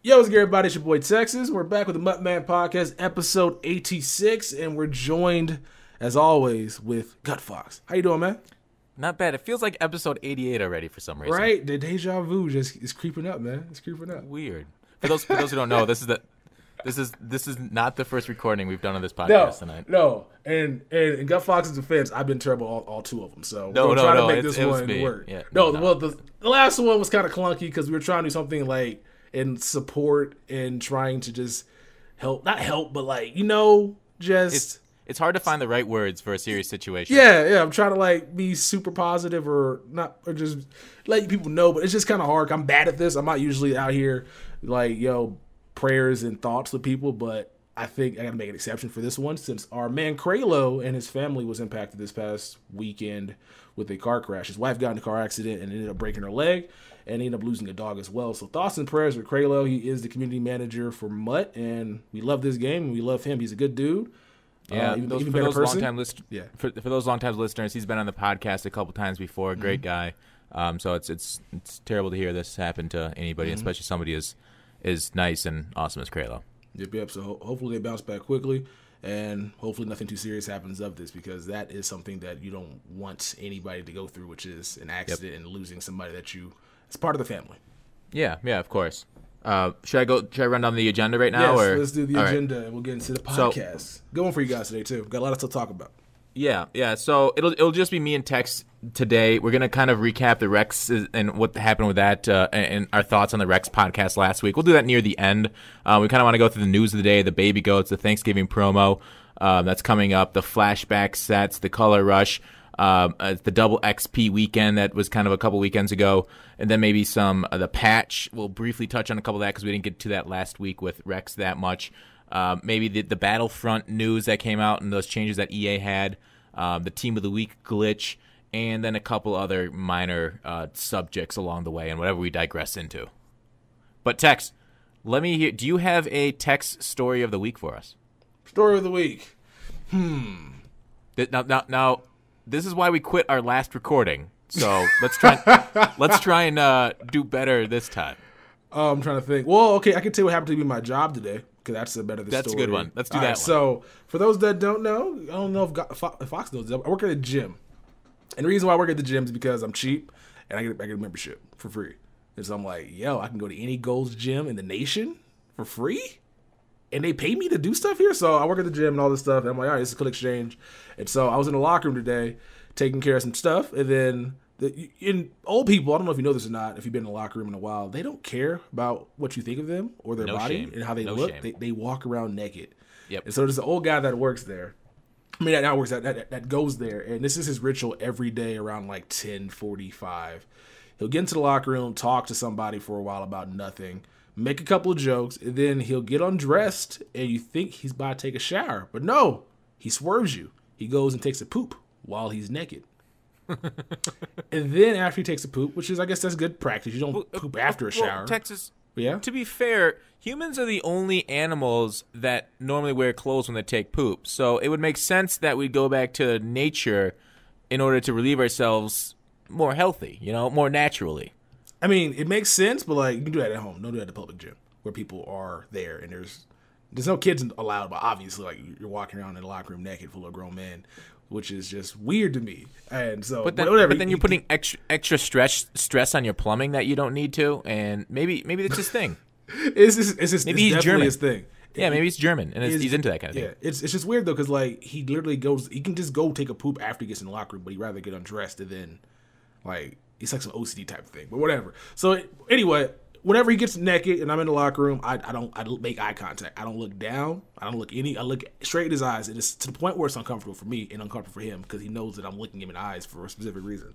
Yo, what's good, everybody? It's your boy Texas. We're back with the MUTMen podcast, episode 86, and we're joined, as always, with Gutfoxx. How you doing, man? Not bad. It feels like episode 88 already for some reason. Right? The deja vu just is creeping up, man. It's creeping up. Weird. For those who don't know, this is not the first recording we've done on this podcast tonight. No. And in Gutfoxx's defense, I've been terrible all two of them. So we're no, trying no, to make this one work. Yeah, well, the last one was kind of clunky because we were trying to do something like in support and trying to just not help, but just. It's hard to find the right words for a serious situation. Yeah. I'm trying to be super positive or just let people know, but it's just kind of hard. I'm bad at this. I'm not usually out here prayers and thoughts with people, but I think I got to make an exception for this one since our man Kralo and his family was impacted this past weekend with a car crash. His wife got in a car accident and ended up breaking her leg and ended up losing a dog as well. So thoughts and prayers for Kralo. He is the community manager for MUT, and we love this game and we love him. He's a good dude. Yeah, even for better those person. For those long-time listeners, he's been on the podcast a couple times before. Great guy. So it's terrible to hear this happen to anybody, especially somebody as nice and awesome as Kralo. Yep. So hopefully they bounce back quickly, and hopefully nothing too serious happens of this, because that is something that you don't want anybody to go through, which is an accident and losing somebody that it's part of the family. Yeah, of course. Should I run down the agenda right now? Yes, or? Let's do the agenda, and we'll get into the podcast. So, good one for you guys today too. Got a lot to talk about. Yeah. So it'll just be me and Tex today. We're gonna kind of recap the Rex and what happened with that, and our thoughts on the Rex podcast last week. We'll do that near the end. We kind of want to go through the news of the day, the baby goats, the Thanksgiving promo that's coming up, the flashback sets, the color rush, the double XP weekend that was kind of a couple weekends ago, and then maybe some the patch. We'll briefly touch on a couple of that because we didn't get to that last week with Rex that much. Maybe the Battlefront news that came out and those changes that EA had, the Team of the Week glitch, and then a couple other minor subjects along the way and whatever we digress into. But Tex, let me hear. Do you have a Tex story of the week for us? Story of the week. Now, this is why we quit our last recording. So let's try and do better this time. I'm trying to think. Well, okay, I can tell you what happened to me in my job today, because that's a better story. That's a good one. Let's do that one. So for those that don't know, I don't know if Fox knows, I work at a gym. And the reason why I work at the gym is because I'm cheap and I get a membership for free. And so I'm like, I can go to any Gold's gym in the nation for free? And they pay me to do stuff here? So I work at the gym and all this stuff. And I'm like, all right, it's a cool exchange. And so I was in the locker room today taking care of some stuff. And then in old people, I don't know if you know this or not, if you've been in the locker room in a while, they don't care about what you think of them or their body and how they look. They walk around naked. Yep. And so there's an old guy that works there. I mean, that goes there, and this is his ritual every day around 10:45. He'll get into the locker room, talk to somebody for a while about nothing, make a couple of jokes, and then he'll get undressed, and you think he's about to take a shower. But no, he swerves you. He goes and takes a poop while he's naked. And then after he takes a poop, which is, I guess that's good practice. You don't poop after a shower. Texas, yeah? To be fair, humans are the only animals that normally wear clothes when they take poop. So it would make sense that we go back to nature in order to relieve ourselves more healthy, more naturally. I mean, it makes sense, but you can do that at home. Don't do that at the public gym where people are there and there's no kids allowed, but obviously you're walking around in a locker room naked full of grown men, which is just weird to me. And so, whatever. But then you're putting extra stress on your plumbing that you don't need to, and maybe that's his thing. Maybe he's German. His thing. Yeah, maybe he's German, and he's into that kind of thing. Yeah, it's just weird though, because he literally goes. He can just go take a poop after he gets in the locker room, but he'd rather get undressed and then it's like some OCD type of thing. But whatever. So anyway, whenever he gets naked and I'm in the locker room, I don't make eye contact. I don't look down. I look straight in his eyes, and it's to the point where it's uncomfortable for me and uncomfortable for him because he knows that I'm looking him in the eyes for a specific reason.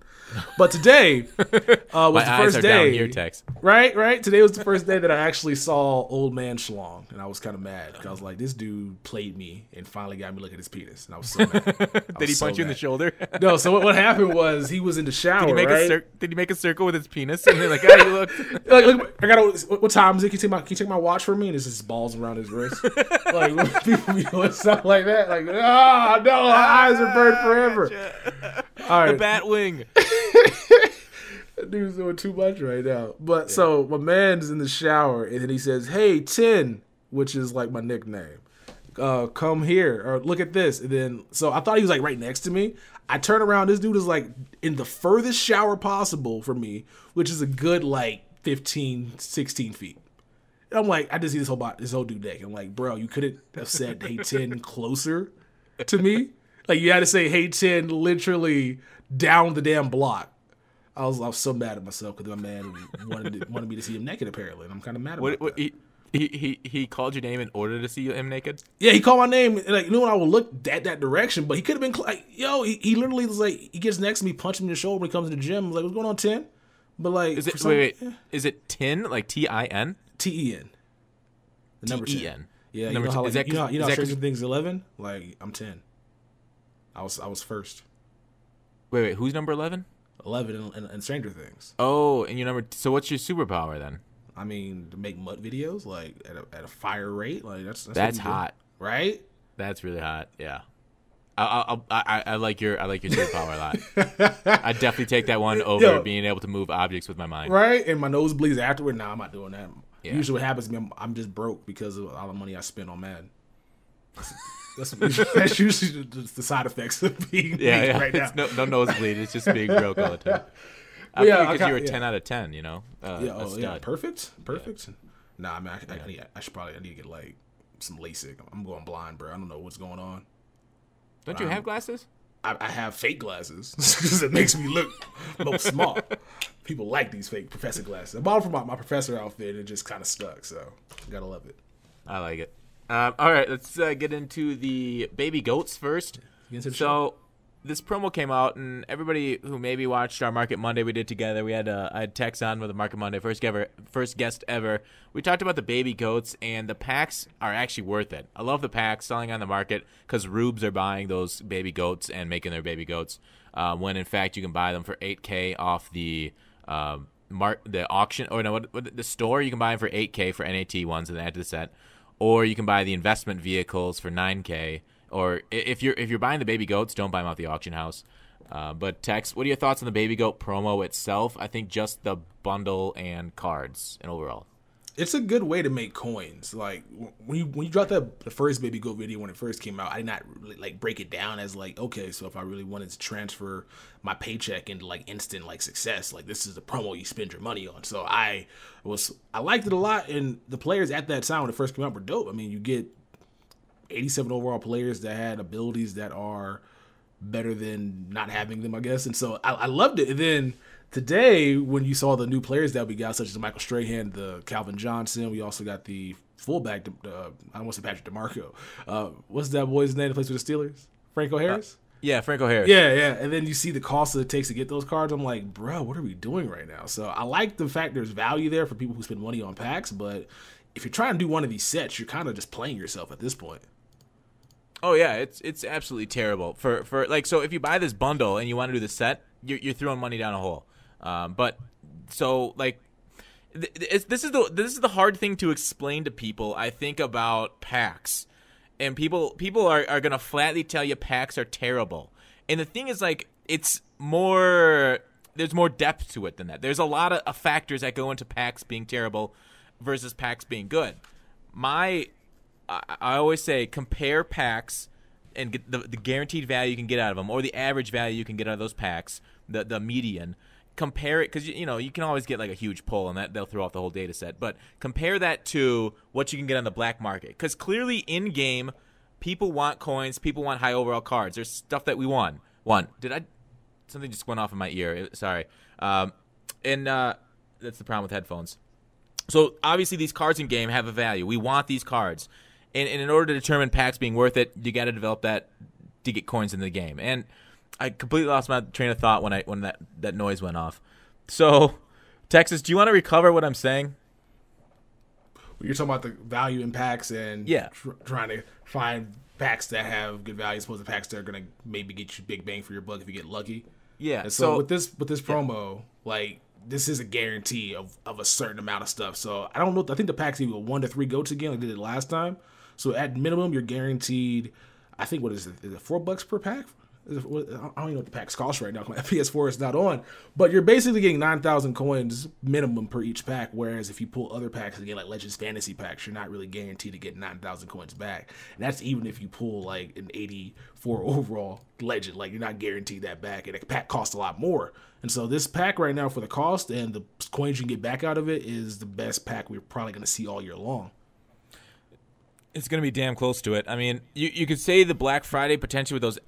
But today was the first day. Down here, Tex. Right. Today was the first day that I actually saw Old Man Schlong, and I was kind of mad because I was like, this dude played me and finally got me looking at his penis, and I was so mad. Did he punch you in the shoulder? No. So what happened was he was in the shower. Did he make a circle with his penis? And they're like, "Hey, look, I got. What time is it? Can you take my watch from me?" And it's just balls around his wrist. People be doing stuff like that. No, our eyes are burned forever. All right. The bat wing. Dude's doing too much right now. But so my man's in the shower and then he says, "Hey, 10," which is like my nickname. Come here or look at this. And then so I thought he was like right next to me. I turn around, this dude is like in the furthest shower possible from me, which is a good like 15, 16 feet. And I'm like, I just see this whole dude naked. I'm like, bro, you couldn't have said "Hey 10" closer to me. Like you had to say "Hey 10" literally down the damn block. I was so mad at myself because my man wanted me to see him naked apparently, and I'm kind of mad about that. He called your name in order to see him naked? Yeah, he called my name, and like you know when I would look that direction, but he could have been like, yo, he literally was like, he gets next to me, punches me in the shoulder when he comes to the gym. I was like, what's going on, 10? But like, wait, is it tin like TIN? TEN. The number 10. TEN. Yeah, number you know how, like, you know how Stranger Things 11? Like I'm 10. I was first. Wait, who's number 11? 11 in Stranger Things. Oh, and your number. So what's your superpower then? I mean, to make MUT videos like at a fire rate, like that's hot, right? That's really hot. Yeah, I like your superpower a lot. I definitely take that one over being able to move objects with my mind. Right, and my nose bleeds afterward. Nah, I'm not doing that. Yeah. Usually, what happens to me, I'm just broke because of all the money I spent on Madden. That's usually the side effects of being right now. It's no nosebleed. It's just being broke all the time. Because you were 10 out of 10, you know? Perfect. Yeah. Nah, I mean, I need to get like some LASIK. I'm going blind, bro. I don't know what's going on. Don't you have glasses? I have fake glasses because it makes me look smart. People like these fake professor glasses. I bought them for my professor outfit and it just kind of stuck, so gotta love it. I like it. All right, let's get into the baby goats first. So this promo came out, and everybody who maybe watched our Market Monday we did together, I had Tex on with the Market Monday, first guest ever. We talked about the baby goats, and the packs are actually worth it. I love the packs selling on the market because rubes are buying those baby goats and making their baby goats, when in fact you can buy them for $8K off the auction, or no, the store. You can buy them for $8K for NAT ones and add to the set. Or you can buy the investment vehicles for $9K. Or if you're buying the baby goats, don't buy them off the auction house. But Tex, what are your thoughts on the baby goat promo itself? I think just the bundle and cards and overall. It's a good way to make coins. Like when you dropped the first baby goat video when it first came out, I did not really like break it down as like, okay, so if I really wanted to transfer my paycheck into like instant like success, like this is the promo you spend your money on. So I liked it a lot, and the players at that time when it first came out were dope. I mean, you get 87 overall players that had abilities that are better than not having them, I guess. And so I loved it. And then today, when you saw the new players that we got, such as the Michael Strahan, the Calvin Johnson, we also got the fullback, I don't want to say Patrick DeMarco. What's that boy's name that plays for the Steelers? Franco Harris? Yeah, Franco Harris. Yeah. And then you see the cost that it takes to get those cards. I'm like, bro, what are we doing right now? So I like the fact there's value there for people who spend money on packs, but if you're trying to do one of these sets, you're kind of just playing yourself at this point. Oh yeah, it's absolutely terrible for like, so if you buy this bundle and you want to do the set, you're throwing money down a hole. But so like this is the hard thing to explain to people, I think, about packs. And people are gonna flatly tell you packs are terrible. And the thing is, like, there's more depth to it than that. There's a lot of factors that go into packs being terrible versus packs being good. I always say compare packs and get the guaranteed value you can get out of them, or the average value you can get out of those packs, the median. Compare it, because you can always get like a huge pull, and that they'll throw off the whole data set. But compare that to what you can get on the black market, because clearly in game, people want coins, people want high overall cards. There's stuff that we want. Something just went off in my ear. Sorry. That's the problem with headphones. So obviously these cards in game have a value. We want these cards. And in order to determine packs being worth it, you got to develop that to get coins in the game. And I completely lost my train of thought when that noise went off. So, Texas, do you want to recover what I'm saying? You're talking about the value in packs and trying to find packs that have good value, as opposed to packs that are going to maybe get you big bang for your buck if you get lucky. Yeah. And so with this promo, like, this is a guarantee of a certain amount of stuff. So I don't know. I think the packs give you 1 to 3 goats again, like they did last time. So at minimum, you're guaranteed, I think, what is it $4 per pack? I don't even know what the packs cost right now. My PS4 is not on, but you're basically getting 9,000 coins minimum per each pack. Whereas if you pull other packs again, like Legends Fantasy packs, you're not really guaranteed to get 9,000 coins back. And that's even if you pull like an 84 overall Legend, like you're not guaranteed that back. And a pack costs a lot more. And so this pack right now, for the cost and the coins you can get back out of it, is the best pack we're probably going to see all year long. It's going to be damn close to it. I mean, you could say the Black Friday potentially with those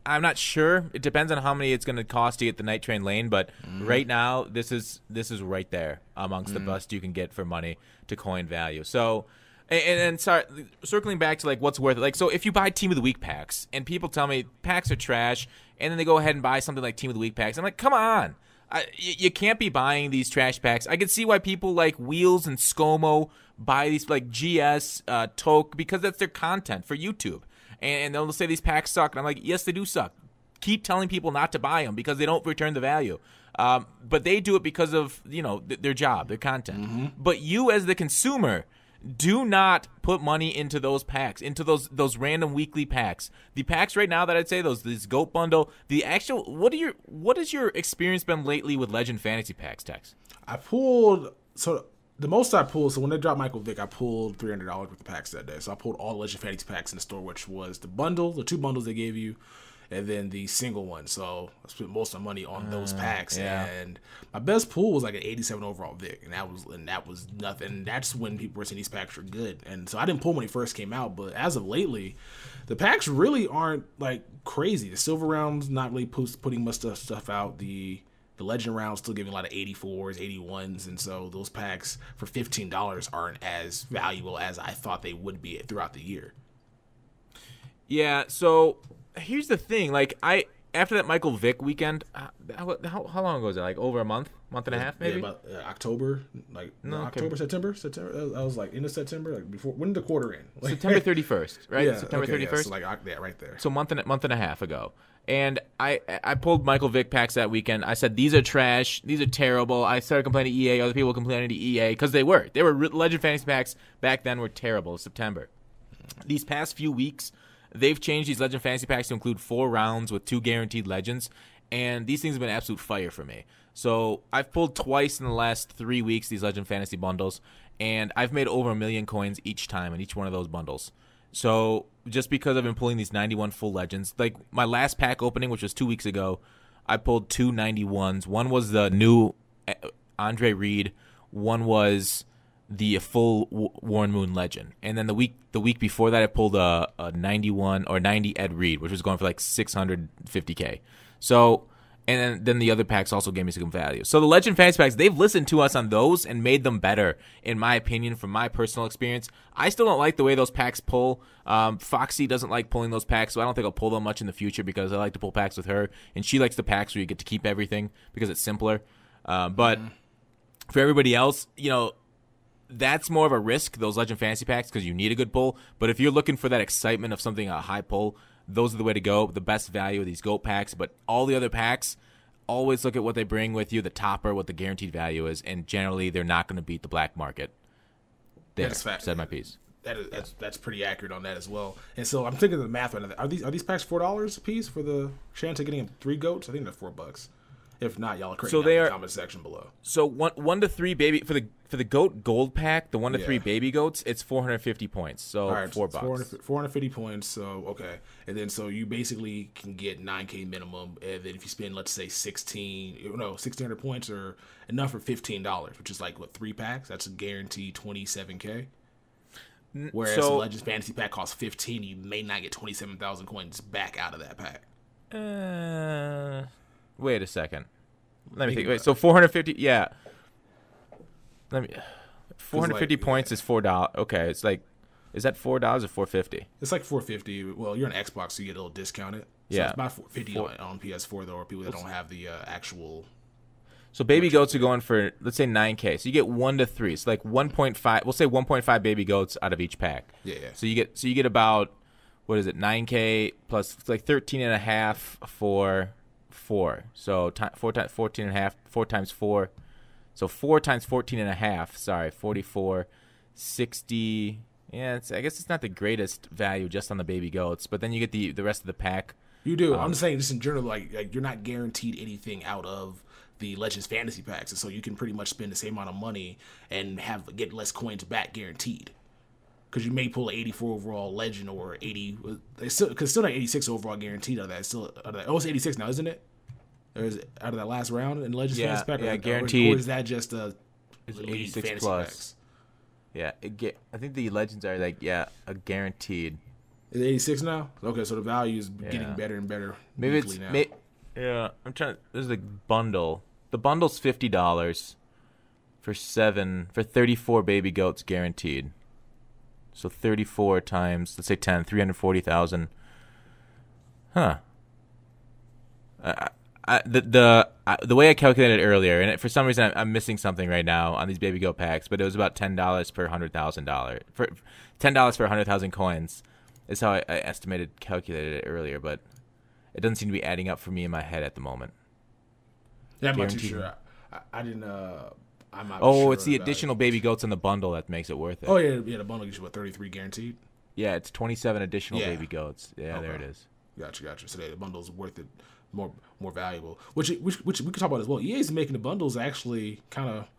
I'm not sure. It depends on how many it's going to cost to get the Night Train lane, but right now this is right there amongst the best you can get for money to coin value. So, and sorry, circling back to like what's worth it. Like, so if you buy Team of the Week packs and people tell me packs are trash, and then they go ahead and buy something like Team of the Week packs, I'm like, come on. You can't be buying these trash packs. I can see why people like Wheels and ScoMo buy these like GS, Toke, because that's their content for YouTube. And they'll say these packs suck. And I'm like, yes, they do suck. Keep telling people not to buy them because they don't return the value. But they do it because of, their job, their content. But you as the consumer, do not put money into those packs, into those random weekly packs. The packs right now that I'd say, this GOAT bundle, the actual, what has your experience been lately with Legend Fantasy packs, Tex? I pulled, so the most I pulled, so when they dropped Michael Vick, I pulled $300 worth of packs that day. So I pulled all the Legend Fantasy packs in the store, which was the bundle, the 2 bundles they gave you, and then the single one. So I spent most of my money on those packs. Yeah. And my best pull was like an 87 overall Vic, and that was nothing. That's when people were saying these packs were good. And so I didn't pull when he first came out, but as of lately, the packs really aren't like crazy. The silver rounds not really putting much stuff out. The legend rounds still giving a lot of 84s, 81s, and so those packs for $15 aren't as valuable as I thought they would be throughout the year. Yeah, so here's the thing. Like, after that Michael Vick weekend, how long ago was it? Like over a month and a half, maybe? Yeah, about October, October, September. I was like end of September, like before. When did the quarter end? Like, September 31st, right? Yeah, September 31st. Yeah, so like right there. So month and a half ago. And I pulled Michael Vick packs that weekend. I said, these are trash. These are terrible. I started complaining to EA. Other people complaining to EA because they were. Legend Fantasy packs back then were terrible. September. These past few weeks, they've changed these Legend Fantasy packs to include 4 rounds with 2 guaranteed legends. And these things have been absolute fire for me. So I've pulled twice in the last 3 weeks these Legend Fantasy bundles. And I've made over 1 million coins each time in each one of those bundles. So just because I've been pulling these 91 full legends, like my last pack opening, which was 2 weeks ago, I pulled 2 91s. One was the new Andre Reed. One was the full Warren Moon legend. And then the week before that, I pulled a 91 or 90 Ed Reed, which was going for like 650K. So, and then the other packs also gave me some value. So the Legend Fantasy packs, they've listened to us on those and made them better, in my opinion, from my personal experience. I still don't like the way those packs pull. Foxy doesn't like pulling those packs, so I don't think I'll pull them much in the future because I like to pull packs with her, and she likes the packs where you get to keep everything because it's simpler. But for everybody else, that's more of a risk, those Legend Fantasy packs, because you need a good pull. But if you're looking for that excitement of something, a high pull, those are the way to go. The best value of these GOAT packs. But all the other packs, always look at what they bring with you, the topper, what the guaranteed value is, and generally they're not going to beat the black market. That's fact. Said my piece. That's pretty accurate on that as well. And so I'm thinking of the math right now. Are these packs $4 a piece for the chance of getting 3 GOATs? I think they're $4. If not, y'all are crazy. So they are in the comment section below. So 1 to 3 baby for the GOAT gold pack, the 1 to 3 baby goats, it's 450 points. So $4. 450 points. So okay, and then so you basically can get 9K minimum, and then if you spend, let's say 1,600 points or enough for $15, which is like what 3 packs. That's a guaranteed 27K. Whereas the Legends Fantasy pack costs 15, you may not get 27,000 coins back out of that pack. Wait a second. Let me think. Wait, so 450, yeah. 450 points is $4. Okay, it's like, is that $4 or $450? It's like $450. Well, you're on Xbox, so you get a little discounted. So yeah. It's about $450 on PS4, though, or people that don't have the actual. So baby goats are going for, let's say 9K. So you get 1 to 3. It's like 1.5. We'll say 1.5 baby goats out of each pack. Yeah. So you get about, what is it, 9K plus, it's like 13.5 for 4. So 4 times 14.5, 4 times 4. So 4 times 14.5, sorry, 44, 60, Yeah, I guess it's not the greatest value just on the baby goats, but then you get the rest of the pack. You do. I'm saying just in general, like you're not guaranteed anything out of the Legends Fantasy Packs, and so you can pretty much spend the same amount of money and get less coins back guaranteed. Because you may pull an 84 overall Legend or 80, because still not 86 overall guaranteed out of that. It's still it's 86 now, isn't it? Or is it out of that last round in the Legends Fantasy Pack? Yeah, guaranteed. Or is that just a Elite 86 Fantasy plus? Packs? Yeah, I think the Legends are a guaranteed. Is it 86 now? Okay, so the value is getting better and better. Maybe it's now. Yeah, I'm trying. There's a bundle. The bundle's $50 for 34 baby goats guaranteed. So 34 times, let's say 10, 340,000. Huh. The way I calculated it earlier, and for some reason I'm missing something right now on these baby goat packs, but it was about $10 per $100,000 for $10 for 100,000 coins is how I calculated it earlier, but it doesn't seem to be adding up for me in my head at the moment. Yeah, I'm not too sure. I didn't. I'm not. Oh, sure it's the additional baby goats in the bundle that makes it worth it. Oh yeah, the bundle gives you 33 guaranteed. Yeah, it's 27 additional baby goats. Yeah, okay. There it is. Gotcha. So the bundle's worth it, more valuable. Which we could talk about as well. EA's making the bundles actually kind of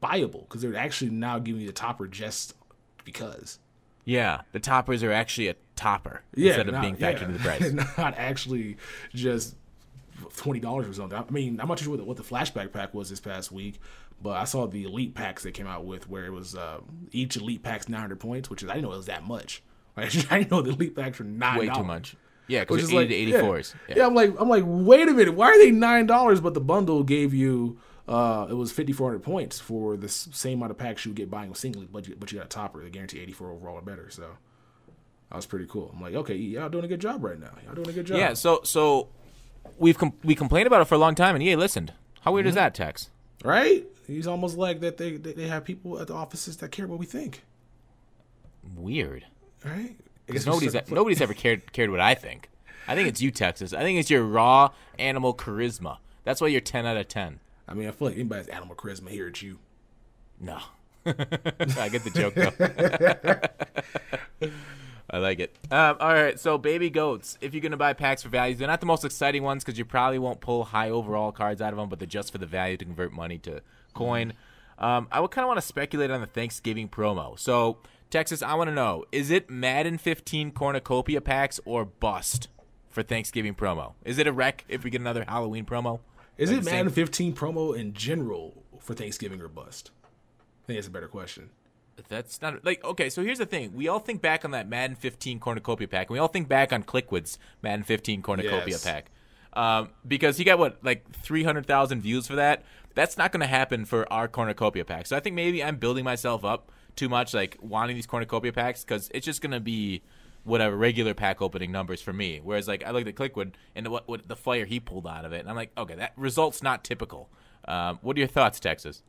buyable because they're actually now giving you the topper just because. Yeah, the toppers are actually a topper instead of being factored into the price. Not actually just $20 or something. I mean, I'm not sure what the flashback pack was this past week, but I saw the elite packs they came out with where it was each elite pack's 900 points, which is I didn't know it was that much. Like, I didn't know the elite packs were $9. Way too much. Yeah, because it's 80 to 84s. Yeah, I'm like, wait a minute, why are they $9? But the bundle gave you it was 5,400 points for the same amount of packs you would get buying singly, but you got a topper. They guarantee 84 overall or better. So that was pretty cool. I'm like, okay, y'all doing a good job right now. Y'all doing a good job. Yeah. So we complained about it for a long time, and EA listened. How weird is that, Tex? Right? He's almost like that. They have people at the offices that care what we think. Weird. Right? Because nobody's ever cared what I think. I think it's you, Texas. I think it's your raw animal charisma. That's why you're 10 out of 10. I mean, I feel like anybody's animal charisma here at you. No. I get the joke, though. I like it. All right, so baby goats. If you're going to buy packs for values, they're not the most exciting ones because you probably won't pull high overall cards out of them, but they're just for the value to convert money to coin. I would kind of want to speculate on the Thanksgiving promo. So, Texas, I want to know, is it Madden 15 cornucopia packs or bust for Thanksgiving promo? Is it a wreck if we get another Halloween promo? Is it Madden 15 promo in general for Thanksgiving or bust? I think that's a better question. That's not okay. So here's the thing: we all think back on that Madden 15 cornucopia pack, and we all think back on Clickwood's Madden 15 cornucopia pack, because he got 300,000 views for that. That's not going to happen for our cornucopia pack. So I think maybe I'm building myself up too much, wanting these cornucopia packs, because it's just going to be whatever regular pack opening numbers for me. Whereas I looked at Clickwood and what the fire he pulled out of it, and I'm like, okay, that result's not typical. What are your thoughts, Texas?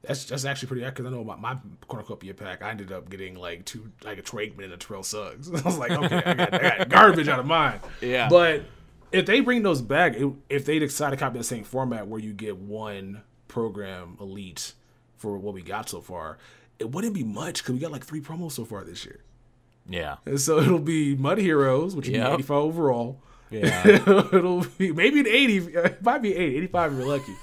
That's actually pretty accurate. I know about my cornucopia pack. I ended up getting a Troy Aikman and a Terrell Suggs. I was like, okay, I got garbage out of mine. Yeah. But if they bring those back, if they decide to copy the same format where you get one program elite for what we got so far, it wouldn't be much because we got 3 promos so far this year. Yeah. And so it'll be Mud Heroes, which will be 85 overall. Yeah. It'll be maybe an 80. It might be 85 if you're lucky.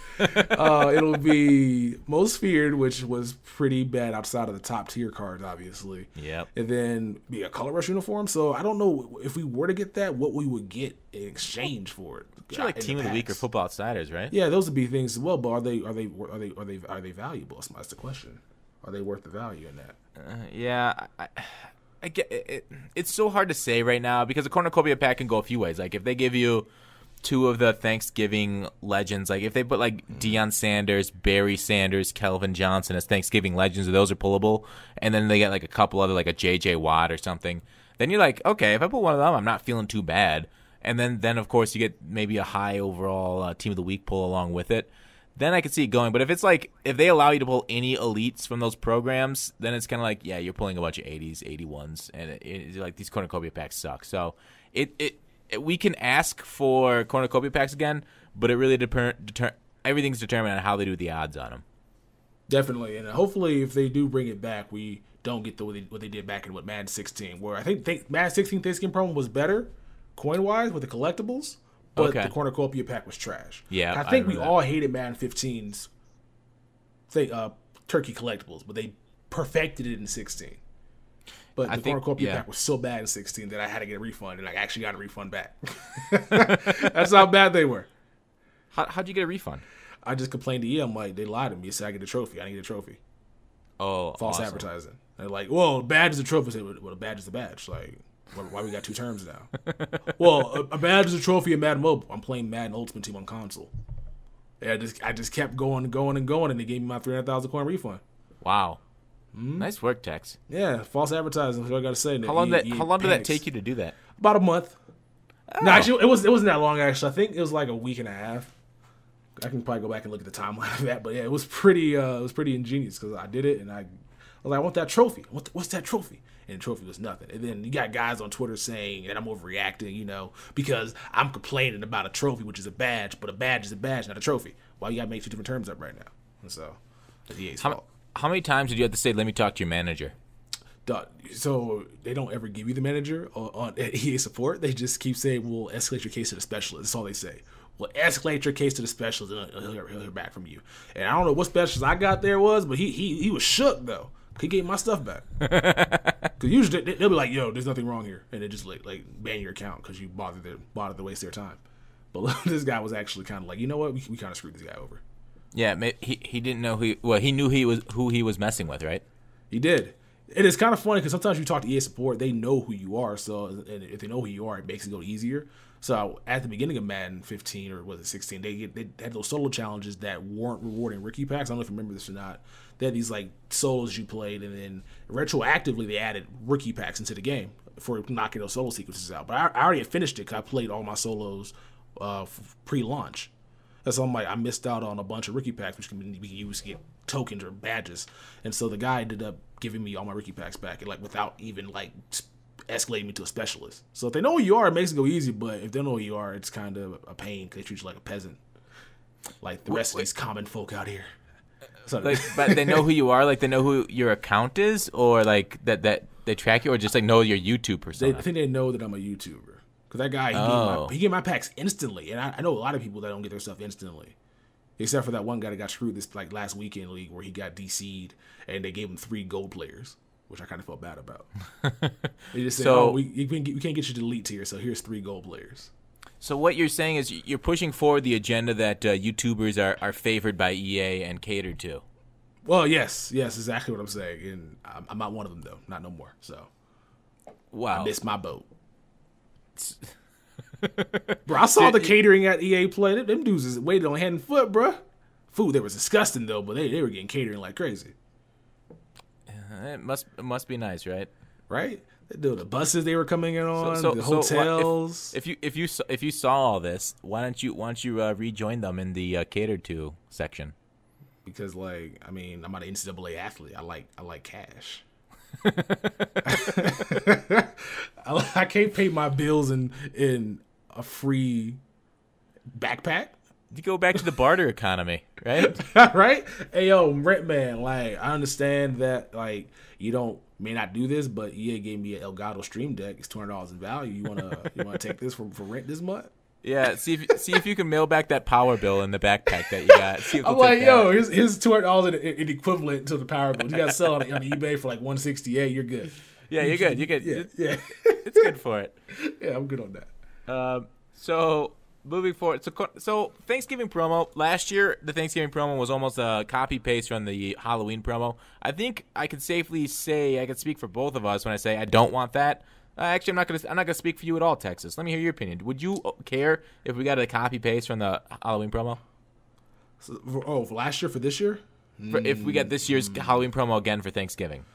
It'll be Most Feared, which was pretty bad outside of the top tier cards, obviously. Yep. And then be a Color Rush uniform. So I don't know if we were to get that, what we would get in exchange for it. Sure, Team of the Week or Football Outsiders, right? Yeah, those would be things as well. But are they valuable? That's the question. Are they worth the value in that? Yeah. I get it. It's so hard to say right now because a cornucopia pack can go a few ways. If they give you 2 of the Thanksgiving legends, if they put Deion Sanders, Barry Sanders, Kelvin Johnson as Thanksgiving legends, those are pullable, and then they get a couple other a J.J. Watt or something, then you're okay, if I put one of them, I'm not feeling too bad. And then of course you get maybe a high overall Team of the Week pull along with it. Then I could see it going. But if it's if they allow you to pull any elites from those programs, then it's kind of you're pulling a bunch of 80s, 81s, and it's these cornucopia packs suck. So we can ask for cornucopia packs again, but it really everything's determined on how they do the odds on them. Definitely, and hopefully, if they do bring it back, we don't get what they did back in Madden 16, where I think Madden 16 Thanksgiving promo was better, coin wise with the collectibles, but the cornucopia pack was trash. Yeah, I think we all hated Madden 15's turkey collectibles, but they perfected it in 16. But the cornucopia pack was so bad in 16 that I had to get a refund, and I actually got a refund back. That's how bad they were. How'd you get a refund? I just complained to EA. I'm like, they lied to me. They said I get a trophy. I didn't get a trophy. Oh, false advertising. They're like, well, badge is a trophy. I said, well, a badge is a badge. Like, why we got two terms now? Well, a badge is a trophy in Madden Mobile. I'm playing Madden Ultimate Team on console. Yeah, I just kept going and going and going, and they gave me my 300,000 coin refund. Wow. Nice work, Tex. Yeah, false advertising. That's what I got to say. How long did that take you to do that? About a month. Oh. No, actually, it wasn't that long. Actually, I think it was like a week and a half. I can probably go back and look at the timeline of that, but yeah, it was pretty ingenious because I did it, and I was like, I want that trophy. What's that trophy? And the trophy was nothing. And then you got guys on Twitter saying that I'm overreacting, because I'm complaining about a trophy, which is a badge, but a badge is a badge, not a trophy. Why you got to make two different terms up right now? And so, it's EA's fault. How many times did you have to say, let me talk to your manager? So they don't ever give you the manager on EA support. They just keep saying, we'll escalate your case to the specialist. That's all they say. We'll escalate your case to the specialist, and he'll hear back from you. And I don't know what specialist I got there was, but he was shook, though. He gave my stuff back. Because usually they'll be like, yo, there's nothing wrong here. And they just like ban your account because you bothered to waste their time. But this guy was actually kind of like, you know what? We kind of screwed this guy over. Yeah, he didn't know he knew who he was messing with, right? He did. It is kind of funny because sometimes you talk to EA support, they know who you are. So, and if they know who you are, it makes it go easier. So at the beginning of Madden 15 or was it 16, they had those solo challenges that weren't rewarding rookie packs. I don't know if you remember this or not. They had these like solos you played, and then retroactively they added rookie packs into the game for knocking those solo sequences out. But I already had finished it because I played all my solos pre-launch. And so I'm like, I missed out on a bunch of rookie packs, which we can use to get tokens or badges. And so the guy ended up giving me all my rookie packs back, like without even like escalating me to a specialist. So if they know who you are, it makes it go easy. But if they don't know who you are, it's kind of a pain because they treat you like a peasant, like the rest of these common folk out here. So, but they know who you are, like they know who your account is, or like that they track you, or just like know your YouTube persona. I think they know that I'm a YouTuber because that guy he gave my packs instantly, and I know a lot of people that don't get their stuff instantly, except for that one guy that got screwed this like last weekend league where he got DC'd and they gave him 3 gold players, which I kind of felt bad about. They just said, we can't get you to delete tier, so here's 3 gold players. So what you're saying is you're pushing forward the agenda that YouTubers are favored by EA and catered to. Well, yes, exactly what I'm saying, and I'm not one of them though, not no more. So, wow, I missed my boat. Bro, I saw the catering at EA Play. Them dudes is waiting on hand and foot, bro. Food there was disgusting though, but they were getting catering like crazy. It must be nice, right? Right. The buses they were coming in on, the hotels. If you saw all this, why don't you rejoin them in the catered to section? Because I'm not an NCAA athlete. I like cash. I can't pay my bills in a free backpack. You go back to the barter economy, right? Right? Hey yo, rent man, I understand that you may not do this, but EA gave me an Elgato Stream Deck. It's $200 in value. You wanna take this for rent this month? Yeah, see if you can mail back that power bill in the backpack that you got. See if I'm like, yo, here's $200 in equivalent to the power bill. You got to sell it on eBay for like $168. You're good. Yeah, you're good. You're good. Yeah. It's good for it. Yeah, I'm good on that. So moving forward, so Thanksgiving promo last year, the Thanksgiving promo was almost a copy paste from the Halloween promo. I think I could safely say I could speak for both of us when I say I don't want that. Actually, I'm not gonna speak for you at all, Texas. Let me hear your opinion. Would you care if we got a copy paste from the Halloween promo? For last year for this year? If we got this year's Halloween promo again for Thanksgiving,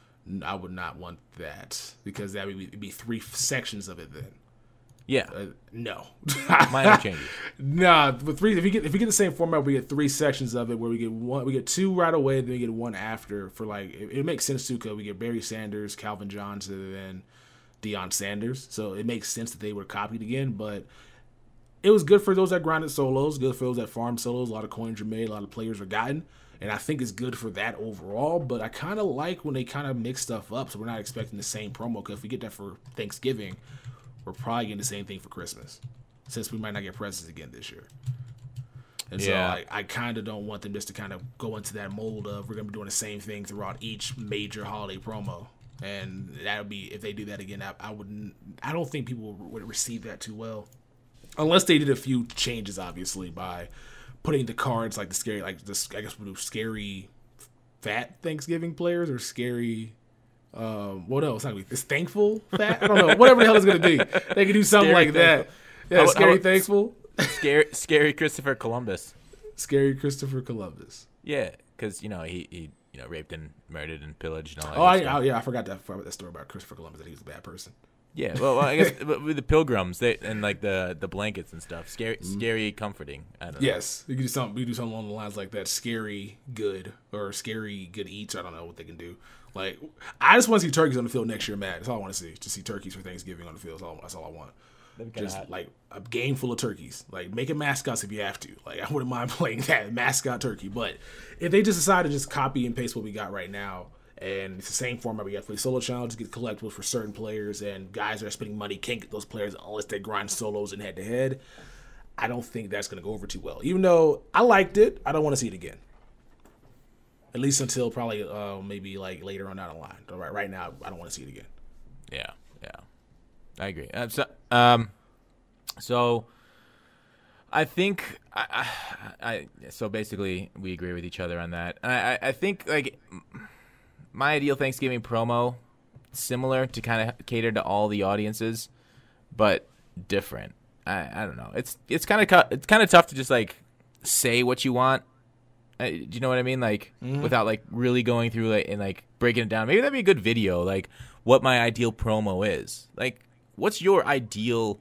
I would not want that because that would be 3 sections of it then. Yeah. No. Minor changes. Nah, with 3, if we get the same format, we get 3 sections of it where we get 2 right away, then we get 1 after. For it makes sense too because we get Barry Sanders, Calvin Johnson, and then Deion Sanders. So it makes sense that they were copied again, but it was good for those that grinded solos, good for those that farmed solos. A lot of coins were made, a lot of players were gotten. And I think it's good for that overall, but I kind of like when they kind of mix stuff up, so we're not expecting the same promo. Because if we get that for Thanksgiving, we're probably getting the same thing for Christmas, since we might not get presents again this year. And so I kind of don't want them just to kind of go into that mold of we're going to be doing the same thing throughout each major holiday promo. And that would be, if they do that again, I don't think people would receive that too well. Unless they did a few changes, obviously, by putting the cards like the scary, like this, I guess we'll do scary fat Thanksgiving players or scary, what else? It's thankful fat? I don't know. Whatever the hell it's going to be. They could do something scary like thankful. That. Yeah, scary thankful. Scary Christopher Columbus. Scary Christopher Columbus. Yeah, because, he raped and murdered and pillaged and all that. I forgot that story about Christopher Columbus, that he was a bad person. Yeah, well, I guess with the pilgrims and like the blankets and stuff, scary, comforting. I don't know. Yes, you can do something. We do something along the lines like that. Scary good or scary good eats. I don't know what they can do. Like, I just want to see turkeys on the field next year, Matt. That's all I want to see. Just see turkeys for Thanksgiving on the field. That's all I want. Just like a game full of turkeys. Like, make it mascots if you have to. Like, I wouldn't mind playing that mascot turkey. But if they just decide to just copy and paste what we got right now. And it's the same format we got for the solo challenges, get collectibles for certain players, and guys that are spending money can't get those players unless they grind solos and head-to-head. I don't think that's going to go over too well. Even though I liked it, I don't want to see it again. At least until probably maybe like later on down the line. Right now, I don't want to see it again. Yeah. I agree. So I think so basically we agree with each other on that. And I think like my ideal Thanksgiving promo, similar to kind of cater to all the audiences, but different. I don't know. It's kind of tough to just like say what you want. Do you know what I mean? Like without like really going through like and like breaking it down. Maybe that'd be a good video. Like what my ideal promo is. Like what's your ideal?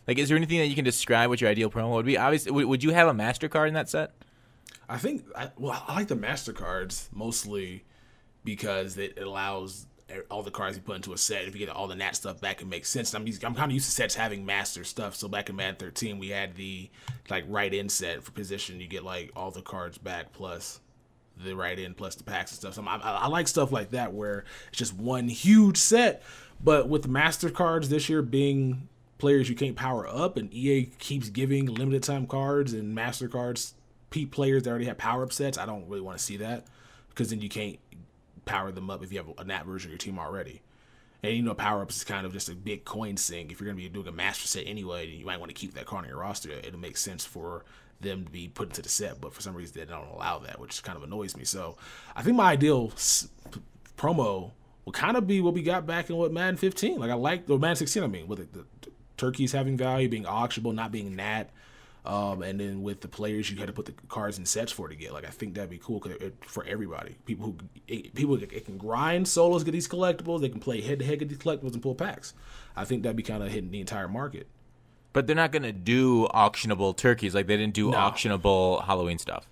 Like is there anything that you can describe what your ideal promo would be? Obviously, would you have a MasterCard in that set? I think I like the MasterCards mostly because it allows all the cards you put into a set. If you get all the nat stuff back, it makes sense. I'm kind of used to sets having master stuff. So back in Madden 13, we had the like right in set for position. You get like all the cards back plus the right in plus the packs and stuff. So I like stuff like that where it's just one huge set. But with the master cards this year being players you can't power up, and EA keeps giving limited time cards and master cards players that already have power up sets, I don't really want to see that because then you can't power them up if you have a nat version of your team already. And power-ups is kind of just a big coin sink. If you're going to be doing a master set anyway, you might want to keep that card on your roster. It'll make sense for them to be put into the set, but for some reason they don't allow that, which kind of annoys me. So I think my ideal promo will kind of be what we got back in Madden 15. Like I like the Madden 16. I mean, with the turkeys having value, being auctionable, not being nat. And then with the players, you had to put the cards in sets for to get. Like I think that'd be cool for everybody. People that can grind solos, get these collectibles. They can play head-to-head, get these collectibles, and pull packs. I think that'd be kind of hitting the entire market. But they're not going to do auctionable turkeys like they didn't do auctionable Halloween stuff.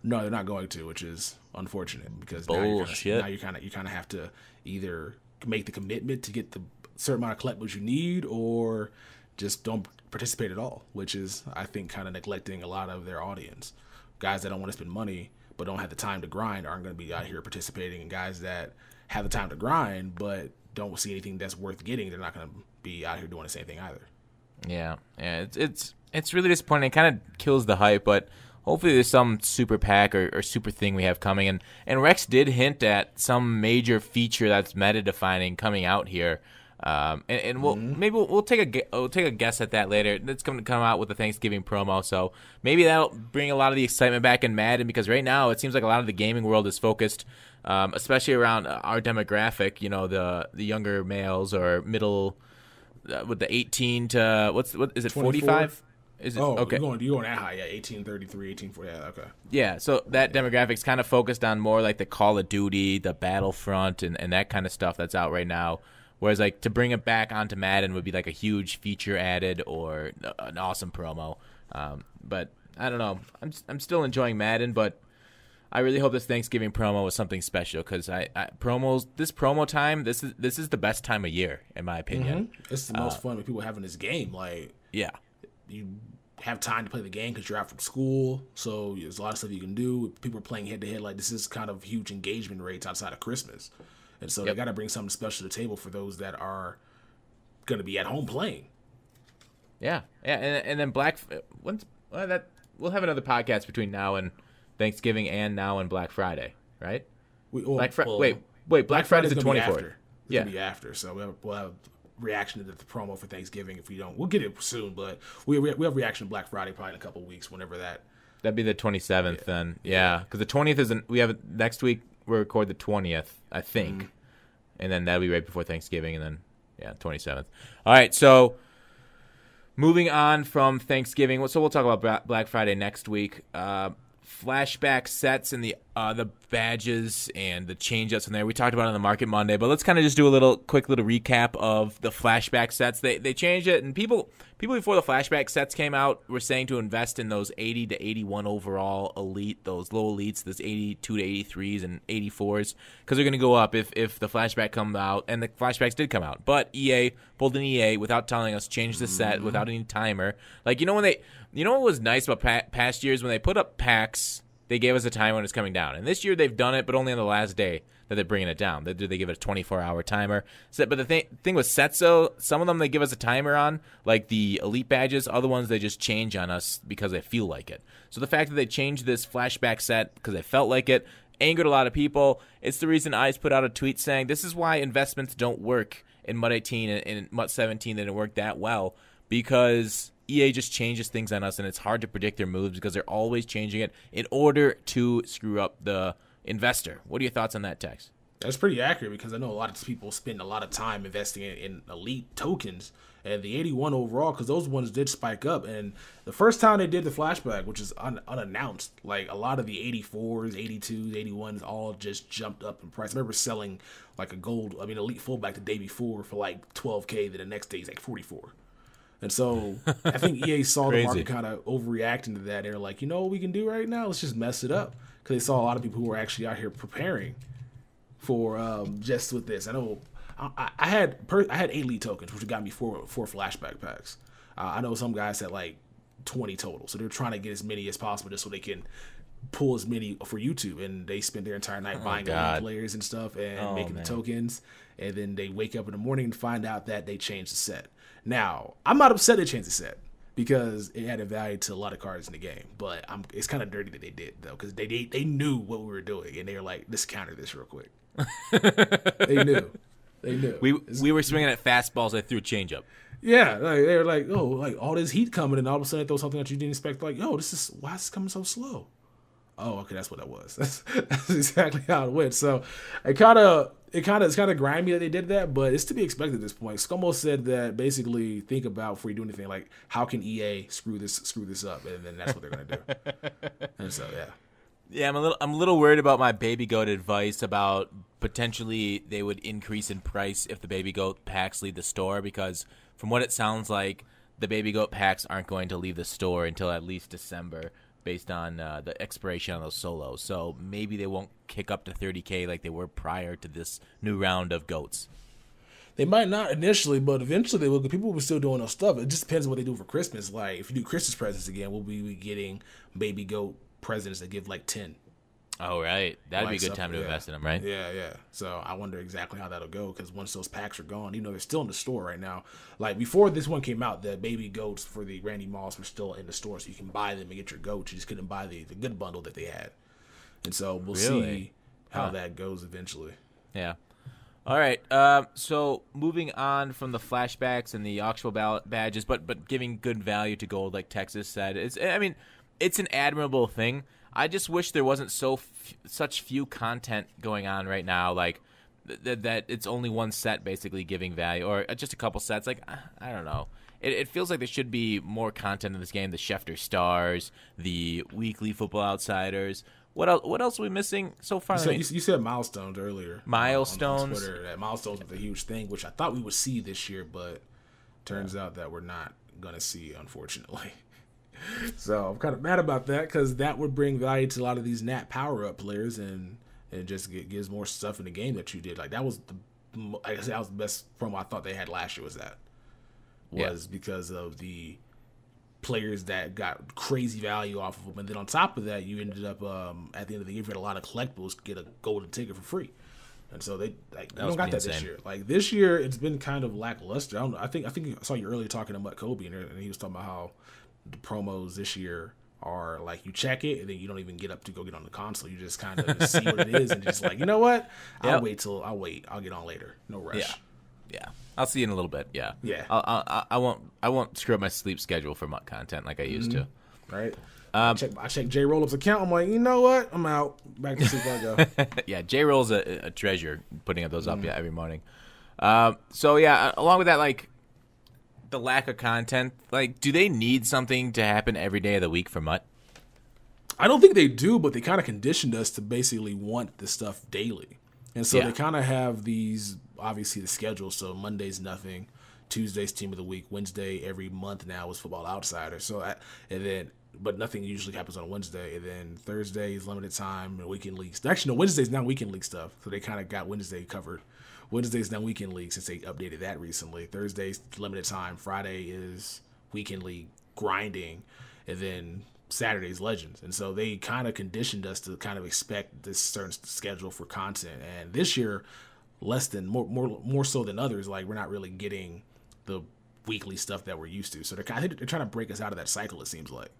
No, they're not going to, which is unfortunate because bullshit. Now you kind of have to either make the commitment to get the certain amount of collectibles you need, or just don't participate at all, which is, I think, kind of neglecting a lot of their audience. Guys that don't want to spend money but don't have the time to grind aren't going to be out here participating, and guys that have the time to grind but don't see anything that's worth getting, they're not going to be out here doing the same thing either. Yeah, it's really disappointing. It kind of kills the hype, but hopefully there's some super pack or super thing we have coming. And Rex did hint at some major feature that's meta defining coming out here. And we'll take a guess at that later. It's going to come out with the Thanksgiving promo, so maybe that'll bring a lot of the excitement back in Madden, because right now it seems like a lot of the gaming world is focused, especially around our demographic. The younger males or middle, with the 18 to what is it 45? Is it okay? You're going that high, yeah, 1833, 1840, yeah, okay. Yeah, so that demographic's kind of focused on more like the Call of Duty, the Battlefront, and that kind of stuff that's out right now. Whereas, like, to bring it back onto Madden would be, like, a huge feature added or an awesome promo. But I don't know. I'm still enjoying Madden, but I really hope this Thanksgiving promo was something special, because this promo time, this is the best time of year, in my opinion. It's the most fun when people having this game. Like, yeah. have time to play the game because you're out from school. So there's a lot of stuff you can do. People are playing head to head. Like, this is kind of huge engagement rates outside of Christmas. And so they got to bring something special to the table for those that are going to be at home playing. Yeah. And then we'll have another podcast between now and Thanksgiving and now and Black Friday, right? Black Friday's the 24th. It's going to be after. So we'll have reaction to the promo for Thanksgiving. If we don't, we'll get it soon, but we have reaction to Black Friday probably in a couple of weeks, whenever that'd be the 27th then. Yeah, because the 20th isn't. We have next week. We record the 20th, I think, and then that'll be right before Thanksgiving, and then 27th. All right, so moving on from Thanksgiving, so we'll talk about Black Friday next week. Flashback sets and the badges and the change-ups in there. We talked about it on the Market Monday, but let's kind of just do a quick little recap of the Flashback sets. They changed it, and people before the Flashback sets came out were saying to invest in those 80 to 81 overall elite, those low elites, those 82 to 83s and 84s, because they're going to go up if the Flashback come out, and the Flashbacks did come out. But EA pulled an EA without telling us, changed the set without any timer. Like, what was nice about past years when they put up packs, they gave us a time when it's coming down. And this year they've done it, but only on the last day that they're bringing it down. They give it a 24-hour timer. So, but the thing with sets, though, some of them they give us a timer on, like the elite badges. Other ones they just change on us because they feel like it. So the fact that they changed this Flashback set because they felt like it angered a lot of people. It's the reason ICE put out a tweet saying this is why investments don't work in MUT 18 and MUT 17. They didn't work that well because EA just changes things on us, and it's hard to predict their moves because they're always changing it in order to screw up the investor. What are your thoughts on that, Tex? That's pretty accurate because I know a lot of people spend a lot of time investing in elite tokens and the 81 overall because those ones did spike up. And the first time they did the Flashback, which is unannounced, like a lot of the 84s, 82s, 81s all just jumped up in price. I remember selling like elite fullback the day before for like 12K, then the next day is like 44. And so I think EA saw the market kind of overreacting to that. They're like, you know what we can do right now? Let's just mess it up. Because they saw a lot of people who were actually out here preparing for just with this. I know I had 8 elite tokens, which got me four Flashback packs. I know some guys had like 20 total. So they're trying to get as many as possible just so they can pull as many for YouTube. And they spent their entire night buying elite players and stuff and making the tokens. And then they wake up in the morning and find out that they changed the set. Now, I'm not upset they changed the set because it added value to a lot of cards in the game. But it's kind of dirty that they did, though, because they knew what we were doing. And they were like, let's counter this real quick. They knew. We were swinging at fastballs. I threw a changeup. Yeah, they were like, oh, like all this heat coming, and all of a sudden they throw something that you didn't expect. Like, yo, why is this coming so slow? Oh, okay, that's what that was. That's exactly how it went. So it's kind of grimy that they did that, but it's to be expected at this point. Scummo said that basically think about before you do anything, like how can EA screw this up, and then that's what they're gonna do. And so yeah, I'm a little worried about my baby goat advice about potentially they would increase in price if the baby goat packs leave the store, because from what it sounds like, the baby goat packs aren't going to leave the store until at least December, based on the expiration on those solos. So maybe they won't kick up to 30K like they were prior to this new round of goats. They might not initially, but eventually they will. People will be still doing those stuff. It just depends on what they do for Christmas. Like, if you do Christmas presents again, we'll be getting baby goat presents that give like 10. Oh, right. That'd be a good time to invest in them, right? Yeah. So I wonder exactly how that'll go, because once those packs are gone, even though they're still in the store right now. Like, before this one came out, the baby goats for the Randy Moss were still in the store, so you can buy them and get your goats. You just couldn't buy the good bundle that they had. And so we'll see how that goes eventually. Yeah. All right. So moving on from the flashbacks and the auctionable badges, but giving good value to gold, like Texas said, it's an admirable thing. I just wish there wasn't such few content going on right now, like that it's only one set basically giving value, or just a couple sets. Like, I don't know. It feels like there should be more content in this game. The Schefter Stars, the weekly Football Outsiders. What else are we missing so far? You said milestones earlier. Milestones. On Twitter, that milestones was a huge thing, which I thought we would see this year, but turns out that we're not going to see, unfortunately. So I'm kind of mad about that, because that would bring value to a lot of these Nat power-up players, and just gives more stuff in the game that you did. Like, that was that was the best promo I thought they had last year. Was because of the players that got crazy value off of them. And then on top of that, you ended up at the end of the year, you had a lot of collectibles get a golden ticket for free. And so they don't got that insane this year. Like this year, it's been kind of lackluster. I think I saw you earlier talking about Kobe, and he was talking about how the promos this year are like you check it and then you don't even get up to go get on the console. You just kind of see what it is and just like, you know what? I'll wait. I'll get on later. No rush. Yeah. I'll see you in a little bit. Yeah. Yeah. I won't screw up my sleep schedule for MUT content like I used to. Right. I check J Roll-Up's account. I'm like, you know what? I'm out. Back to sleep I go. Yeah, J Roll's a treasure putting those up every morning. So yeah, along with that, like the lack of content, like do they need something to happen every day of the week for MUT? I don't think they do, but they kind of conditioned us to basically want this stuff daily. And so they kind of have these, obviously the schedule. So Monday's nothing, Tuesday's team of the week, Wednesday every month now is Football Outsider. But nothing usually happens on Wednesday. And then Thursday is limited time and weekend leagues. Actually, no, Wednesday's now weekend league stuff. So they kind of got Wednesday covered. Wednesday's now weekend league since they updated that recently. Thursday's limited time. Friday is weekend league grinding. And then Saturday's Legends. And so they kind of conditioned us to kind of expect this certain schedule for content. And this year, more so than others, like we're not really getting the weekly stuff that we're used to. So they're trying to break us out of that cycle, it seems like.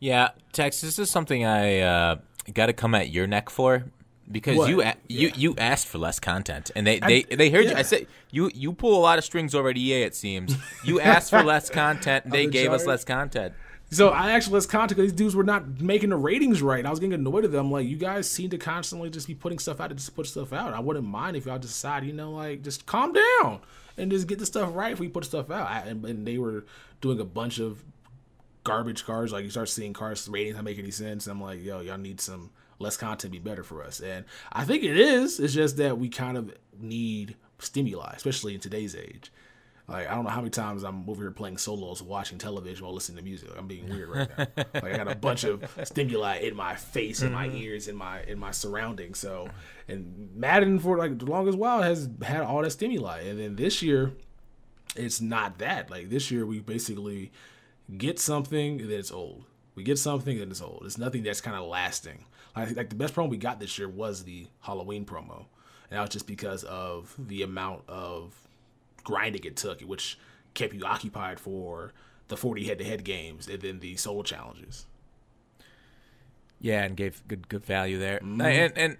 Yeah, Tex, this is something I got to come at your neck for because you asked for less content and they heard you. I said you pull a lot of strings over at EA. It seems you asked for less content. And they gave us less content. So I asked for less content because these dudes were not making the ratings right. I was getting annoyed at them. Like, you guys seem to constantly just be putting stuff out to just put stuff out. I wouldn't mind if y'all decide, like, just calm down and just get the stuff right if we put stuff out. And they were doing a bunch of garbage cards. Like, you start seeing cards ratings not make any sense. I'm like, yo, y'all need some less content, be better for us. And I think it is. It's just that we kind of need stimuli, especially in today's age. Like, I don't know how many times I'm over here playing solos, watching television while listening to music. I'm being weird right now. Like, I got a bunch of stimuli in my face, in my ears, in my surroundings. So, and Madden for like the longest while has had all that stimuli. And then this year, it's not that. Like, this year we basically get something and then it's old. We get something and then it's old. It's nothing that's kind of lasting. Like the best promo we got this year was the Halloween promo. And that was just because of the amount of grinding it took, which kept you occupied for the 40 head-to-head games and then the solo challenges. Yeah, and gave good value there. And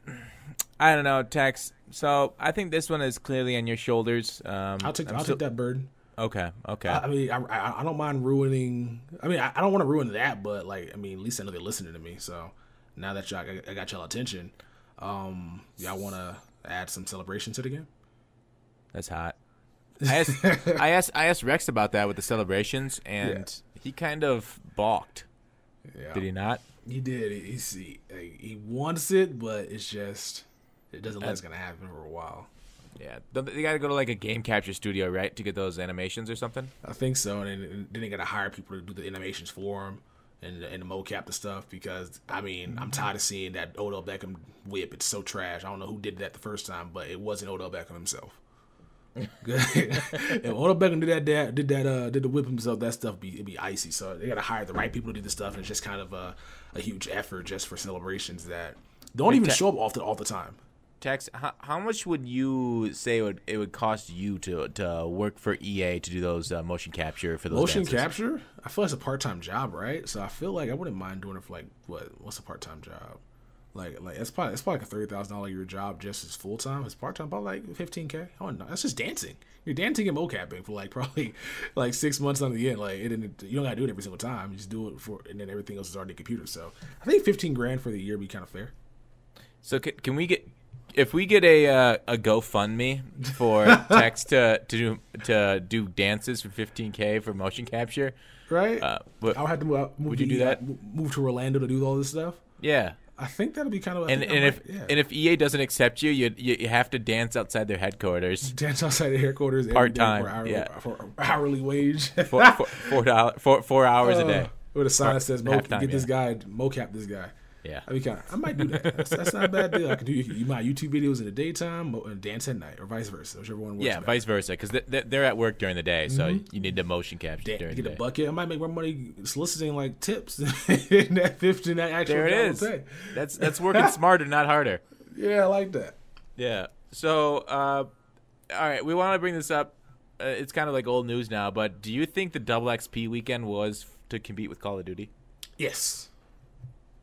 I don't know, Tex. So I think this one is clearly on your shoulders. I'll take that burden. Okay. I mean, I don't mind ruining. I mean, I don't want to ruin that, but like, I mean, at least I know they're listening to me. So now that I got y'all attention, y'all want to add some celebration to the game? That's hot. I asked Rex about that with the celebrations, and he kind of balked. Yeah. Did he not? He did. He wants it, but it's just it doesn't look like it's gonna happen for a while. Yeah, they got to go to like a game capture studio, right, to get those animations or something. I think so, and then they got to hire people to do the animations for them and the mocap the stuff because I mean I'm tired of seeing that Odell Beckham whip. It's so trash. I don't know who did that the first time, but it wasn't Odell Beckham himself. If Odell Beckham did the whip himself, that stuff it'd be icy. So they gotta hire the right people to do the stuff, and it's just kind of a huge effort just for celebrations that don't even show up all the time. Tex, how much would you say it would cost you to work for EA to do those motion capture for those motion dances? Capture? I feel like it's a part-time job, right? So I feel like I wouldn't mind doing it for like what's a part-time job? Like it's probably like a $30,000 a year job just as full time. It's part time, probably like $15K. I don't know. That's just dancing. You're dancing and mocapping for like probably like 6 months on the end. Like you don't gotta do it every single time. You just do it and then everything else is already computer. So I think $15,000 for the year would be kind of fair. So can we get if we get a GoFundMe for Tex to do dances for $15K for motion capture? Right. I'll have to move. Would you do that? Move to Orlando to do all this stuff. Yeah. I think that'll be kind of. And if EA doesn't accept you, you have to dance outside their headquarters. Dance outside their headquarters part time, for hourly wage. $4 a day. With a sign that says, "Get this guy, mocap this guy." Yeah. I might do that. That's not a bad deal. I can do my YouTube videos in the daytime and dance at night, or vice versa, whichever one works. Yeah, better. Vice versa, because they're at work during the day, so you need the motion capture during the day. Get a bucket. I might make more money soliciting like tips in that actual. There it is. That's working smarter, not harder. Yeah, I like that. Yeah. So, all right, we want to bring this up. It's kind of like old news now, but do you think the double XP weekend was to compete with Call of Duty? Yes.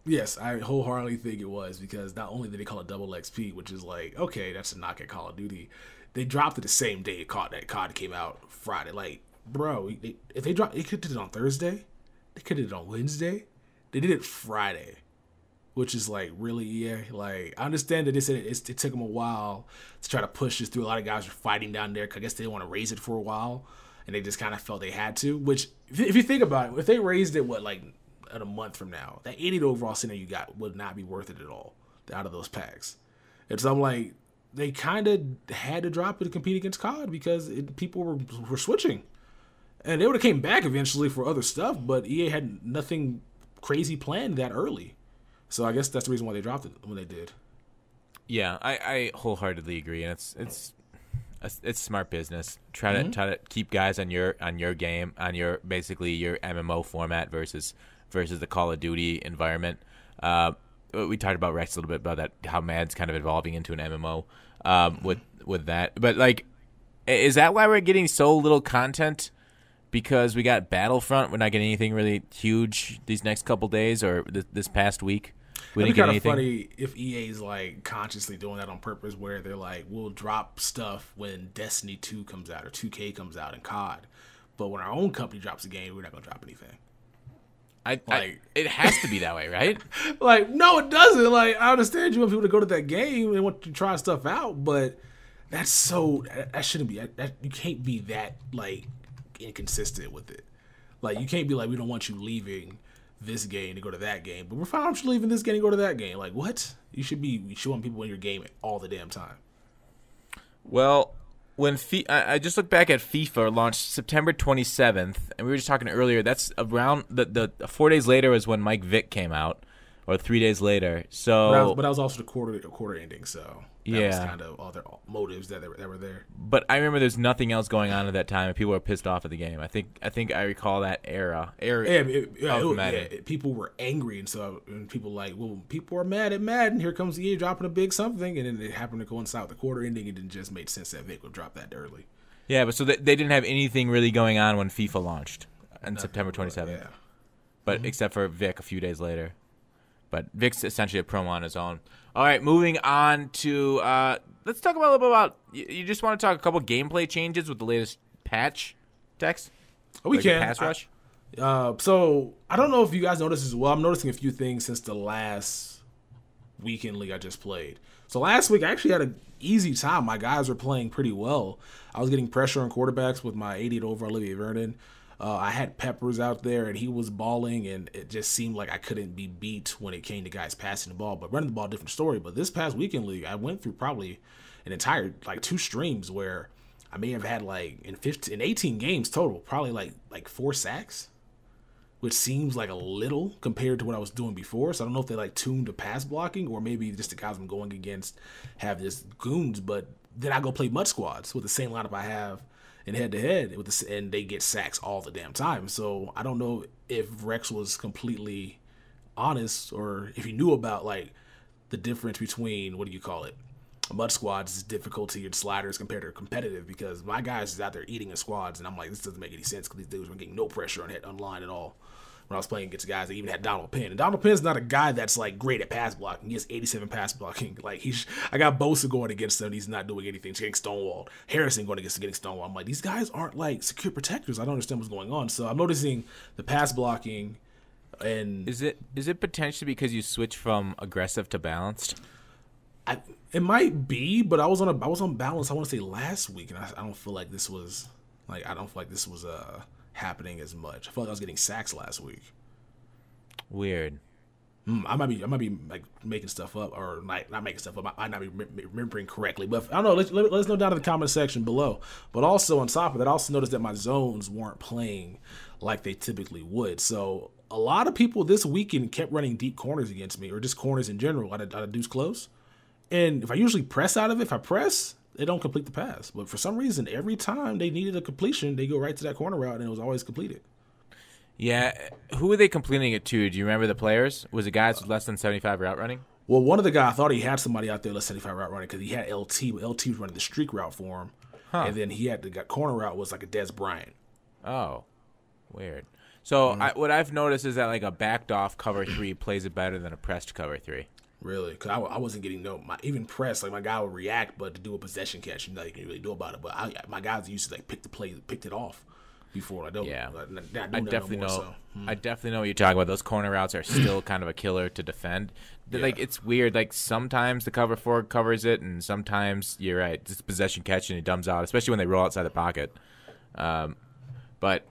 Yes, I wholeheartedly think it was, because not only did they call it double XP, which is like, okay, that's a knock at Call of Duty, they dropped it the same day COD came out Friday. Like, bro, if they could have did it on Thursday, they could have did it on Wednesday, they did it Friday, which is like, really, yeah. Like, I understand that they said it took them a while to try to push this through. A lot of guys were fighting down there, because I guess they didn't want to raise it for a while, and they just kind of felt they had to. Which, if you think about it, if they raised it, at a month from now, that 80 overall center you got would not be worth it at all out of those packs. And so I'm like, they kind of had to drop it to compete against COD, because people were switching, and they would have came back eventually for other stuff, but EA had nothing crazy planned that early. So I guess that's the reason why they dropped it when they did. Yeah, I wholeheartly agree, and it's smart business. Try to keep guys on your game, on your basically your MMO format versus the Call of Duty environment. We talked about Rex a little bit about that, how Mad's kind of evolving into an MMO with that. But like, is that why we're getting so little content? Because we got Battlefront, we're not getting anything really huge these next couple days, or this past week. We didn't get anything. It'd be kind of funny if EA's like consciously doing that on purpose, where they're like, we'll drop stuff when Destiny 2 comes out or 2K comes out and COD, but when our own company drops a game, we're not gonna drop anything. It has to be that way, right? Like, no, it doesn't. Like, I understand you want people to go to that game and want to try stuff out, but that shouldn't be. You can't be that like inconsistent with it. Like, you can't be like, we don't want you leaving this game to go to that game, but we're fine with you leaving this game to go to that game. Like, what? You should want people in your game all the damn time. Well, when I just looked back at FIFA launched September 27th, and we were just talking earlier, that's around the 4 days later was when Mike Vick came out, or 3 days later. So, but that was also the quarter ending, so that was kind of all their motives that were there. But I remember there's nothing else going on at that time, and people were pissed off at the game. I think I recall that era. People were angry, and people like, well, people are mad at Madden. Here comes EA dropping a big something, and then it happened to coincide with the quarter ending. It didn't just make sense that Vic would drop that early. Yeah, but so they didn't have anything really going on when FIFA launched on September 27th. Yeah. But except for Vic a few days later. But Vic's essentially a promo on his own. All right, moving on to let's talk a little bit about. You just want to talk a couple gameplay changes with the latest patch, Tex? We can. Pass rush. So I don't know if you guys noticed as well. I'm noticing a few things since the last weekend league I just played. So last week I actually had an easy time. My guys were playing pretty well. I was getting pressure on quarterbacks with my 80 over Olivier Vernon. I had Peppers out there, and he was balling, and it just seemed like I couldn't be beat when it came to guys passing the ball. But running the ball, different story. But this past weekend league, I went through probably an entire, like, 2 streams where I may have had, like, in 18 games total, probably, like 4 sacks, which seems like a little compared to what I was doing before. So I don't know if they, like, tuned to pass blocking, or maybe just the guys I'm going against have this goons. But then I go play mud squads with the same lineup I have in head-to-head, and they get sacks all the damn time. So I don't know if Rex was completely honest, or if he knew about, like, the difference between, what do you call it, mud squads' difficulty and sliders compared to competitive, because my guys is out there eating in squads, and I'm like, this doesn't make any sense, because these dudes were getting no pressure on line at all. When I was playing against guys that even had Donald Penn. And Donald Penn's not a guy that's, like, great at pass blocking. He has 87 pass blocking. Like, I got Bosa going against him. He's not doing anything. He's getting stonewalled. Harrison going against getting stonewalled. I'm like, these guys aren't, like, secure protectors. I don't understand what's going on. So I'm noticing the pass blocking. And is it potentially because you switch from aggressive to balanced? It might be, but I was on balance, I want to say last week, and I don't feel like this was happening as much. I feel like I was getting sacks last week. Weird. I might be like making stuff up, or like not making stuff up. I might not be remembering correctly, but I don't know. Let us know down in the comment section below. But also on top of that, I also noticed that my zones weren't playing like they typically would. So a lot of people this weekend kept running deep corners against me, or just corners in general out of deuce close. And if I usually press out of it, if I press, they don't complete the pass. But for some reason, every time they needed a completion, they go right to that corner route, and it was always completed. Yeah. Who were they completing it to? Do you remember the players? Was it guys with less than 75 route running? Well, one of the guys, I thought he had somebody out there less than 75 route running because he had LT, but LT was running the streak route for him. And then he had the corner route was like a Des Bryant. Oh, weird. So what I've noticed is that like a backed off cover 3 plays it better than a pressed cover 3. Really? Because I wasn't getting even press. Like my guy would react, but to do a possession catch, you know, you can't really do about it. But my guys used to like picked it off before. I definitely know. I definitely know what you're talking about. Those corner routes are still kind of a killer to defend. Yeah. Like it's weird. Like sometimes the cover 4 covers it, and sometimes you're right. It's possession catch and it dumbs out, especially when they roll outside the pocket. But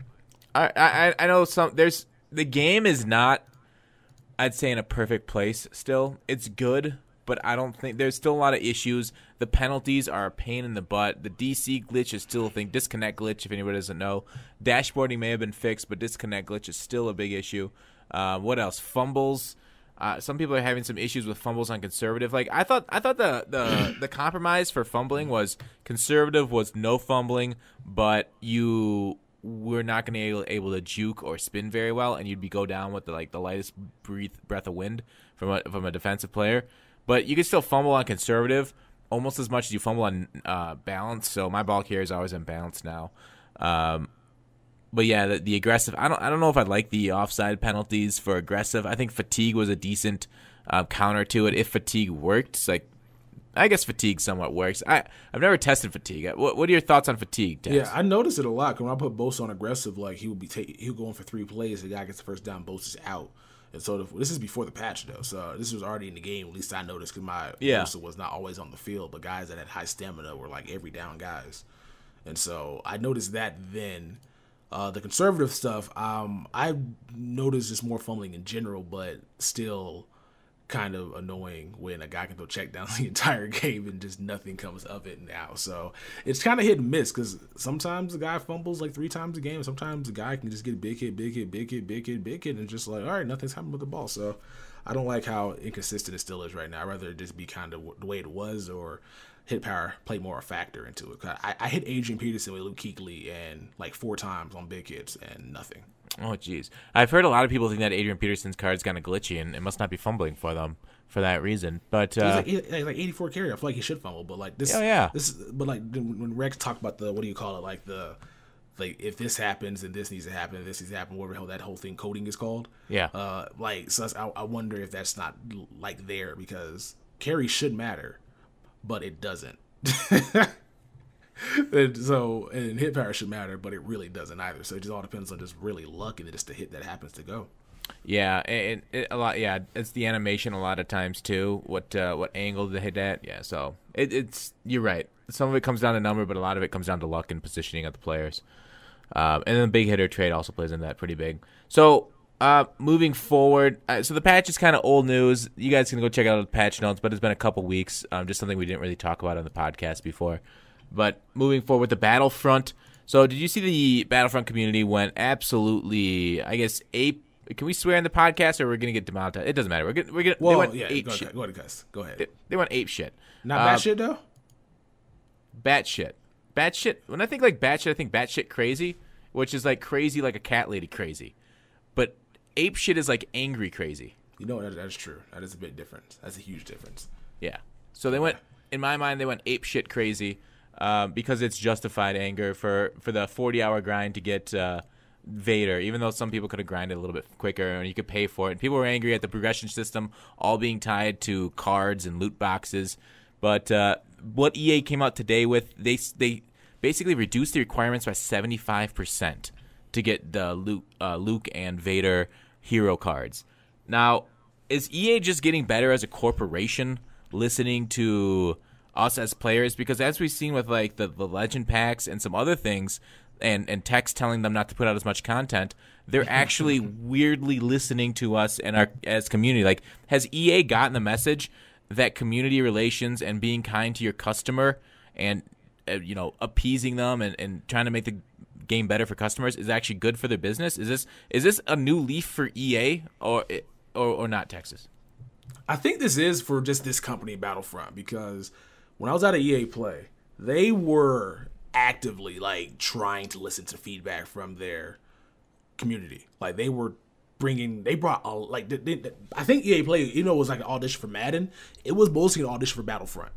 I know the game is not, I'd say, in a perfect place still. It's good, but I don't think there's still a lot of issues. The penalties are a pain in the butt. The DC glitch is still a thing. Disconnect glitch, if anybody doesn't know. Dashboarding may have been fixed, but disconnect glitch is still a big issue. What else? Fumbles. Some people are having some issues with fumbles on conservative. Like I thought the compromise for fumbling was conservative was no fumbling, but you were not going to be able to juke or spin very well, and you'd go down with the lightest breath of wind from a defensive player. But you can still fumble on conservative almost as much as you fumble on balance. So my ball carrier is always on balance now. But yeah, the aggressive. I don't know if I like the offside penalties for aggressive. I think fatigue was a decent counter to it. If fatigue worked, it's like I guess fatigue somewhat works. I've never tested fatigue. What are your thoughts on fatigue, Tess? Yeah, I noticed it a lot. When I put Bosa on aggressive, like he'll go in for 3 plays. The guy gets the first down, Bosa's out. And so this is before the patch though. So this was already in the game. At least I noticed because Bosa was not always on the field. But guys that had high stamina were like every down guys. And so I noticed that then. The conservative stuff, I noticed just more fumbling in general, but still kind of annoying when a guy can throw check down the entire game and just nothing comes of it now. So it's kind of hit and miss because sometimes the guy fumbles like 3 times a game. Sometimes the guy can just get a big hit, and just like, all right, nothing's happening with the ball. So I don't like how inconsistent it still is right now. I'd rather it just be kind of the way it was, or hit power play more a factor into it. I hit Adrian Peterson with Luke Kuechly and like 4 times on big hits and nothing. Oh, jeez. I've heard a lot of people think that Adrian Peterson's card's kind of glitchy, and it must not be fumbling for them for that reason. But he's like 84 carry. I feel like he should fumble, but like this. Oh yeah. But like when Rex talked about the, what do you call it? Like if this happens and this needs to happen, and this needs to happen, whatever the hell that whole thing coding is called. Yeah. So I wonder if that's not like there, because carry should matter, but it doesn't. And hit power should matter, but it really doesn't either. So it just all depends on just really luck and just the hit that happens to go. Yeah, and a lot. Yeah, it's the animation a lot of times too. What angle to hit at? Yeah, so it's you're right. Some of it comes down to number, but a lot of it comes down to luck and positioning of the players. And then the big hitter trade also plays in that pretty big. So moving forward, so the patch is kind of old news. You guys can go check out the patch notes, but it's been a couple weeks. Just something we didn't really talk about on the podcast before. But moving forward with the Battlefront. So did you see the Battlefront community went absolutely, I guess, ape? Can we swear in the podcast, or we're going to get demonetized? It doesn't matter. They went ape shit. Go ahead, guys. Go ahead. They went ape shit. Not bat shit, though? Bat shit. Bat shit. When I think like bat shit, I think bat shit crazy, which is like crazy like a cat lady crazy. But ape shit is like angry crazy. You know, that's true. That is a bit different. That's a huge difference. Yeah. So they went, in my mind, they went ape shit crazy. Because it's justified anger for the 40-hour grind to get Vader, even though some people could have grinded a little bit quicker and you could pay for it. And people were angry at the progression system all being tied to cards and loot boxes. But what EA came out today with, they basically reduced the requirements by 75% to get the Luke and Vader hero cards. Now, is EA just getting better as a corporation, listening to us as players? Because as we've seen with like the legend packs and some other things, and text telling them not to put out as much content, they're actually weirdly listening to us and our as community. Like, has EA gotten the message that community relations and being kind to your customer and appeasing them and trying to make game better for customers is actually good for their business? Is this a new leaf for EA or not, Texas? I think this is for just this company, Battlefront, because when I was at EA Play, they were actively like trying to listen to feedback from their community. Like they brought I think EA Play, it was like an audition for Madden. It was mostly an audition for Battlefront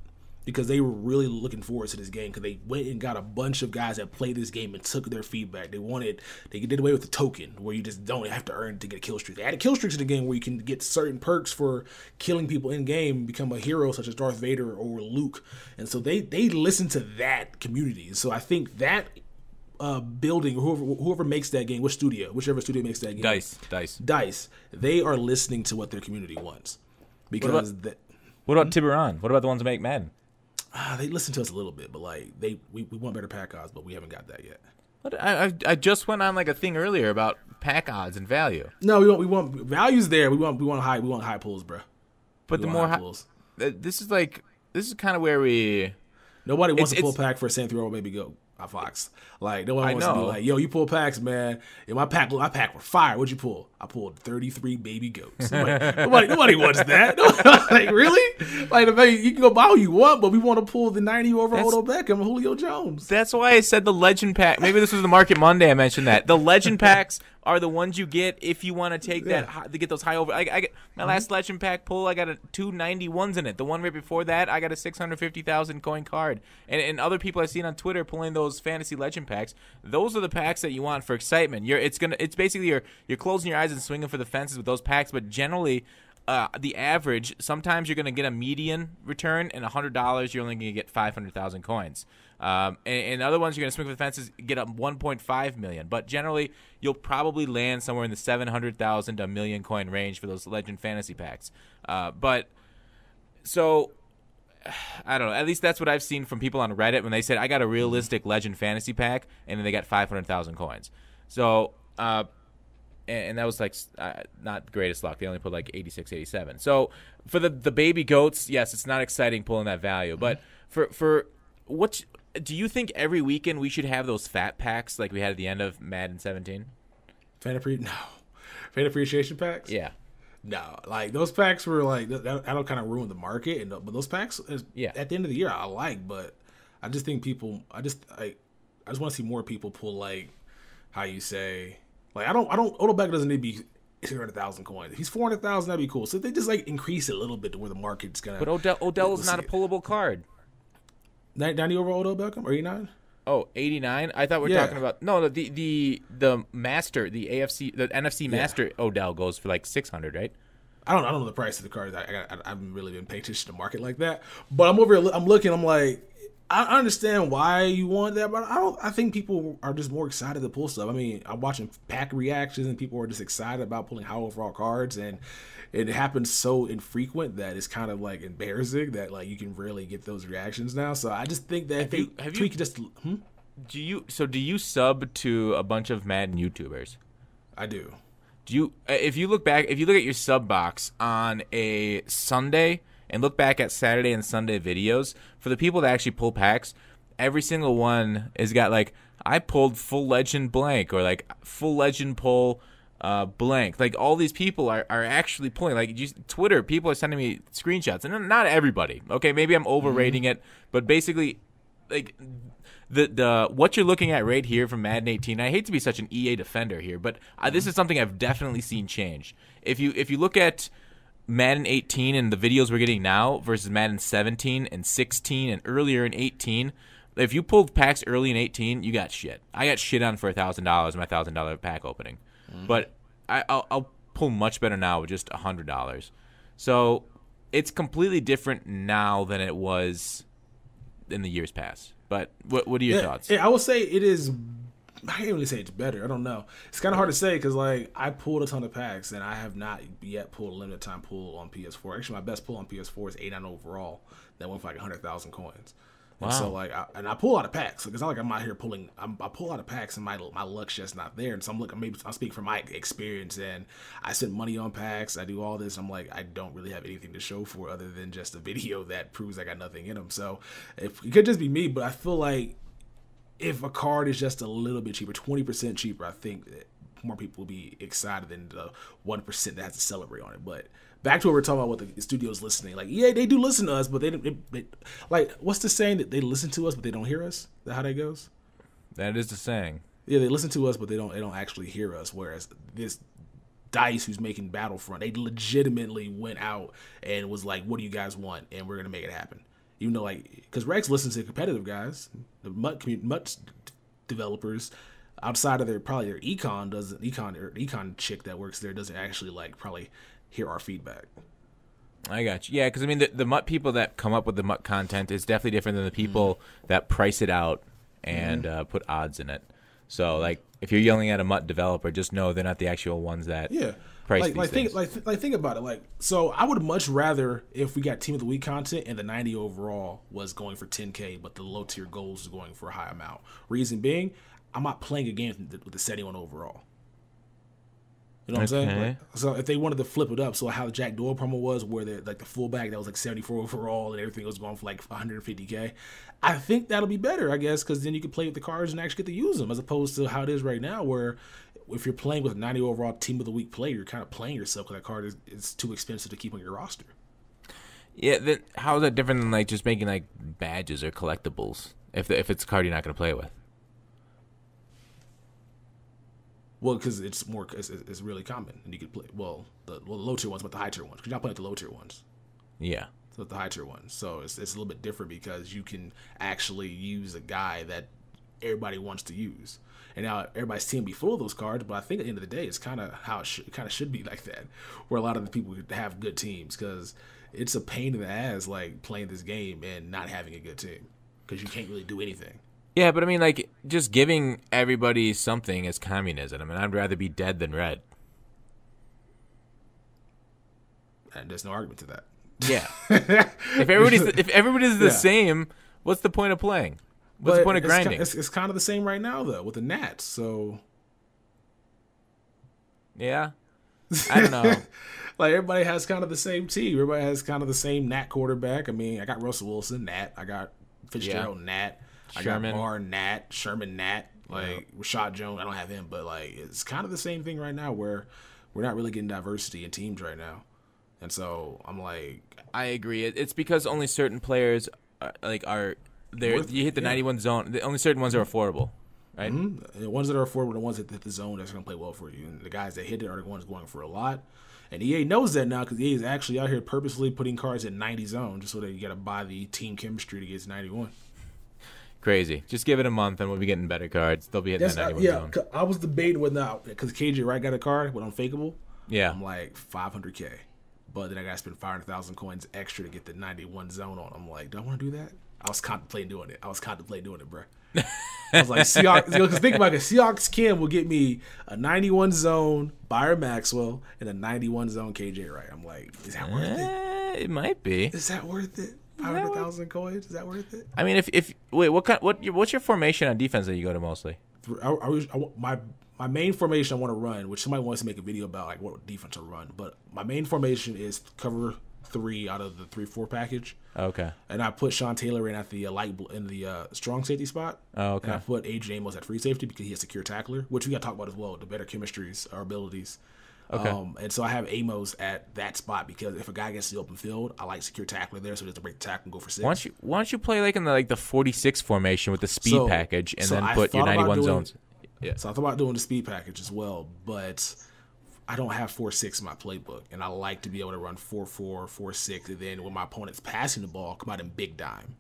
because they were really looking forward to this game because they went and got a bunch of guys that played this game and took their feedback. They did away with the token where you just don't have to earn to get a kill streak. They added kill streaks in the game where you can get certain perks for killing people in game, become a hero such as Darth Vader or Luke. And so they listened to that community. So I think that building, whoever makes that game, whichever studio makes that game, Dice, they are listening to what their community wants. Because what about Tiburon? What about the ones that make Madden? They listen to us a little bit, but like we want better pack odds, but we haven't got that yet. But I just went on like a thing earlier about pack odds and value. No, we want values there. We want high pulls, bro. But the more high pulls, this is kind of where nobody wants to pull pack for a 73-year-old baby goat. Fox. Like, no one wants to be like, yo, you pull packs, man. In my pack were fire. What'd you pull? I pulled 33 baby goats. Like, nobody wants that. Like, really? Like, you can go buy who you want, but we want to pull the 90-year-old Odell Beckham and Julio Jones. That's why I said the legend pack. Maybe this was the Market Monday I mentioned that. The legend packs are the ones you get if you want to take that to get those high over. I get my last legend pack pull. I got two 91s in it. The one right before that, I got a 650,000 coin card. And other people I've seen on Twitter pulling those fantasy legend packs. Those are the packs that you want for excitement. It's basically you're closing your eyes and swinging for the fences with those packs. But generally, the average, sometimes you're going to get a median return, and $100 you're only going to get 500,000 coins. And other ones you're going to swing for the fences, get up 1.5 million. But generally, you'll probably land somewhere in the 700,000 to a million coin range for those legend fantasy packs. So I don't know. At least that's what I've seen from people on Reddit when they said, I got a realistic legend fantasy pack, and then they got 500,000 coins. So, and that was like not the greatest luck. They only put like 86, 87. So for the baby goats, yes, it's not exciting pulling that value. But for what do you think every weekend we should have those fat packs like we had at the end of Madden 17? Fan appreciation packs? Yeah. No, like those packs were like that'll kind of ruin the market. But those packs, at the end of the year, I like. But I just think I just want to see more people pull like how you say. Like Odell Beckham doesn't need to be 600,000 coins. If he's 400,000, that'd be cool. So if they just like increase it a little bit to where the market's gonna. But Odell is not a pullable card. 90 over Odell Beckham or 89? Oh, 89? I thought we were talking about the master, the NFC master Odell goes for like 600, right? I don't know the price of the cards. I haven't really been paying attention to the market like that. But I'm looking. I'm like, I understand why you want that, but I think people are just more excited to pull stuff. I mean, I'm watching pack reactions and people are just excited about pulling high overall cards, and it happens so infrequent that it's kind of like embarrassing that like you can rarely get those reactions now. So I just think that Do you sub to a bunch of Madden YouTubers? I do. If you look at your sub box on a Sunday and look back at Saturday and Sunday videos, for the people that actually pull packs, every single one has got like, I pulled full legend blank, or like full legend pull blank. Like all these people are actually pulling. Like Twitter, people are sending me screenshots, and not everybody. Okay, maybe I'm overrating it, but basically, like the what you're looking at right here from Madden 18. I hate to be such an EA defender here, but this is something I've definitely seen change. If you look at Madden 18 and the videos we're getting now versus Madden 17 and 16 and earlier in 18, if you pulled packs early in 18, you got shit. I got shit on for $1,000, my $1,000 pack opening. But I'll pull much better now with just $100. So it's completely different now than it was in the years past. But what are your thoughts? Yeah, I will say it is. I can't really say it's better. I don't know. It's kind of hard to say because like I pulled a ton of packs and I have not yet pulled a limited time pull on PS4. Actually, my best pull on PS4 is 89 overall. That went for like 100,000 coins. Wow. And so like, I pull a lot of packs. It's not like I'm out here pulling. I pull a lot of packs and my luck's just not there. And so I'm speaking from my experience, and I spend money on packs. I do all this. I'm like, I don't really have anything to show for other than just a video that proves I got nothing in them. So it could just be me, but I feel like if a card is just a little bit cheaper, 20% cheaper, I think that more people will be excited than the 1% that has to celebrate on it. But back to what we're talking about with the studios listening. Like, yeah, they do listen to us, but they like, what's the saying that they listen to us, but they don't hear us? Is that how that goes? That is the saying. Yeah, they listen to us, but they don't actually hear us. Whereas this DICE, who's making Battlefront, they legitimately went out and was like, what do you guys want? And we're going to make it happen. Even though, like, because Rex listens to competitive guys, the MUT developers, outside of their econ chick that works there doesn't actually, like, probably hear our feedback. I got you. Yeah, because, I mean, the MUT people that come up with the MUT content is definitely different than the people that price it out and put odds in it. So, like, if you're yelling at a MUT developer, just know they're not the actual ones that price these things. Think about it. Like, so I would much rather if we got Team of the Week content and the 90 overall was going for 10K, but the low tier goals is going for a high amount. Reason being, I'm not playing a game with the 71 overall. You know what I'm saying? Like, so if they wanted to flip it up, so how the Jack Doyle promo was, where the fullback that was like 74 overall and everything was going for like 150K, I think that'll be better, I guess, because then you can play with the cards and actually get to use them, as opposed to how it is right now, where if you're playing with a 90 overall Team of the Week player, you're kind of playing yourself because that card is too expensive to keep on your roster. Yeah, then how is that different than like just making like badges or collectibles if it's a card you're not going to play with? Well, because it's really common, and you can play the low tier ones, but the high tier ones. Because you're not playing with the low tier ones. Yeah. So the high tier ones. So it's a little bit different because you can actually use a guy that everybody wants to use. And now everybody's team be full of those cards, but I think at the end of the day, it's kind of how it should be like that, where a lot of the people have good teams, because it's a pain in the ass like playing this game and not having a good team because you can't really do anything. Yeah, but I mean, like, just giving everybody something is communism. I mean, I'd rather be dead than red. And there's no argument to that. Yeah. if everybody's the same, what's the point of playing? What's the point of grinding? It's kind of the same right now, though, with the Nats, so... Yeah. I don't know. Like, everybody has kind of the same team. Everybody has kind of the same Nat quarterback. I mean, I got Russell Wilson, Nat. I got Fitzgerald, Nat. Sherman. I got Barr, Nat. Sherman, Nat. Like, Rashad Jones, I don't have him, but, like, it's kind of the same thing right now where we're not really getting diversity in teams right now. And so, I'm like... I agree. It's because only certain players, are there. You hit the 91 zone. Only certain ones are affordable, right? Mm-hmm. The ones that are affordable are the ones that hit the zone that's going to play well for you. And the guys that hit it are the ones going for a lot. And EA knows that now because EA is actually out here purposely putting cards at 90 zone just so that you got to buy the team chemistry to get to 91. Crazy. Just give it a month and we'll be getting better cards. They'll be hitting that 91 zone. Yeah, I was debating whether not, because KJ Wright got a card with Unfakeable. Yeah. I'm like, 500K. But then I got to spend 500,000 coins extra to get the 91 zone on. I'm like, do I want to do that? I was contemplating doing it, bro. I was like, Seahawks, because think about it, Seahawks Kim will get me a 91 zone Byron Maxwell and a 91 zone KJ Wright. I'm like, is that worth it? It might be. Is that worth it? 500,000 coins? Is that worth it? I mean, what's your formation on defense that you go to mostly? My main formation I want to run, which somebody wants to make a video about, like what defense I run, but my main formation is cover 3 out of the 3-4 package. Okay. And I put Sean Taylor in at the strong safety spot. Oh, okay. And I put AJ Amos at free safety because he has secure tackler, which we got to talk about as well. The better chemistries, our abilities. Okay. And so I have Amos at that spot because if a guy gets the open field, I like secure tackler there, so he doesn't break the tackle and go for 6. Why don't you play like in the 46 formation with the speed package and then put your 91 zones? Yeah. So I thought about doing the speed package as well, but I don't have 4-6 in my playbook, and I like to be able to run 4-4, 4-6, and then when my opponent's passing the ball, come out in big dime.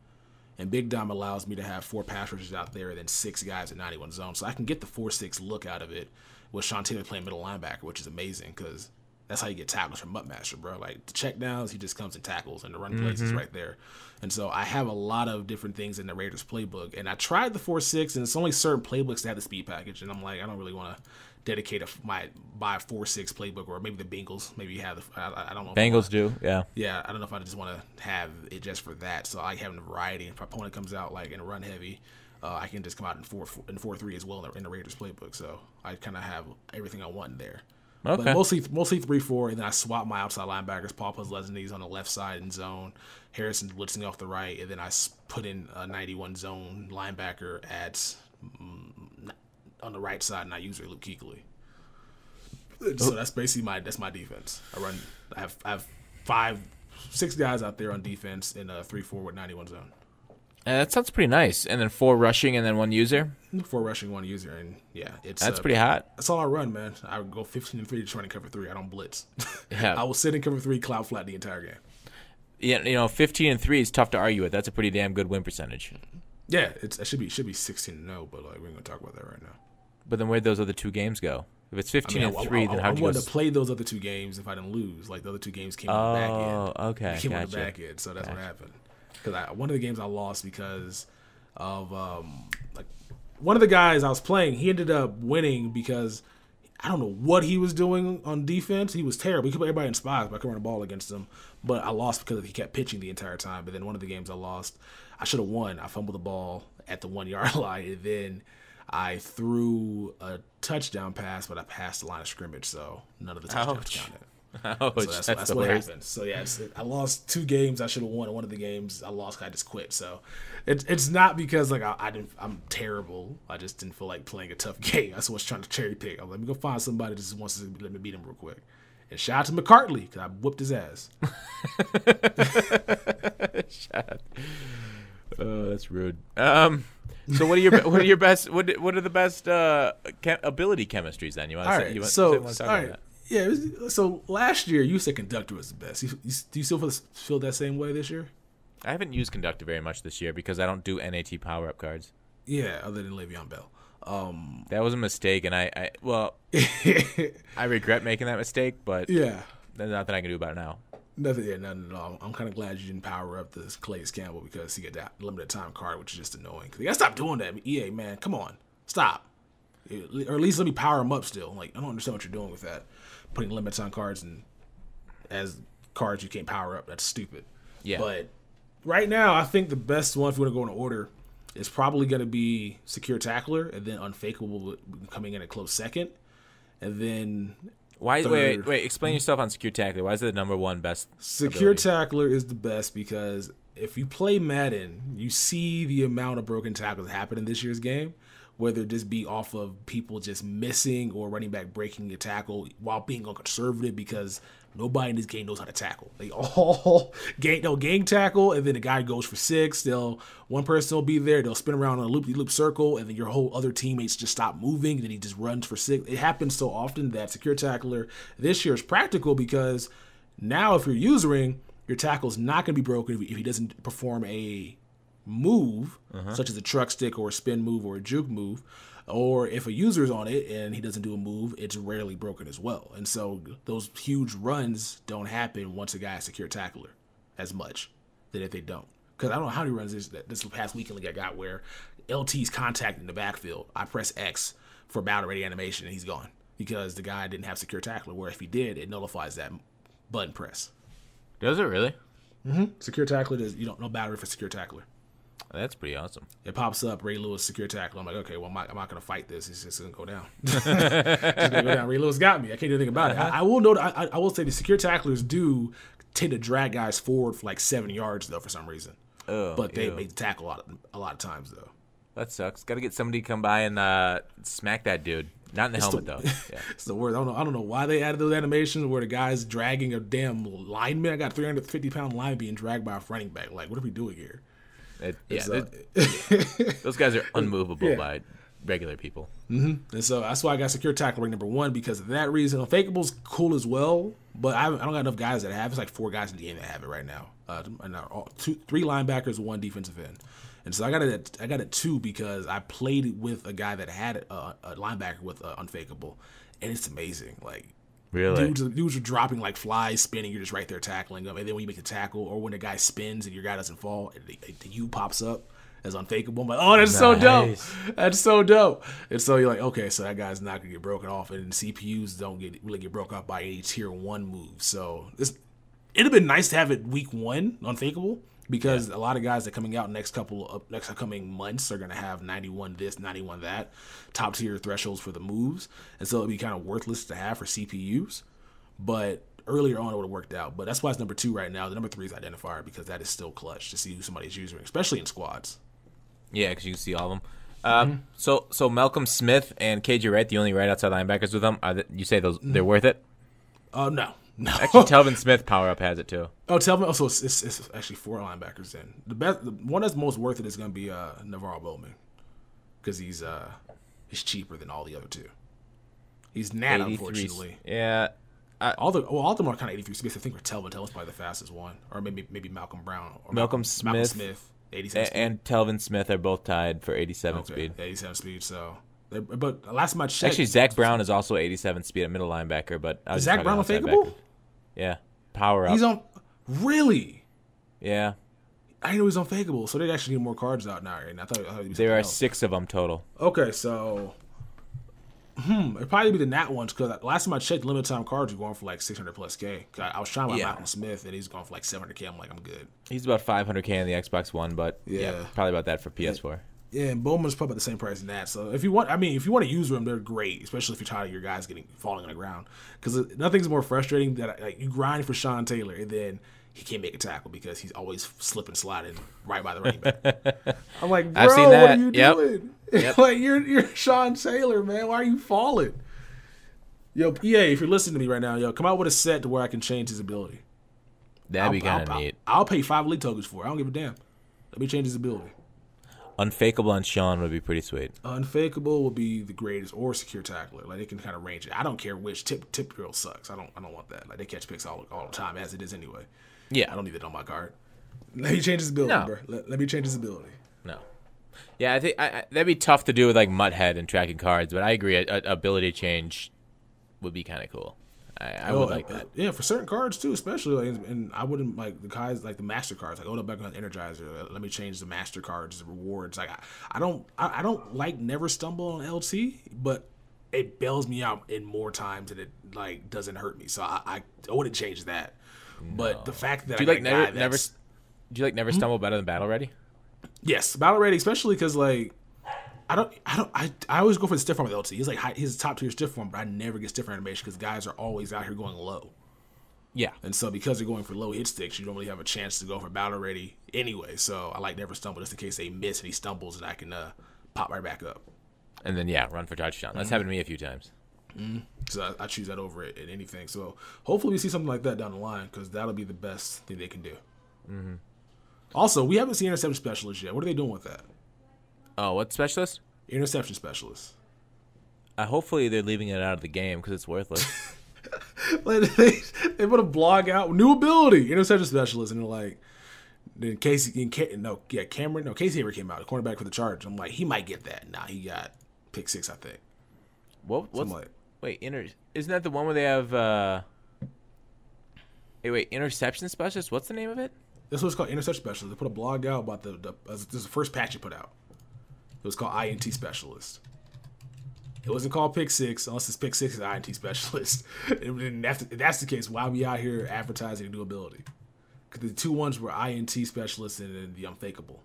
And big dime allows me to have 4 pass rushers out there and then 6 guys at 91 zone, so I can get the 4-6 look out of it with Sean Taylor playing middle linebacker, which is amazing because that's how you get tackles from MUTMaster, bro. Like the check downs, he just comes and tackles, and the run plays is right there. And so I have a lot of different things in the Raiders playbook, and I tried the 4-6, and it's only certain playbooks that have the speed package, and I'm like, I don't really want to dedicate buy a 4-6 playbook, or maybe the Bengals maybe have I don't know. Bengals do, yeah. Yeah, I don't know if I just want to have it just for that. So I like having a variety. If my opponent comes out like in run heavy, I can just come out in 4-3 as well in the Raiders playbook. So I kind of have everything I want in there. Okay. But mostly 3-4, and then I swap my outside linebackers. Paul puts Lesnies on the left side in zone. Harrison's blitzing off the right, and then I put in a 91 zone linebacker at on the right side, and I usually Luke Kuechly. So that's basically my defense. I have 6 guys out there on defense in a 3-4 with 91 zone. That sounds pretty nice. And then 4 rushing and then 1 user? 4 rushing, 1 user, and yeah, that's pretty hot. That's all I run, man. I would go 15 and 3 to try to cover 3. I don't blitz. Yeah. I will sit in cover 3, cloud flat the entire game. Yeah, 15 and 3 is tough to argue with. That's a pretty damn good win percentage. Yeah, it should be 16-0, but like we ain't gonna talk about that right now. But then where'd those other 2 games go? If it's 15 and 3, then how'd you go? I wanted to play those other 2 games if I didn't lose. Like the other 2 games came on the back end. Oh, okay. They came on the back end, so that's what happened. Because one of the games I lost because of like one of the guys I was playing, he ended up winning because I don't know what he was doing on defense. He was terrible. He could put everybody in spots, but I couldn't run the ball against him. But I lost because he kept pitching the entire time. But then one of the games I lost, I should have won. I fumbled the ball at the 1-yard line, and then I threw a touchdown pass, but I passed the line of scrimmage, so none of the touchdowns counted. Ouch, So that's what happened. So yeah, I lost 2 games I should have won, and one of the games I lost, I just quit. So it's not because like I'm terrible. I just didn't feel like playing a tough game. That's what I was trying to cherry pick. I'm like, let me go find somebody that just wants to let me beat him real quick. And shout out to McCartley because I whooped his ass. Oh, that's rude. So what are the best ability chemistries then? You want to say talk about that? Yeah, so last year you said Conductor was the best. Do you still feel that same way this year? I haven't used Conductor very much this year because I don't do NAT power-up cards. Yeah, other than Le'Veon Bell. That was a mistake, and I regret making that mistake, but yeah, there's nothing I can do about it now. Nothing at all. I'm kind of glad you didn't power up this Calais Campbell because he got that limited time card, which is just annoying. You gotta stop doing that, EA, man. Come on, stop. Or at least let me power him up still. Like, I don't understand what you're doing with that. Putting limits on cards and as cards you can't power up. That's stupid. Yeah. But right now, I think the best one, if you want to go in order, is probably going to be Secure Tackler, and then Unfakeable coming in a close second, and then wait, explain yourself on Secure Tackler. Why is it the number 1 best? Secure Tackler is the best because if you play Madden, you see the amount of broken tackles happening in this year's game, whether it just be off of people just missing or running back breaking a tackle while being conservative because nobody in this game knows how to tackle. They all gang tackle, and then the guy goes for 6. One person will be there. They'll spin around in a loop circle, and then your whole other teammates just stop moving, and then he just runs for 6. It happens so often that Secure Tackler this year is practical because now if you're using, your tackle's not going to be broken if he doesn't perform a move, such as a truck stick or a spin move or a juke move, or if a user's on it and he doesn't do a move, it's rarely broken as well. And so those huge runs don't happen once a guy is Secure Tackler as much than if they don't. Because I don't know how many runs this past weekend I got where LT's contacting the backfield. I press X for battle ready animation and he's gone because the guy didn't have Secure Tackler, where if he did, it nullifies that button press. Does it really? Secure Tackler does. You don't know battery for Secure Tackler. That's pretty awesome. It pops up, Ray Lewis, Secure Tackle. I'm like, okay, well, I'm not going to fight this. It's just going to go down. It's going to go down. Ray Lewis got me. I can't do anything about it. I will note. I will say the Secure Tacklers do tend to drag guys forward for like 7 yards, though, for some reason. But they make the tackle a lot of times, though. That sucks. Got to get somebody to come by and smack that dude. Not in the helmet, though. Yeah. It's the worst. I don't know why they added those animations where the guy's dragging a damn lineman. I got 350-pound lineman being dragged by a running back. Like, what are we doing here? Those guys are unmovable by regular people. And so that's why I got Secure Tackle rank number 1 because of that reason. Unfakeable's cool as well, but I don't got enough guys that have it. It's like 4 guys in the game that have it right now. 3 linebackers, 1 defensive end. And so I got it at 2 because I played with a guy that had a linebacker with Unfakeable, and it's amazing. Like, really, dudes are dropping like flies, spinning. You're just right there tackling them, and then when you make a tackle, or when the guy spins and your guy doesn't fall, and the U pops up as Unfakeable. I'm like, oh, that's so dope. That's so dope. And so you're like, okay, so that guy's not gonna get broken off, and CPUs don't really get broken off by any tier 1 moves. So it'd have been nice to have it week 1 Unfakeable. Because a lot of guys that are coming out next upcoming months are going to have 91 this, 91 that, top tier thresholds for the moves. And so it'd be kind of worthless to have for CPUs. But earlier on it would have worked out. But that's why it's number 2 right now. The number 3 is Identifier because that is still clutch to see who somebody's using, especially in squads. Yeah, because you can see all of them. So Malcolm Smith and KJ Wright, the only right outside linebackers with them. You say they're worth it? No. Actually, Telvin Smith power up has it too. Oh, Telvin. Also, it's actually 4 linebackers in. The one that's most worth it is going to be Navarro Bowman, because he's cheaper than all the other 2. He's not, unfortunately. Yeah. All of them are kind of 83 speeds. I think for Telvin's probably the fastest one, or maybe Malcolm Brown or Malcolm Smith, 87 speed. And Telvin Smith are both tied for 87 speed. 87 speed. So, but last time I checked, actually Zach Brown is also 87 speed, a middle linebacker. But is Zach Brown unfakeable? Yeah, power up. He's on really. Yeah, I didn't know he's unfakeable. So they actually need more cards out now. Right? I thought he was there are else. 6 of them total. Okay, so. It'd probably be the Nat ones, because last time I checked, limited time cards were going for like 600 plus K. I was trying to buy Malcolm Smith, and he's going for like 700K. I'm like, I'm good. He's about 500K in the Xbox One, but yeah probably about that for PS4. Yeah, and Bowman's probably about the same price as Nat. So if you want to use them, they're great, especially if you're tired of your guys falling on the ground. Because nothing's more frustrating than you grind for Sean Taylor, and then he can't make a tackle because he's always slipping, sliding right by the running back. I'm like, bro, I've seen that. What are you doing? Yep. Like you're Sean Taylor, man. Why are you falling? Yo, EA, if you're listening to me right now, come out with a set to where I can change his ability. That'd be kind of neat. I'll pay 5 elite tokens for it. I don't give a damn. Let me change his ability. Unfakeable on Sean would be pretty sweet. Unfakeable will be the greatest, or secure tackler. Like, they can kind of range it. I don't care which. Tip drill sucks. I don't want that. Like, they catch picks all the time, as it is anyway. Yeah, I don't need that on my card. Let me change his ability, bro. Let me change his ability. No. Yeah, I think that'd be tough to do with like Muthead and tracking cards, but I agree. A ability change would be kind of cool. I would like that. Yeah, for certain cards too, especially. Like, and I wouldn't like the guys like the master cards. Like, back on Energizer. Let me change the master cards, the rewards. Like, I don't like Never Stumble on LT, but it bails me out in more times and it like doesn't hurt me. So I wouldn't change that. No. But the fact that do you like Never Stumble better than Battle Ready? Yes, Battle Ready, especially because like I always go for the stiff arm with LT. He's like his top tier stiff arm, but I never get stiff arm animation because guys are always out here going low. Yeah, and so because they're going for low hit sticks, you don't really have a chance to go for Battle Ready anyway. So I like Never Stumble just in case they miss and he stumbles and I can pop right back up. And then run for touchdown. That's happened to me a few times. So I choose that over it at anything. So hopefully we see something like that down the line because that'll be the best thing they can do. Mm-hmm. Also, we haven't seen interception specialist yet. What are they doing with that? Oh, what specialist? Interception specialist. Hopefully they're leaving it out of the game because it's worthless. Like they put a blog out, new ability, interception specialist, and they're like, then Casey ever came out, the cornerback for the Chargers. I'm like, he might get that. Nah, he got pick 6, I think. Isn't that the one where they have? Interception specialist. What's the name of it? This was called interception specialist. They put a blog out about this is the first patch you put out. It was called INT specialist. It wasn't called pick 6 unless it's pick 6 is INT specialist. And if that's the case, why are we out here advertising a new ability? Because the 2 ones were INT specialist and then the unfakeable.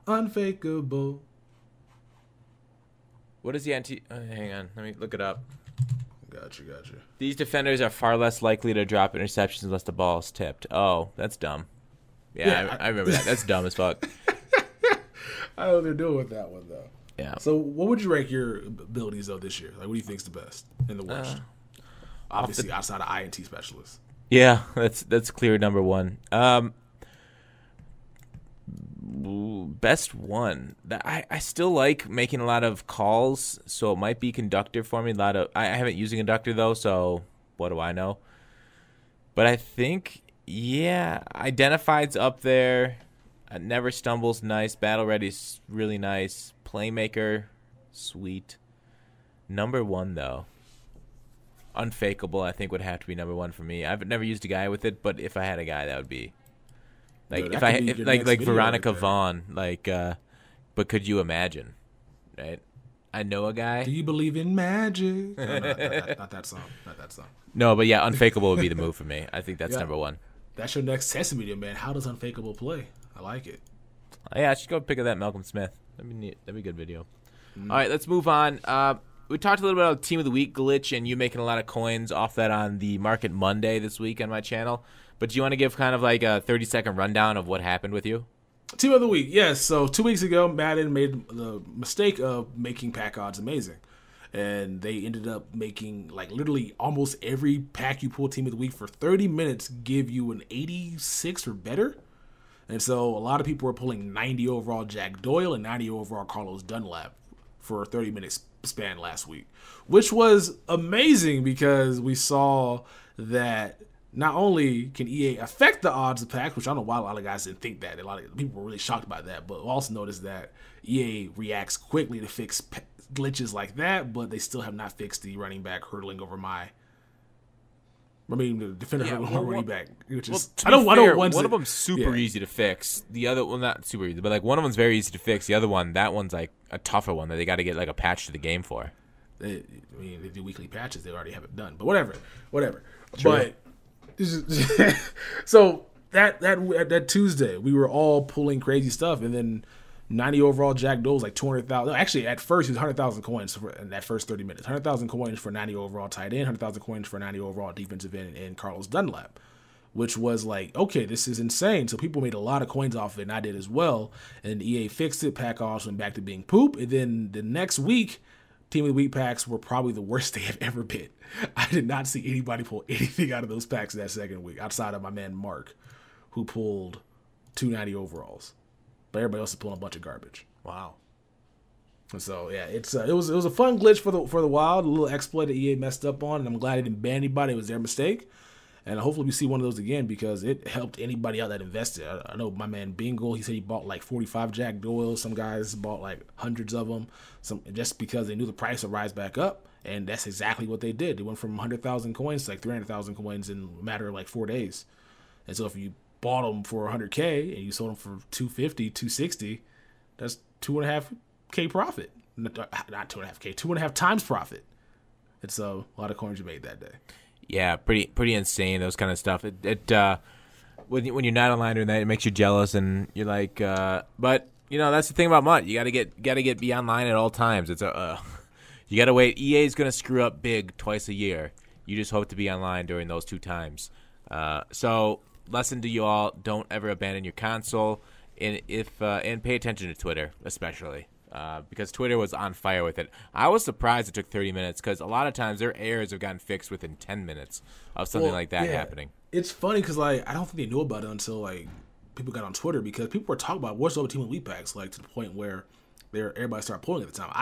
Unfakeable. What is the anti? Hang on, let me look it up. Gotcha. These defenders are far less likely to drop interceptions unless the ball is tipped. Oh, that's dumb. Yeah, I remember that. That's dumb as fuck. I know what they're doing with that one, though. Yeah. So what would you rank your abilities, though, this year? Like, what do you think's the best and the worst? Obviously, outside of INT specialist. Yeah, that's clear number 1. Best one. I still like making a lot of calls, so it might be conductor for me. I haven't used a conductor though, so what do I know? But I think Identified's up there. Never Stumbles, nice. Battle Ready's really nice. Playmaker, sweet. Number 1 though, Unfakeable, I think would have to be number 1 for me. I've never used a guy with it, but if I had a guy, that would be. Like like Veronica Vaughn, but could you imagine? Right? I know a guy. Do you believe in magic? No, not that song. Not that song. No, but Unfakeable would be the move for me. I think that's number 1. That's your next test video, man. How does Unfakeable play? I like it. Yeah, I should go pick up that Malcolm Smith. That'd be neat. That'd be a good video. All right, let's move on. We talked a little bit about Team of the Week glitch and you making a lot of coins off that on the Market Monday this week on my channel. But do you want to give kind of like a 30-second rundown of what happened with you? Team of the week, yes. So 2 weeks ago, Madden made the mistake of making pack odds amazing. And they ended up making, like, literally almost every pack you pull team of the week for 30 minutes give you an 86 or better. And so a lot of people were pulling 90 overall Jack Doyle and 90 overall Carlos Dunlap for a 30-minute span last week, which was amazing because we saw that not only can EA affect the odds of packs, which I don't know why a lot of guys didn't think that. A lot of people were really shocked by that, but also noticed that EA reacts quickly to fix glitches like that, but they still have not fixed the running back hurdling over the defender hurdling over running back, which is one of them's super easy to fix. The other, well, not super easy, but like one of them's very easy to fix. The other one, that one's like a tougher one that they got to get like a patch to the game for. They do weekly patches. They already have it done, but whatever. True. But so that Tuesday, we were all pulling crazy stuff, and then 90 overall Jack Doyle was like 200,000. No, actually, at first, it was 100,000 coins in that first 30 minutes. 100,000 coins for 90 overall tight end, 100,000 coins for 90 overall defensive end, and Carlos Dunlap, which was like, okay, this is insane. So people made a lot of coins off of it, and I did as well. And EA fixed it. Pack odds went back to being poop. And then the next week, Team of the Week packs were probably the worst they have ever been. I did not see anybody pull anything out of those packs that second week, outside of my man Mark, who pulled 290 overalls. But everybody else is pulling a bunch of garbage. Wow. And so yeah, it was a fun glitch for the Wild, a little exploit that EA messed up on, and I'm glad it didn't ban anybody. It was their mistake, and hopefully we see one of those again because it helped anybody out that invested. I know my man Bingle, he said he bought like 45 Jack Doyle. Some guys bought like hundreds of them, just because they knew the price would rise back up, and that's exactly what they did. They went from 100,000 coins to like 300,000 coins in a matter of like 4 days. And so if you bought them for 100K and you sold them for 250, 260, that's 2.5K profit. Not 2.5K, 2.5 times profit. It's a lot of coins you made that day. Yeah, pretty insane, those kind of stuff. When you're not online doing that, it makes you jealous, and you're like, but you know that's the thing about MUT. You gotta be online at all times. It's you gotta wait. EA is gonna screw up big twice a year. You just hope to be online during those 2 times. So lesson to you all: don't ever abandon your console, and pay attention to Twitter, especially. Because Twitter was on fire with it. I was surprised it took 30 minutes because a lot of times their errors have gotten fixed within 10 minutes of something like that happening. It's funny because like I don't think they knew about it until like people got on Twitter because people were talking about what's over Team of the Week packs, like to the point where everybody started pulling at the time.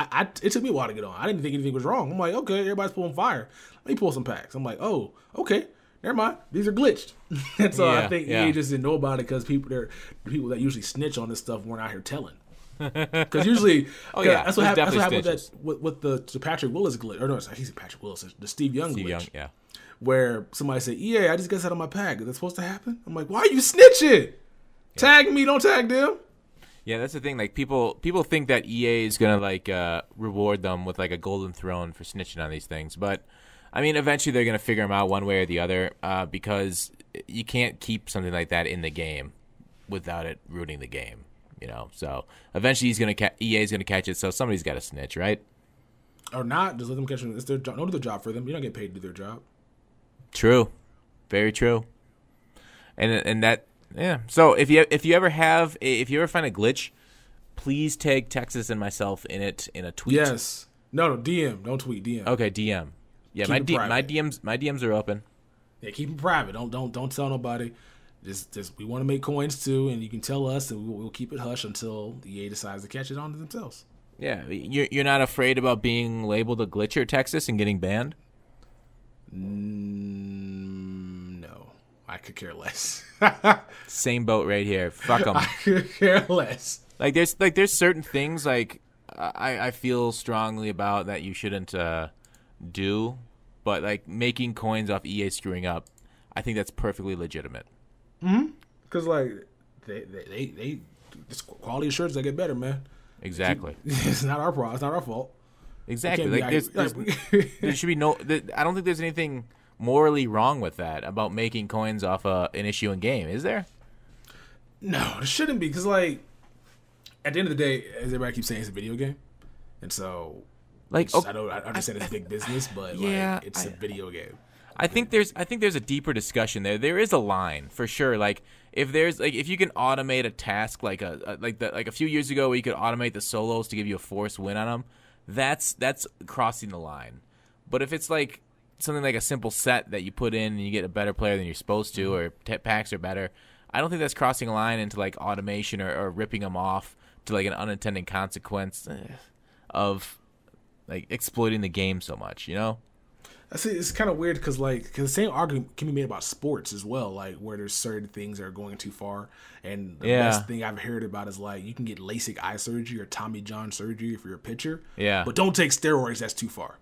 It took me a while to get on. I didn't think anything was wrong. I'm like, okay, everybody's pulling fire. Let me pull some packs. I'm like, oh, okay. Never mind. These are glitched. And so I think EA just didn't know about it because people that usually snitch on this stuff weren't out here telling. Because usually, that's what happened with the Patrick Willis glitch. Or no, he's Patrick Willis, the Steve Young glitch. Yeah. Where somebody said, EA, I just got that on my pack. Is that supposed to happen? I'm like, why are you snitching? Yeah. Tag me, don't tag them. Yeah, that's the thing. Like people think that EA is gonna like reward them with like a golden throne for snitching on these things, but I mean, eventually they're gonna figure them out one way or the other because you can't keep something like that in the game without it ruining the game. You know, so eventually EA's gonna catch it. So somebody's got to snitch, right? Or not? Just let them catch it. It's their job. Don't do their job for them. You don't get paid to do their job. True, very true. And that, yeah. So if you ever find a glitch, please tag Texas and myself in a tweet. Yes. No, DM. Don't tweet. DM. Okay, DM. Yeah, my DMs are open. Yeah, keep them private. Don't tell nobody. Just we want to make coins too, and you can tell us, and we'll keep it hush until EA decides to catch it on themselves. Yeah, you're not afraid about being labeled a glitcher, Texas, and getting banned? No, I could care less. Same boat right here. Fuck them. I could care less. There's certain things like I feel strongly about that you shouldn't do, but like making coins off EA screwing up, I think that's perfectly legitimate. Because like they just quality assurance, they get better, man. Exactly. It's not our problem. It's not our fault. Exactly. Like there should be no. I don't think there's anything morally wrong with that about making coins off an issue in game. Is there? No, it shouldn't be. Because like at the end of the day, as everybody keeps saying, it's a video game, and so like I understand it's big business, but like it's a video game. I think there's a deeper discussion there. There is a line for sure. Like if there's like if you can automate a task like a few years ago where you could automate the solos to give you a forced win on them, that's crossing the line. But if it's like something like a simple set that you put in and you get a better player than you're supposed to, or packs are better, I don't think that's crossing a line into like automation or ripping them off to like an unintended consequence of like exploiting the game so much, you know? I see. It's kind of weird because the same argument can be made about sports as well, like where there's certain things that are going too far. And the best thing I've heard about is like you can get LASIK eye surgery or Tommy John surgery if you're a pitcher. Yeah. But don't take steroids. That's too far.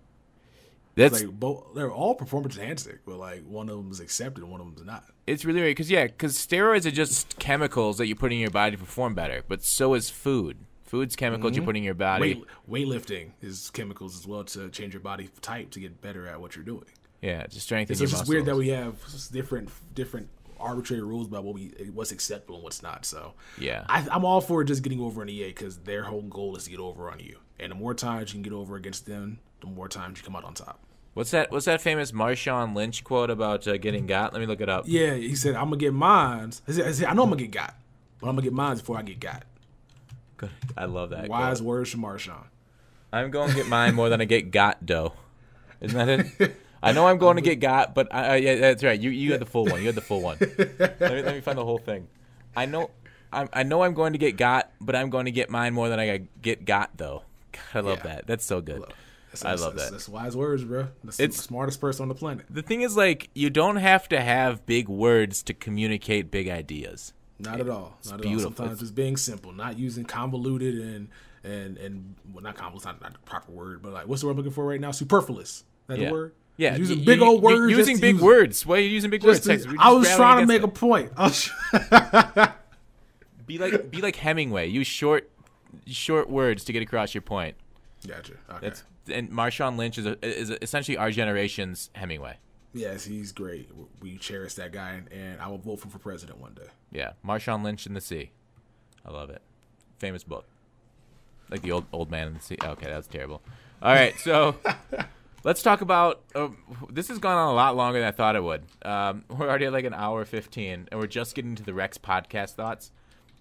That's like they're all performance enhancing, but like one of them is accepted and one of them is not. It's really weird because steroids are just chemicals that you put in your body to perform better, but so is food. Food's chemicals you put in your body. Weightlifting is chemicals as well to change your body type to get better at what you're doing. Yeah, to strengthen your muscles. It's just weird that we have different arbitrary rules about what's acceptable and what's not. So yeah, I'm all for just getting over on EA because their whole goal is to get over on you. And the more times you can get over against them, the more times you come out on top. What's that famous Marshawn Lynch quote about getting got? Let me look it up. Yeah, he said, I'm going to get mines. I said, I know I'm going to get got, but I'm going to get mines before I get got. Good. I love that. Wise quote. Words from Marshawn. I'm going to get mine more than I get got, though. Isn't that it? I know I'm going to get got, but yeah, that's right. You had the full one. You had the full one. Let me find the whole thing. I know I'm going to get got, but I'm going to get mine more than I get got, though. God, I love that. That's so good. I love that. That's wise words, bro. That's the smartest person on the planet. The thing is, like, you don't have to have big words to communicate big ideas. Not at all. It's not beautiful. At all. Sometimes just being simple, not using convoluted and well, not convoluted, not the proper word, but like, what's the word I'm looking for right now? Superfluous. Is that the word? Yeah, using big old words. Using big words. Why are you using big words? I was trying to make a point. Be like Hemingway. Use short words to get across your point. Gotcha. Okay. And Marshawn Lynch is essentially our generation's Hemingway. Yes, he's great. We cherish that guy, and I will vote for president one day. Yeah, Marshawn Lynch in the Sea. I love it. Famous book. Like the old man in the sea. Okay, that's terrible. All right, so let's talk about. This has gone on a lot longer than I thought it would. We're already at like an hour 15, and we're just getting to the Rex podcast thoughts.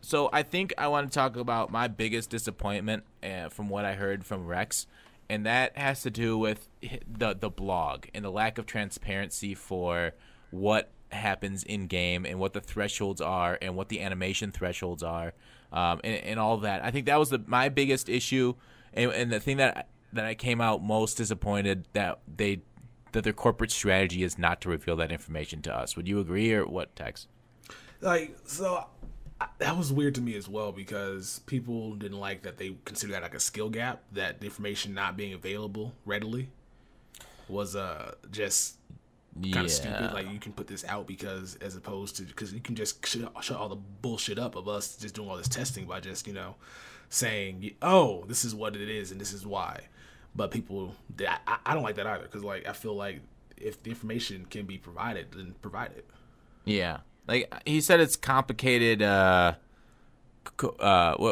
So I think I want to talk about my biggest disappointment from what I heard from Rex. And that has to do with the blog and the lack of transparency for what happens in game and what the thresholds are and what the animation thresholds are, and all that. I think that was my biggest issue, and the thing that I came out most disappointed that their corporate strategy is not to reveal that information to us. Would you agree, or what, Tex? That was weird to me as well because people didn't like that they consider that like a skill gap, that the information not being available readily was just kind of stupid. Like, you can put this out because you can just shut all the bullshit up of us just doing all this testing by just, saying, oh, this is what it is and this is why. But people, I don't like that either because, like, I feel like if the information can be provided, then provide it. Yeah. Like, he said it's complicated, what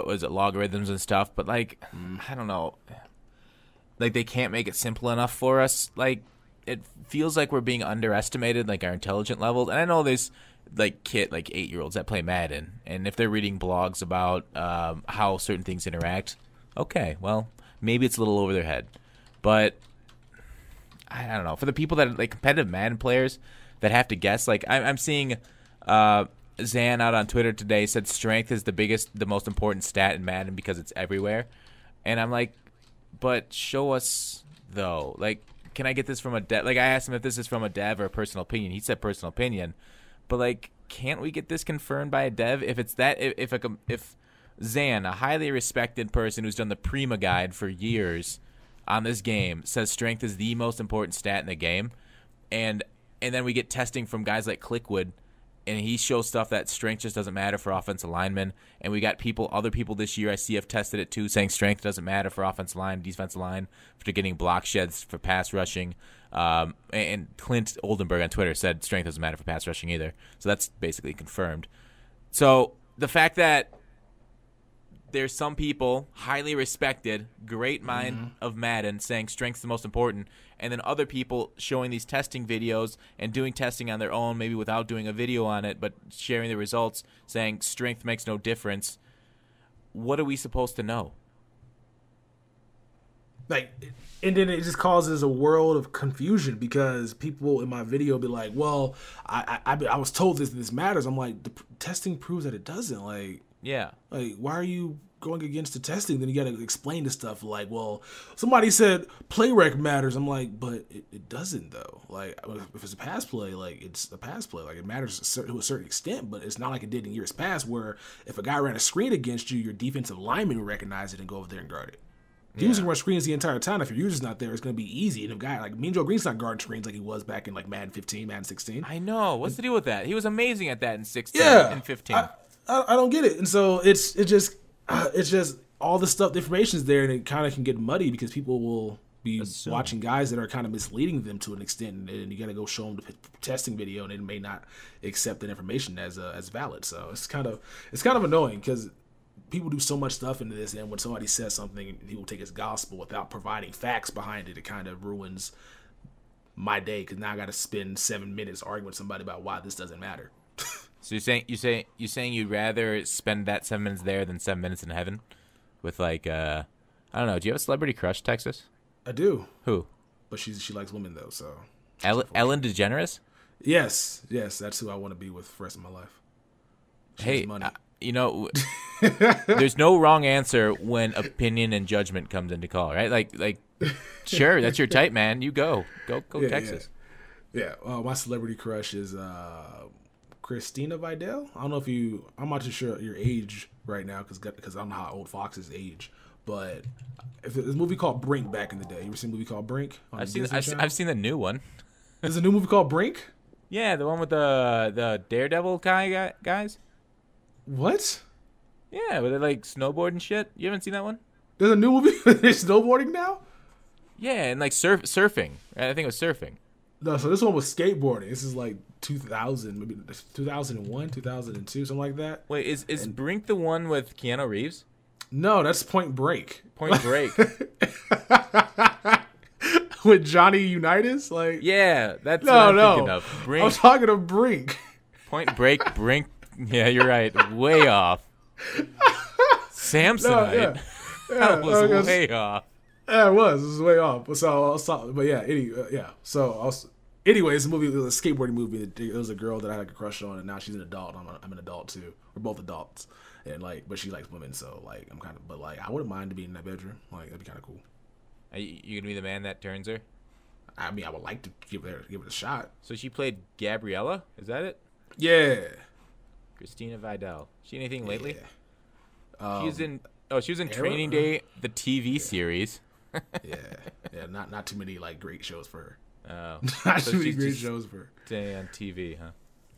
was it, logarithms and stuff, but, like, I don't know. Like, they can't make it simple enough for us. Like, it feels like we're being underestimated, like, our intelligent levels. And I know there's, like, 8-year-olds that play Madden, and if they're reading blogs about how certain things interact, okay, well, maybe it's a little over their head. But, I don't know. For the people that, like, competitive Madden players that have to guess, like, I'm seeing... Zan out on Twitter today said strength is the most important stat in Madden because it's everywhere. And I'm like, but show us, though. Like, can I get this from a dev? Like, I asked him if this is from a dev or a personal opinion. He said personal opinion. But, like, can't we get this confirmed by a dev? If it's that, if Zan, a highly respected person who's done the Prima guide for years on this game, says strength is the most important stat in the game, and then we get testing from guys like Clickwood, and he shows stuff that strength just doesn't matter for offensive linemen. And we got other people this year I see have tested it too, saying strength doesn't matter for offensive line, defensive line, for getting block sheds for pass rushing. And Clint Oldenburg on Twitter said strength doesn't matter for pass rushing either. So that's basically confirmed. So the fact that there's some people, highly respected, great mind of Madden, saying strength's the most important, and then other people showing these testing videos and doing testing on their own, maybe without doing a video on it, but sharing the results, saying strength makes no difference. What are we supposed to know? Like, and then it just causes a world of confusion because people in my video be like, well, I was told this matters. I'm like, the testing proves that it doesn't. Like, yeah. Like, why are you going against the testing? Then you got to explain the stuff like, well, somebody said play rec matters. I'm like, but it doesn't though. Like, if it's a pass play, like it's a pass play. Like it matters to a certain extent, but it's not like it did in years past where if a guy ran a screen against you, your defensive lineman would recognize it and go over there and guard it. If you're using run screens the entire time, if your user's not there, it's going to be easy. And a guy like Mean Joe Green's not guarding screens like he was back in like Madden 15, Madden 16. I know. What's the deal with that? He was amazing at that in 16 and 15. I don't get it. And so it's just all the stuff, the information's there, and it kind of can get muddy because people will be watching guys that are kind of misleading them to an extent, and you got to go show them the testing video, and they may not accept that information as valid. So it's kind of annoying because people do so much stuff into this, and when somebody says something, people take as gospel without providing facts behind it. It kind of ruins my day because now I got to spend 7 minutes arguing with somebody about why this doesn't matter. So you're saying you'd rather spend that 7 minutes there than 7 minutes in heaven, with like I don't know. Do you have a celebrity crush, Texas? I do. Who? But she likes women though, so. Ellen DeGeneres? Yes, that's who I want to be with for the rest of my life. Hey, you know, there's no wrong answer when opinion and judgment comes into call, right? Like, sure, that's your type, man. You go Texas. Yeah. My celebrity crush is Christina Vidal. I don't know if I'm not too sure your age right now because I don't know how old Fox's age, but if there's a movie called Brink back in the day. You ever seen a movie called Brink? I've seen the new one. There's a new movie called Brink? Yeah, the one with the Daredevil guys. What? Yeah, where they like snowboard and shit. You haven't seen that one? There's a new movie where they're snowboarding now? Yeah, and like surfing. I think it was surfing. No, so this one was skateboarding. This is like 2000, maybe 2001, 2002, something like that. Wait, is Brink the one with Keanu Reeves? No, that's Point Break. Point Break. With Johnny Unitas? Like, yeah, that's what I'm thinking of. Brink. I'm talking of Brink. Point Break, Brink. Yeah, you're right. Way off. Samsonite. Yeah. That was way off. Yeah, it was way off. But yeah, anyway, it's a movie. It was a skateboarding movie. It was a girl that I had a crush on, and now she's an adult. I'm an adult too. We're both adults, and but she likes women, so I'm kind of. But I wouldn't mind being in that bedroom. That'd be kind of cool. Are you gonna be the man that turns her? I mean, I would like to give it a shot. So she played Gabriella. Is that it? Yeah. Christina Vidal. She anything lately? Yeah. She was in Training Day, the TV series. yeah. Not too many great shows for her. Oh, not too many great shows for her. Stay on TV, huh?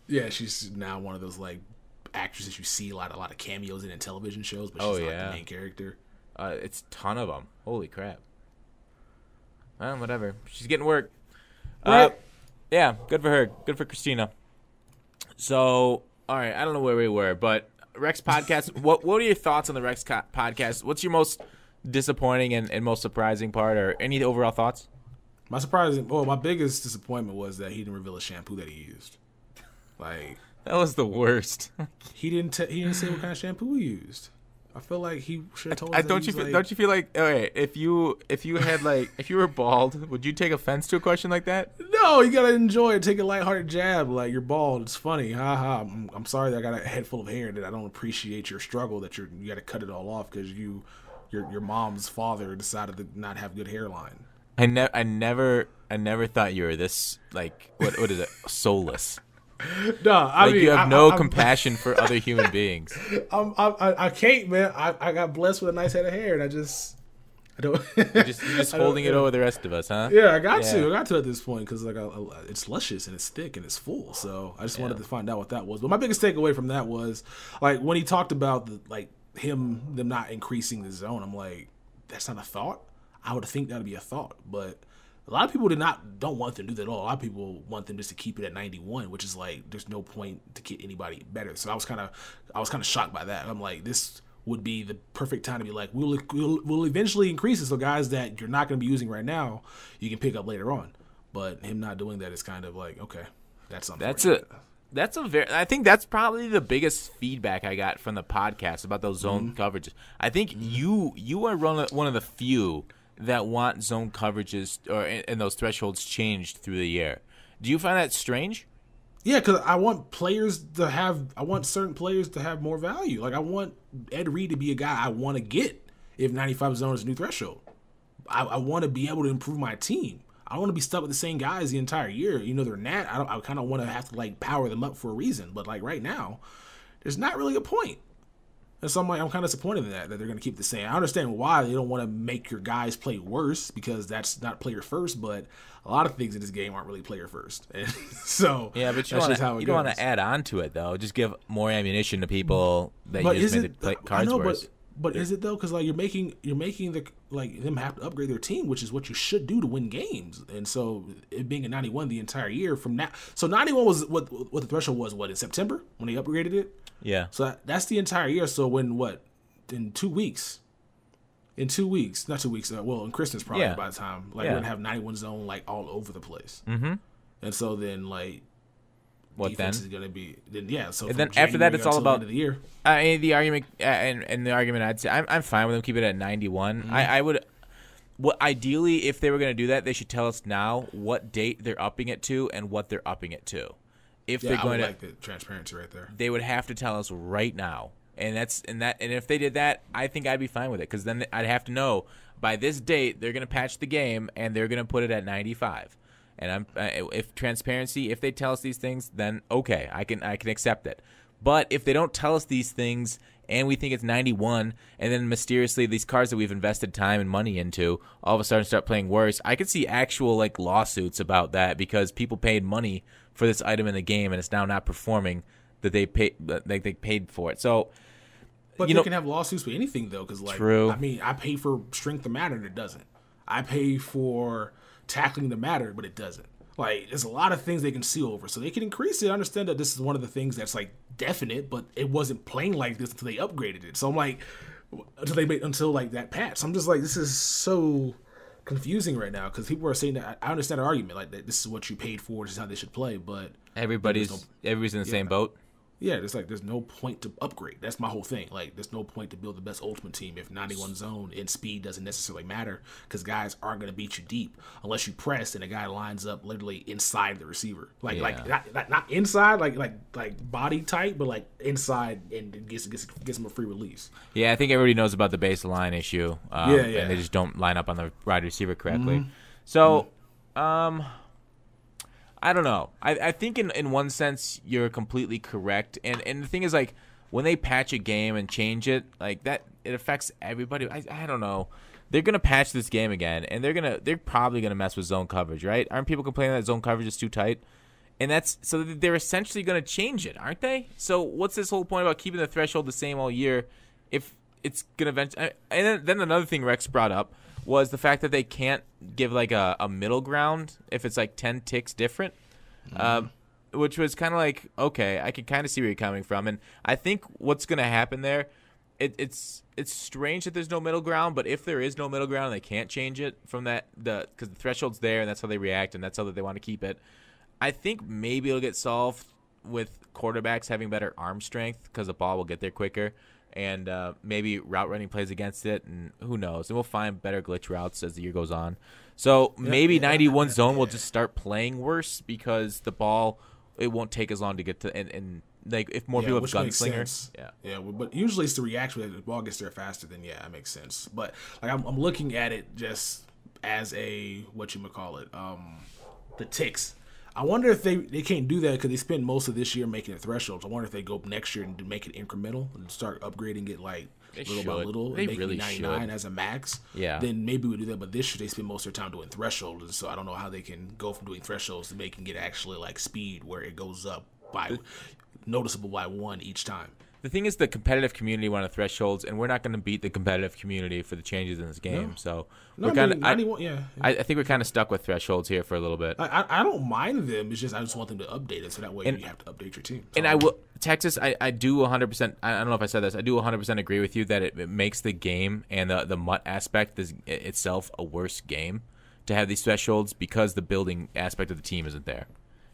Yeah, she's now one of those actresses you see a lot of cameos in television shows, but she's not the main character. It's a ton of them. Holy crap. Well, whatever. She's getting work. Right. Yeah, good for her. Good for Christina. So, all right, I don't know where we were, but Rex Podcast, what are your thoughts on the Rex Podcast? What's your most disappointing and most surprising part, or any overall thoughts? My biggest disappointment was that he didn't reveal a shampoo that he used. That was the worst. He didn't say what kind of shampoo he used. I feel like he should have told us. Don't you feel like okay, if you were bald, would you take offense to a question like that? No, you gotta enjoy it. Take a lighthearted jab. You're bald. It's funny. Ha ha. I'm sorry that I got a head full of hair and that I don't appreciate your struggle. That you got to cut it all off because your mom's father decided to not have good hairline. I never thought you were this what is it, soulless. No, I mean, you have no compassion for other human beings. I can't, man. I got blessed with a nice head of hair, and I don't. You're just holding it over the rest of us, huh? Yeah, I got to at this point because it's luscious and it's thick and it's full. So I just wanted to find out what that was. But my biggest takeaway from that was when he talked about them not increasing the zone. I'm like, that's not a thought. I would think that'd be a thought, but a lot of people don't want them to do that at all. A lot of people want them just to keep it at 91, which is there's no point to get anybody better. So I was kind of shocked by that. I'm like, this would be the perfect time to be like, we'll eventually increase it. So guys that you're not going to be using right now, you can pick up later on. But him not doing that is kind of like, okay, that's unfortunate. I think that's probably the biggest feedback I got from the podcast about those zone coverages. I think you are one of the few that want zone coverages and those thresholds changed through the year. Do you find that strange? Yeah, because I want certain players to have more value. Like, I want Ed Reed to be a guy I want to get if 95 zone is a new threshold. I want to be able to improve my team. I don't want to be stuck with the same guys the entire year. You know, they're not. I kind of want to have to, like, power them up for a reason. But, like, right now, there's not really a point. And so I'm kind of disappointed in that they're going to keep the same. I understand why they don't want to make your guys play worse because that's not player first, but a lot of things in this game aren't really player first. And so yeah, but you don't want to add on to it, though. Just give more ammunition to people that you just made the cards worse. But is it though? Because like you're making them have to upgrade their team, which is what you should do to win games. And so it being a 91 the entire year from now, so 91 was what the threshold was. What, in September when they upgraded it? Yeah. So that's the entire year. So in 2 weeks? In 2 weeks, not 2 weeks. Well, in Christmas probably by the time we're gonna have 91 zone like all over the place. Mm-hmm. And so then like. What then? Is going to be So and then after that, it's all about the year. The argument and the argument I'd say I'm fine with them keeping it at 91. Mm-hmm. I would. Ideally, if they were going to do that, they should tell us now what date they're upping it to and what they're upping it to. If they're going I would like the transparency right there. They would have to tell us right now, and if they did that, I think I'd be fine with it because then I'd have to know by this date they're going to patch the game and they're going to put it at 95. And if transparency, if they tell us these things, then okay, I can accept it. But if they don't tell us these things and we think it's 91, and then mysteriously these cards that we've invested time and money into all of a sudden start playing worse, I could see actual like lawsuits about that because people paid money for this item in the game and it's now not performing that they paid for it. So, but they can have lawsuits for anything though, because like true. I mean, I pay for strength of matter and it doesn't. I pay for tackling the matter, but it doesn't. Like, there's a lot of things they can see over, so they can increase it. I understand that this is one of the things that's like definite, but it wasn't playing like this until they upgraded it. So I'm like, until like that patch. I'm just like, this is so confusing right now because people are saying that. I understand the argument, like that this is what you paid for, this is how they should play, but everybody's in the same boat. Yeah, it's like there's no point to upgrade. That's my whole thing. Like, there's no point to build the best ultimate team if 91 zone and speed doesn't necessarily matter because guys aren't going to beat you deep unless you press and a guy lines up literally inside the receiver. Like not inside, like body tight, but like inside and gets him a free release. Yeah, I think everybody knows about the baseline issue. And they just don't line up on the wide receiver correctly. Mm-hmm. So, I don't know. I think in one sense you're completely correct. And the thing is, like, when they patch a game and change it, like that, it affects everybody. I don't know. They're gonna patch this game again, and they're probably gonna mess with zone coverage, right? Aren't people complaining that zone coverage is too tight? And so they're essentially gonna change it, aren't they? So what's this whole point about keeping the threshold the same all year if it's gonna eventually? And then another thing Rex brought up was the fact that they can't give like a middle ground if it's like 10 ticks different, which was kind of like, okay, I can kind of see where you're coming from. And I think what's going to happen there, it's strange that there's no middle ground, but if there is no middle ground and they can't change it from that, because the threshold's there and that's how they react and that's how they want to keep it, I think maybe it'll get solved with quarterbacks having better arm strength because the ball will get there quicker. And maybe route running plays against it, and who knows? And we'll find better glitch routes as the year goes on. So maybe 91 zone will just start playing worse because the ball, it won't take as long to get to, and like if more people have gunslingers. But usually it's the reaction that the ball gets there faster. Then that makes sense. But like I'm looking at it just as a the ticks. I wonder if they can't do that because they spend most of this year making it thresholds. I wonder if they go next year and make it incremental and start upgrading it like little by little and make it 99 as a max. Yeah. Then maybe we'll do that. But this year they spend most of their time doing thresholds. And so I don't know how they can go from doing thresholds to making it actually like speed where it goes up by noticeable by one each time. The thing is, the competitive community wanted thresholds, and we're not going to beat the competitive community for the changes in this game. No. So No, we're kind of. yeah. I think we're kind of stuck with thresholds here for a little bit. I don't mind them. It's just I just want them to update it so that way you have to update your team. And I will, Texas. I do 100%. I don't know if I said this. I do 100% agree with you that it makes the game and the MUT aspect itself a worse game to have these thresholds because the building aspect of the team isn't there,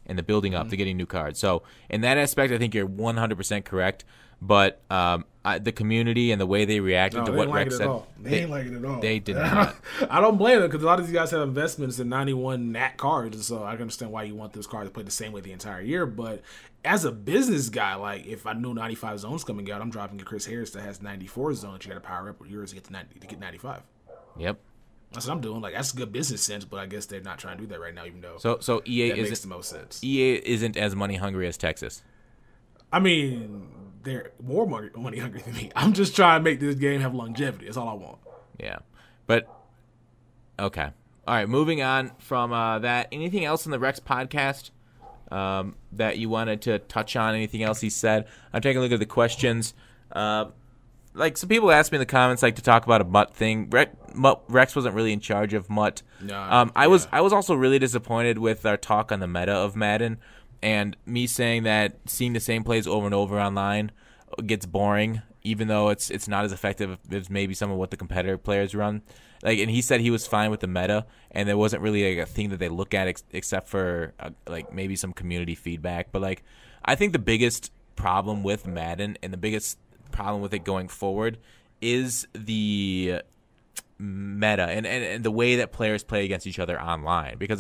and the building up to getting new cards. So in that aspect, I think you're 100% correct. But the community and the way they reacted to what Rex said, they ain't like it at all. They did not. I don't blame them because a lot of these guys have investments in 91 NAT cards, so I can understand why you want those cards to play the same way the entire year. But as a business guy, like if I know 95 zones coming out, I'm dropping a Chris Harris that has 94 zones. You got to power up with yours to get 95. Yep. That's what I'm doing. Like that's good business sense, but I guess they're not trying to do that right now, even though so EA makes the most sense. EA isn't as money hungry as Texas. I mean, they're more money hungry than me. I'm just trying to make this game have longevity. That's all I want. Yeah. But, okay. All right, moving on from that. Anything else in the Rex podcast that you wanted to touch on? Anything else he said? I'm taking a look at the questions. Like, some people asked me in the comments, like, to talk about a MUT thing. Rex wasn't really in charge of MUT. No, I was also really disappointed with our talk on the meta of Madden. And me saying that seeing the same plays over and over online gets boring, even though it's not as effective as maybe some of what the competitor players run. Like, and he said he was fine with the meta, and there wasn't really like a thing that they look at except for like maybe some community feedback. But like, I think the biggest problem with Madden and the biggest problem with it going forward is the meta and the way that players play against each other online, because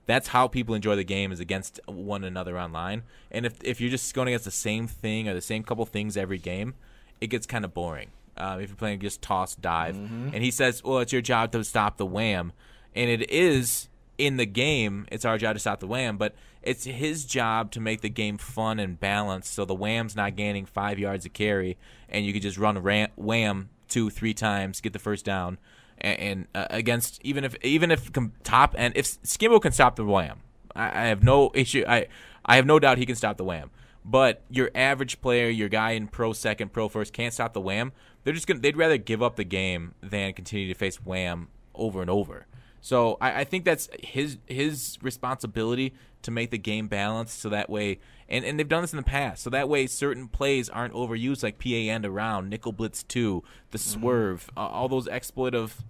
that's how people enjoy the game, is against one another online. And if you're just going against the same thing or the same couple things every game, it gets kind of boring. If you're playing just toss, dive. And he says, well, it's your job to stop the wham. And it is in the game, it's our job to stop the wham, but it's his job to make the game fun and balanced so the wham's not gaining 5 yards of carry and you can just run wham 2-3 times, get the first down. And against if top end, if Skimbo can stop the wham, I have no issue. I have no doubt he can stop the wham. But your average player, your guy in pro second, pro first, can't stop the wham. They'd rather give up the game than continue to face wham over and over. So I think that's his responsibility to make the game balanced, so that way, and they've done this in the past, so that way certain plays aren't overused, like PA end around, nickel blitz 2, the swerve, all those expletive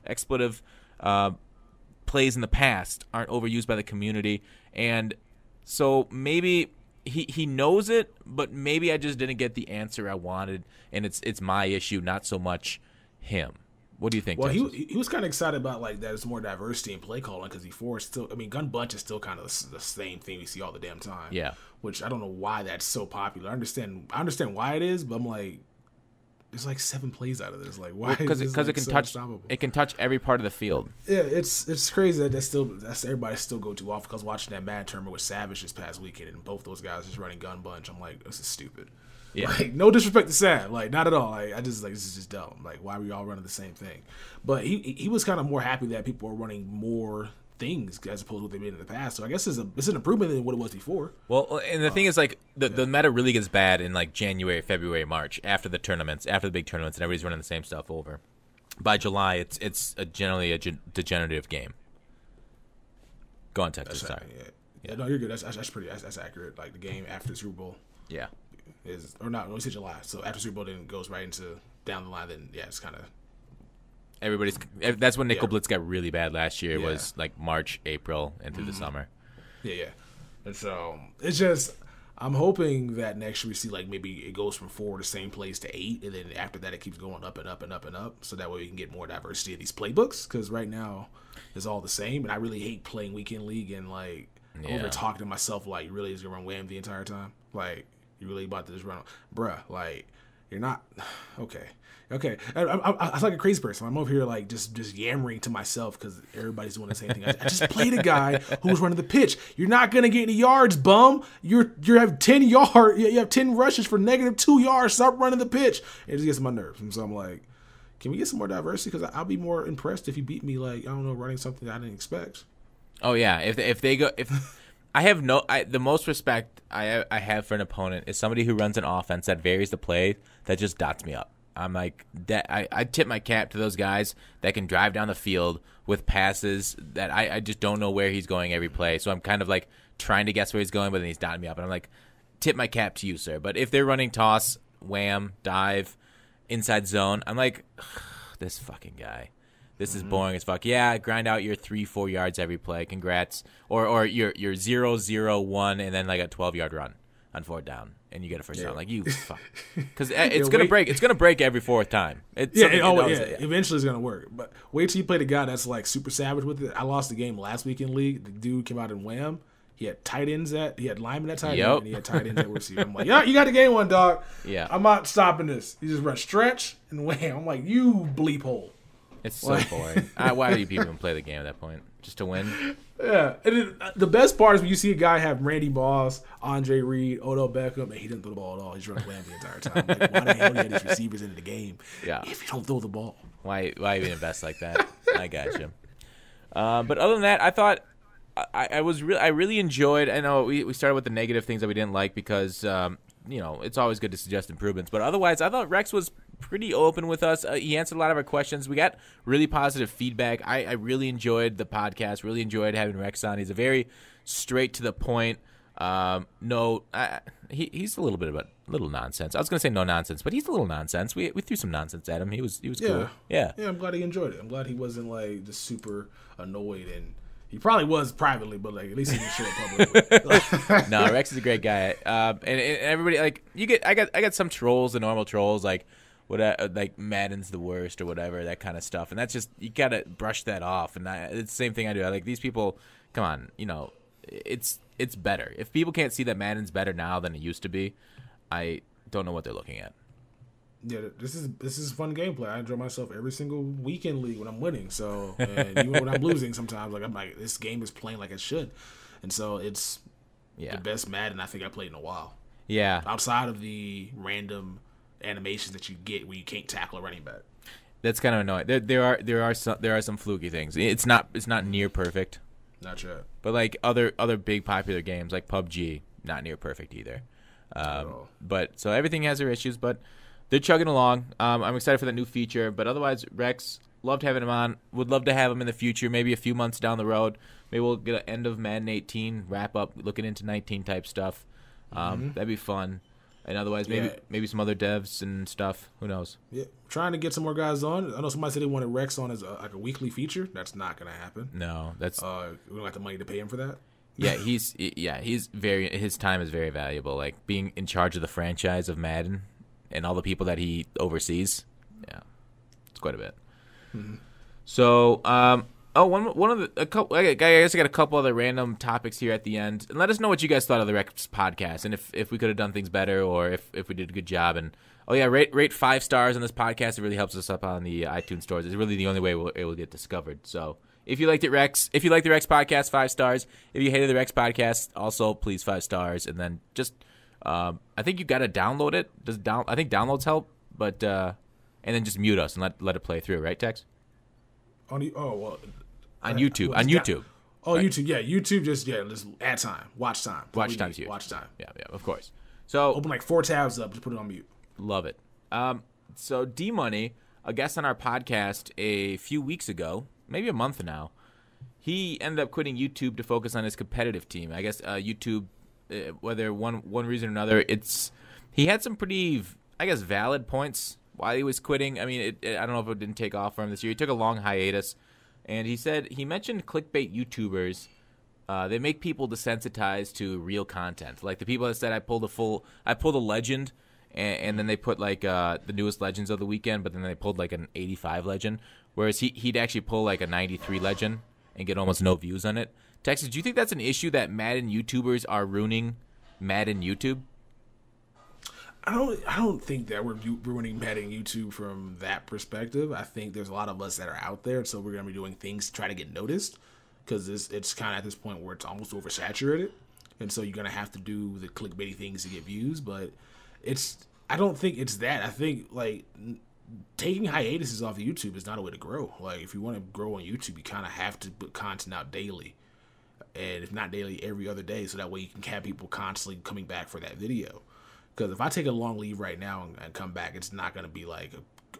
plays in the past aren't overused by the community. And so maybe he knows it, but maybe I just didn't get the answer I wanted, and it's my issue, not so much him. What do you think? Well, he was kind of excited about like that. It's more diversity in play calling because gun bunch is still kind of the same thing we see all the damn time. Yeah. Which I don't know why that's so popular. I understand why it is, but I'm like, there's like 7 plays out of this. Like, why? Because it can touch. It can touch every part of the field. Yeah, it's crazy that's everybody still go too off, because watching that Madden tournament with Savage this past weekend and both those guys just running gun bunch, I'm like, this is stupid. Yeah. Like, no disrespect to Sam, like not at all. Like I just like, this is just dumb. Like, why are we all running the same thing? But he was kind of more happy that people are running more things as opposed to what they've been in the past. So I guess it's an improvement than what it was before. Well, and the thing is, like the meta really gets bad in like January, February, March, after the big tournaments, and everybody's running the same stuff over. By July, it's generally a degenerative game. Go on, Texas. Sorry. Yeah, no, you're good. That's accurate. Like the game after the Super Bowl. Yeah. We said July. So after Super Bowl, then goes right into down the line. Then it's kind of that's when Nickel Blitz got really bad last year. It was like March, April, and through the summer. Yeah. And so it's just, I'm hoping that next year we see like maybe it goes from 4 the same plays to 8, and then after that it keeps going up and up and up and up. So that way we can get more diversity in these playbooks, because right now it's all the same, and I really hate playing weekend league and like over talking to myself like, you really is gonna run wham the entire time? Like, you really about to just run, bruh? Like, you're not okay. I'm like a crazy person. I'm over here like just yammering to myself because everybody's doing the same thing. I just played a guy who was running the pitch. You're not gonna get any yards, bum. You have 10 yards. You have 10 rushes for -2 yards. Stop running the pitch. It just gets on my nerves. And so I'm like, can we get some more diversity? Because I'll be more impressed if you beat me, like, I don't know, running something that I didn't expect. Oh yeah, if I have the most respect I have for an opponent is somebody who runs an offense that varies the play that just dots me up. I'm like that. I tip my cap to those guys that can drive down the field with passes that I just don't know where he's going every play. So I'm kind of like trying to guess where he's going, but then he's dotting me up, and I'm like, tip my cap to you, sir. But if they're running toss, wham, dive, inside zone, I'm like, this fucking guy. This is boring as fuck. Yeah, grind out your 3-4 yards every play. Congrats. Or your 0-0-1 and then like a 12-yard run on 4th down, and you get a first down. Like, you fuck. Because it's gonna break. It's gonna break every 4th time. Eventually it's gonna work. But wait till you play the guy that's like super savage with it. I lost the game last week in league. The dude came out in wham. He had tight ends he had linemen at tight end, and he had tight ends at receiver. I'm like, yeah, you got the game one, dog. Yeah, I'm not stopping this. You just run stretch and wham. I'm like, you bleep hole. It's so boring. Why do you people even play the game at that point? Just to win? Yeah. And then, the best part is when you see a guy have Randy Moss, Andre Reed, Odell Beckham, and he didn't throw the ball at all. He's running wham the entire time. Like, why the hell do you have these receivers into the game if you don't throw the ball? Why even invest like that? I got you. But other than that, I thought I really enjoyed. I know we started with the negative things that we didn't like because it's always good to suggest improvements. But otherwise, I thought Rex was pretty open with us. He answered a lot of our questions. We got really positive feedback. I really enjoyed the podcast. Really enjoyed having Rex on. He's a very straight to the point. He's a little nonsense. I was gonna say no nonsense, but he's a little nonsense. We threw some nonsense at him. He was cool. Yeah. I'm glad he enjoyed it. I'm glad he wasn't like just super annoyed, and he probably was privately, but like at least he didn't show it publicly. No, Rex is a great guy. And everybody like I got some trolls, the normal trolls like like Madden's the worst or whatever, that kind of stuff, and that's just, you gotta brush that off. And it's the same thing I do. I like, these people, come on, it's better. If people can't see that Madden's better now than it used to be, I don't know what they're looking at. Yeah, this is fun gameplay. I enjoy myself every single weekend league when I'm winning. So, and even when I'm losing, sometimes I'm like, this game is playing like it should, and so it's the best Madden I think I played in a while. Yeah, outside of the random animations that you get where you can't tackle a running back. That's kind of annoying. There are some fluky things. It's not near perfect. Not yet. But like other big popular games like PUBG, not near perfect either. But so everything has their issues, but they're chugging along. I'm excited for that new feature. But otherwise, Rex, loved having him on. Would love to have him in the future, maybe a few months down the road. Maybe we'll get an end of Madden 18 wrap up, looking into 19 type stuff. That'd be fun. And otherwise, maybe some other devs and stuff. Who knows? Yeah, trying to get some more guys on. I know somebody said they wanted Rex on as a weekly feature. That's not going to happen. No, that's we don't have the money to pay him for that. Yeah, his time is very valuable. Like being in charge of the franchise of Madden and all the people that he oversees. Yeah, it's quite a bit. Mm-hmm. So, I guess I got a couple other random topics here at the end, and let us know what you guys thought of the Rex podcast, and if we could have done things better, or if we did a good job. And rate 5 stars on this podcast. It really helps us up on the iTunes stores. It's really the only way it will get discovered. So if you liked it, Rex, if you like the Rex podcast, 5 stars. If you hated the Rex podcast, also please 5 stars. And then just I think you got to download it. I think downloads help, but and then just mute us and let it play through. Right, Tex? On YouTube. YouTube. Right. YouTube. Yeah, YouTube. Just ad time, watch time. Watch time's huge. Watch time. Yeah, of course. So open like 4 tabs up. Just put it on mute. Love it. So D Money, a guest on our podcast a few weeks ago, maybe a month now, he ended up quitting YouTube to focus on his competitive team. I guess YouTube, whether one reason or another, he had some pretty, I guess, valid points why he was quitting. I mean, I don't know if it didn't take off for him this year. He took a long hiatus, and he mentioned clickbait YouTubers. They make people desensitized to real content. Like the people that said I pulled a legend, and then they put like the newest legends of the weekend, but then they pulled like an 85 legend, whereas he'd actually pull like a 93 legend and get almost no views on it. Texas, do you think that's an issue that Madden YouTubers are ruining Madden YouTube? I don't think that we're ruining Madden YouTube from that perspective. I think there's a lot of us that are out there, so we're going to be doing things to try to get noticed, because it's kind of at this point where it's almost oversaturated, and so you're going to have to do the clickbaity things to get views. But I don't think it's that. I think like taking hiatuses off of YouTube is not a way to grow. Like if you want to grow on YouTube, you kind of have to put content out daily. and if not daily, every other day, so that way you can have people constantly coming back for that video. Because if I take a long leave right now and come back, it's not going to be like,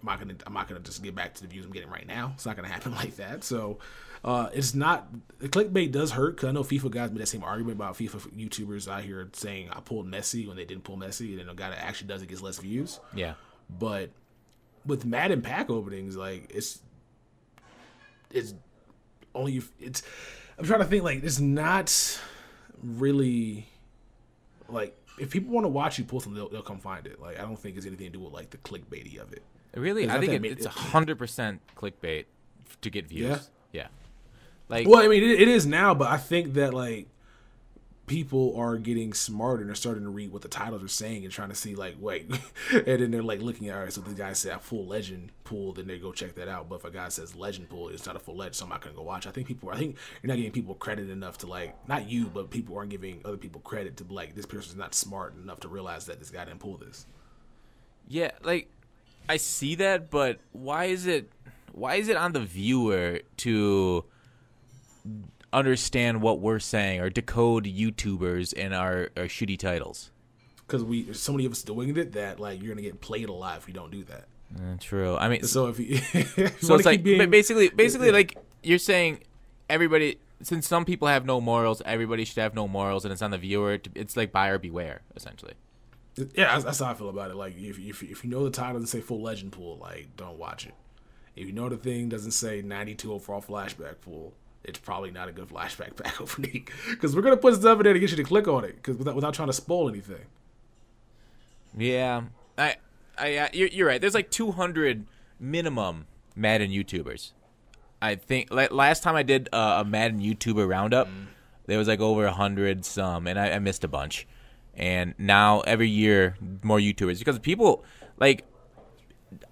I'm not gonna just get back to the views I'm getting right now. It's not gonna happen like that. So it's not, the clickbait does hurt, because I know FIFA guys made that same argument about FIFA YouTubers out here saying I pulled Messi when they didn't pull Messi, and then a guy that actually does it gets less views. Yeah. But with Madden pack openings, like it's only it's. I'm trying to think, like, it's not really like, if people want to watch you pull something, they'll come find it. Like, I don't think it's anything to do with like the clickbaity of it. Really, I think it's 100% clickbait to get views. Yeah. Like, well, I mean, it is now, but I think that like people are getting smarter and they're starting to read what the titles are saying and trying to see, like, wait, and then they're like looking at, all right, so the guy said a full legend pool, then they go check that out. But if a guy says legend pool, it's not a full legend, so I'm not gonna go watch. I think you're not giving people credit enough to, like, not you, but people aren't giving other people credit to, like, this person's not smart enough to realize that this guy didn't pull this. Yeah, like, I see that, but why is it on the viewer to understand what we're saying or decode YouTubers and our shitty titles? Because there's so many of us doing it that, like, you're gonna get played a lot if you don't do that. True. I mean, so if you, so it's like basically like you're saying, everybody, since some people have no morals, everybody should have no morals, and it's on the viewer. It's like buyer beware, essentially. Yeah, that's how I feel about it. Like, if you know the title doesn't say full legend pool, like, don't watch it. If you know the thing doesn't say 92 overall flashback pool, it's probably not a good flashback pack opening, because we're gonna put stuff in there to get you to click on it, because without trying to spoil anything. Yeah, you're right. There's like 200 minimum Madden YouTubers. I think like last time I did a Madden YouTuber roundup, there was like over 100 some, and I missed a bunch. And now every year more YouTubers, because people, like,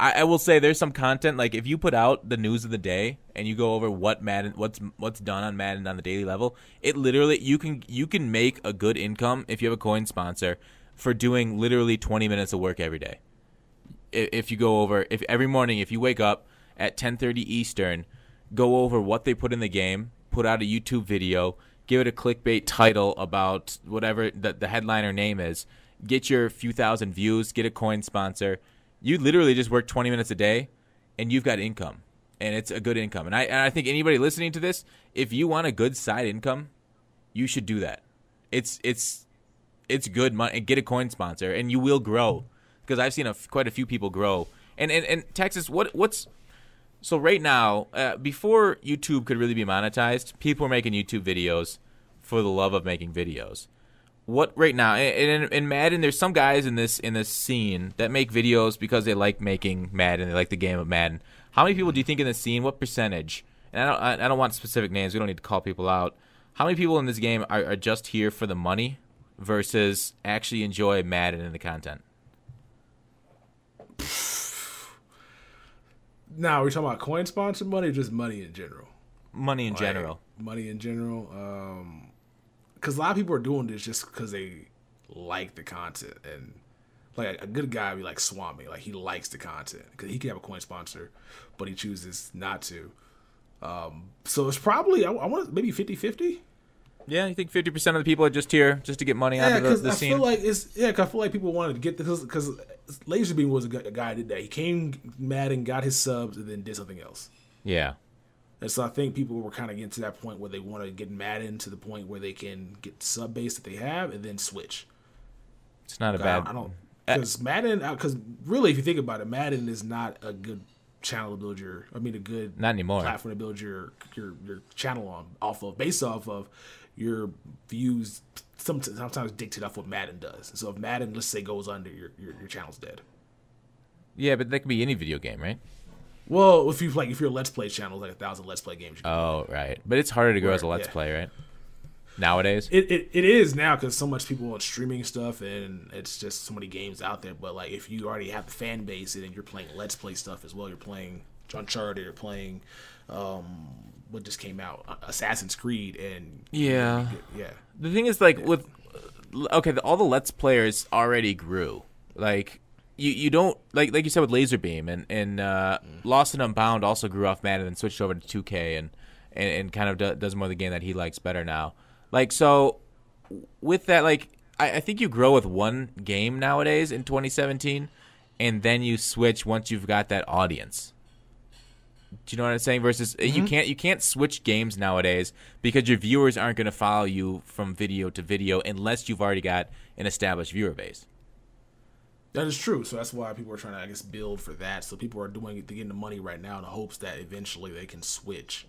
I will say there's some content, like if you put out the news of the day and you go over what Madden, what's done on Madden on the daily level, it literally, you can make a good income if you have a coin sponsor for doing literally 20 minutes of work every day. If you go over, if every morning, if you wake up at 10:30 Eastern, go over what they put in the game, put out a YouTube video, give it a clickbait title about whatever the headliner name is, get your few thousand views, get a coin sponsor. You literally just work 20 minutes a day, and you've got income, and it's a good income. And I think anybody listening to this, if you want a good side income, you should do that. It's good money. Get a coin sponsor, and you will grow, because I've seen quite a few people grow. And Texas, what's so right now, before YouTube could really be monetized, people were making YouTube videos for the love of making videos. What right now in Madden, there's some guys in this scene that make videos because they like making Madden, they like the game of Madden. How many people do you think in this scene? What percentage? And I don't want specific names. We don't need to call people out. How many people in this game are just here for the money versus actually enjoy Madden and the content? Now, we're talking about coin sponsor money or just money in general? Money in general. Money in general. Because a lot of people are doing this just because they like the content. And like a good guy would be like Swami. Like, he likes the content because he can have a coin sponsor, but he chooses not to. So it's probably, I want maybe 50-50. Yeah, you think 50% of the people are just here just to get money out of the scene? Cause I feel like people wanted to get this, because Laserbeam was a guy that did that. He came mad and got his subs and then did something else. Yeah. And so I think people were kind of getting to that point where they want to get Madden to the point where they can get sub base that they have and then switch. It's not a bad. I don't, because Madden. Because really, if you think about it, Madden is not a good channel to build a good not anymore platform to build your channel on based off of your views. Sometimes dictate off what Madden does. So if Madden, let's say, goes under, your channel's dead. Yeah, but that could be any video game, right? Well, if you're a Let's Play channel, like 1,000 Let's Play games. Oh, right. But it's harder to grow as a Let's Play, right? Nowadays? It is now, because so much people are streaming stuff, and it's just so many games out there. But like, if you already have the fan base and you're playing Let's Play stuff as well, you're playing Uncharted, you're playing what just came out, Assassin's Creed, and yeah. The thing is, like, with all the Let's Players already grew. Like, you don't like you said with Laserbeam and Lost and Unbound also grew off Madden and switched over to 2K and kind of does more of the game that he likes better now. Like, so with that, like, I think you grow with one game nowadays in 2017, and then you switch once you've got that audience. Do you know what I'm saying? Versus you can't switch games nowadays because your viewers aren't going to follow you from video to video unless you've already got an established viewer base. That is true. So that's why people are trying to, I guess, build for that. So people are doing it to get the money right now in the hopes that eventually they can switch.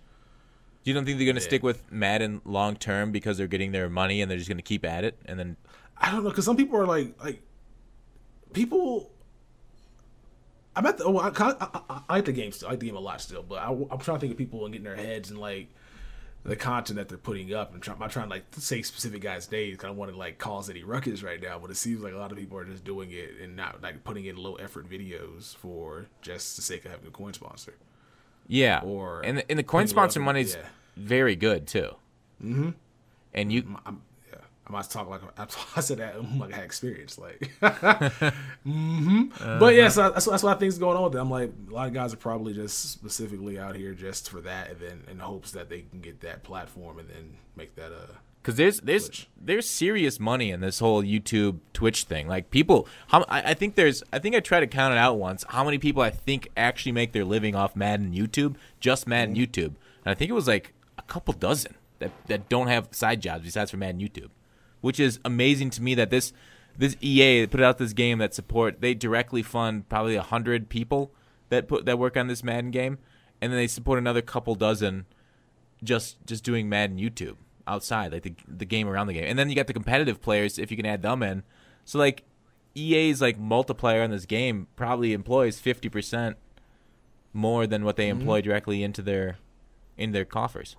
You don't think they're going to stick with Madden long term because they're getting their money and they're just going to keep at it? And then I don't know, because some people are like people. I'm at the. Oh, I like the game still. I like the game a lot still, but I'm trying to think of people and getting their heads and like the content that they're putting up. And I'm not trying to like say specific guys' names. Because I don't want to like cause any ruckus right now, but it seems like a lot of people are just doing it and not like putting in low effort videos for just the sake of having a coin sponsor. Yeah, or and the coin sponsor money's very good too. Mm-hmm. And you. I might talk like I said that like I had experience, like. But yeah, so that's what I think is going on with it. I'm like, a lot of guys are probably just specifically out here just for that, and then in hopes that they can get that platform and then make that because there's serious money in this whole YouTube Twitch thing. Like people, I think I tried to count it out once. How many people I think actually make their living off Madden YouTube, just Madden YouTube, and I think it was like a couple dozen that don't have side jobs besides for Madden YouTube. Which is amazing to me that this EA put out this game that they directly fund probably 100 people that work on this Madden game, and then they support another couple dozen just doing Madden YouTube outside, like the game around the game. And then you got the competitive players if you can add them in. So like EA's like multiplier on this game probably employs 50% more than what they employ directly into their coffers.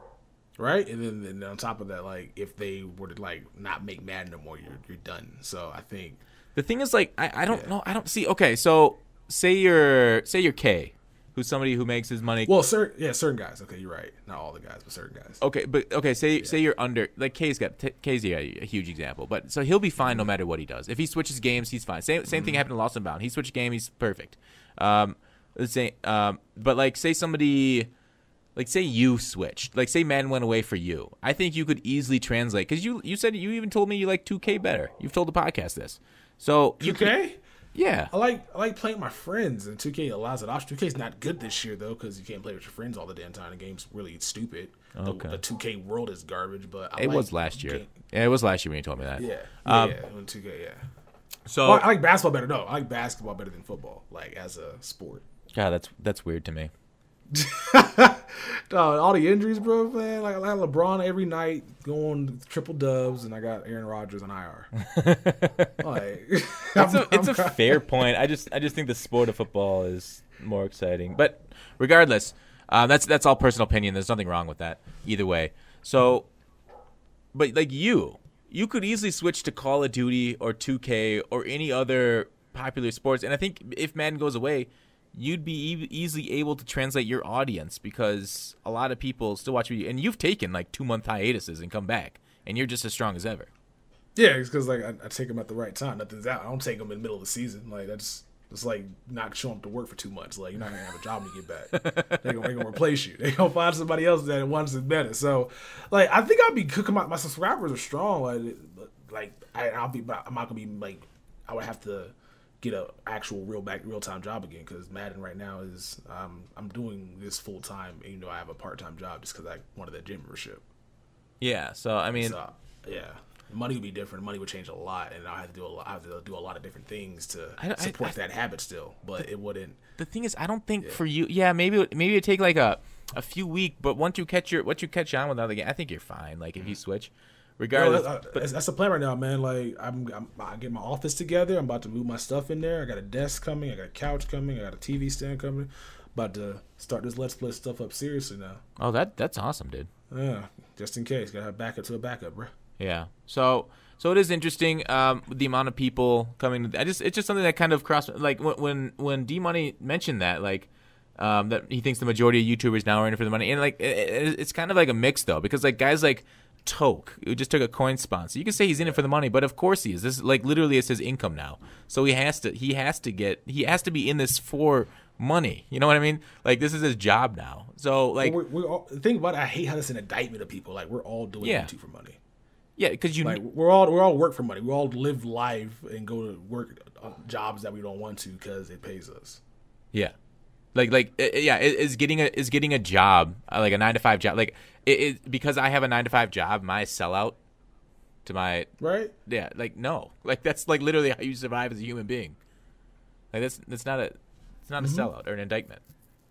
Right, and then on top of that, like if they were to like not make Madden no more, you're done. So I think the thing is, like, I don't know. I don't see. Okay, so say you're K, who's somebody who makes his money. Well, certain guys. Okay, you're right. Not all the guys, but certain guys. Okay, say you're under, like K's a huge example, but so he'll be fine no matter what he does. If he switches games, he's fine. Same thing happened to Lost and Bound. He switched game, he's perfect. But like say somebody. Like, say you switched. Like, say Madden went away for you. I think you could easily translate. Because you said you even told me you like 2K better. You've told the podcast this. So 2K? Yeah. I like playing with my friends, and 2K allows that option. 2K's not good this year, though, because you can't play with your friends all the damn time. The game's really stupid. Okay. The 2K world is garbage, but it was last year. Yeah, it was last year when you told me that. Yeah. 2K, yeah. So well, I like basketball better. No, I like basketball better than football, like, as a sport. God, that's weird to me. Dog, all the injuries, bro, man. Like I had LeBron every night going triple dubs, and I got Aaron Rodgers on IR. Like, it's a fair point. I just think the sport of football is more exciting. But regardless, that's all personal opinion. There's nothing wrong with that either way. So, but like you could easily switch to Call of Duty or 2K or any other popular sports, and I think if Madden goes away, you'd be easily able to translate your audience because a lot of people still watch you, and you've taken like 2-month hiatuses and come back, and you're just as strong as ever. Yeah, it's because like I take them at the right time. Nothing's out. I don't take them in the middle of the season. Like that's like not showing up to work for 2 months. Like you're not gonna have a job when you get back. They're gonna replace you. They're gonna find somebody else that wants it better. So, like I think I'll be cooking. My subscribers are strong. I'm not gonna be like I would have to get a actual real time job again because Madden right now is I'm doing this full time even though I have a part-time job just because I wanted that gym membership. Yeah, so I mean, money would be different. Money would change a lot, and I have to do a lot of different things to support that habit still. But it wouldn't. The thing is, I don't think for you. Yeah, maybe it'd take like a few weeks, but once you catch on with another game, I think you're fine. Like if you switch. Regardless, that's the plan right now, man. Like I get my office together. I'm about to move my stuff in there. I got a desk coming. I got a couch coming. I got a TV stand coming. About to start this Let's Play stuff up seriously now. Oh, that's awesome, dude. Yeah, just in case. Gotta have backup to a backup, bro. Yeah. So it is interesting. The amount of people coming. It's just something that kind of crossed. Like when D Money mentioned that, like. That he thinks the majority of YouTubers now are in it for the money, and like it's kind of like a mix though, because like guys like Toke, who just took a coin sponsor, you can say he's in it for the money, but of course he is. This like literally is his income now, so he has to be in this for money. You know what I mean? Like, this is his job now. So, like, we're all, the thing about it, I hate how it's an indictment of people. Like, we're all doing YouTube for money. Yeah, because we're all work for money. We all live life and go to work jobs that we don't want to because it pays us. Yeah. Is getting a job, like a 9-to-5 job, like because I have a 9-to-5 job, my sellout to my right. Yeah, like no, like that's like literally how you survive as a human being. Like that's not a sellout or an indictment.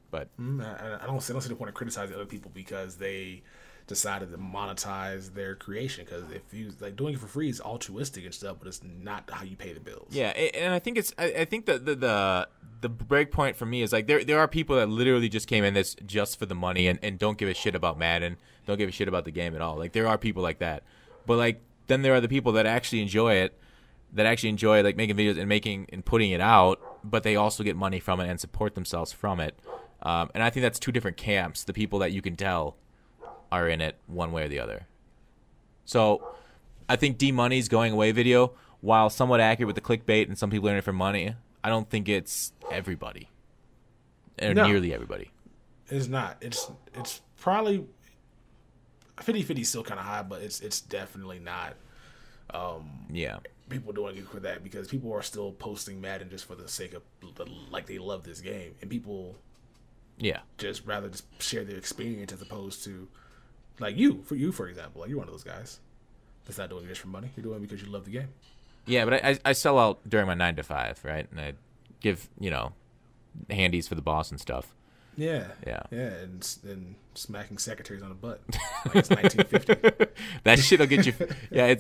But I don't see the point of criticizing other people because they decided to monetize their creation. Because if you like doing it for free is altruistic and stuff, but it's not how you pay the bills. Yeah, and I think I think the break point for me is like there are people that literally just came in this just for the money and don't give a shit about Madden, don't give a shit about the game at all. Like there are people like that, but like then there are the people that actually enjoy it, like making videos and putting it out, but they also get money from it and support themselves from it. And I think that's two different camps. The people that you can tell are in it one way or the other. So I think D-Money's going away video, while somewhat accurate with the clickbait and some people are in it for money, I don't think it's everybody. Or nearly everybody. It's not. It's probably 50-50 still kind of high, but it's definitely not people doing it for that, because people are still posting Madden just for the sake of like they love this game, and people just rather just share their experience as opposed to like for example, like you're one of those guys that's not doing it just for money. You're doing it because you love the game. Yeah, but I sell out during my 9-to-5, right? And I give, handies for the boss and stuff. Yeah, and smacking secretaries on the butt like it's 1950. That shit'll get you. Yeah,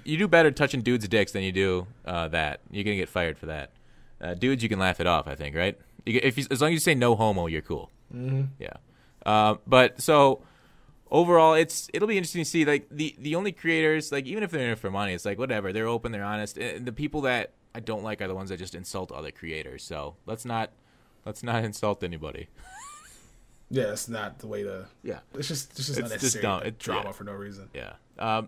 you do better touching dudes' dicks than you do that. You're gonna get fired for that. Dudes, you can laugh it off, I think, right? As long as you say no homo, you're cool. Mm-hmm. Yeah. But so overall, it'll be interesting to see. Like the only creators, like even if they're in it for money, it's like whatever. They're open, they're honest. And the people that I don't like are the ones that just insult other creators. So let's not insult anybody. Yeah, it's not the way to. Yeah, it's just not necessary. It's drama for no reason. Yeah.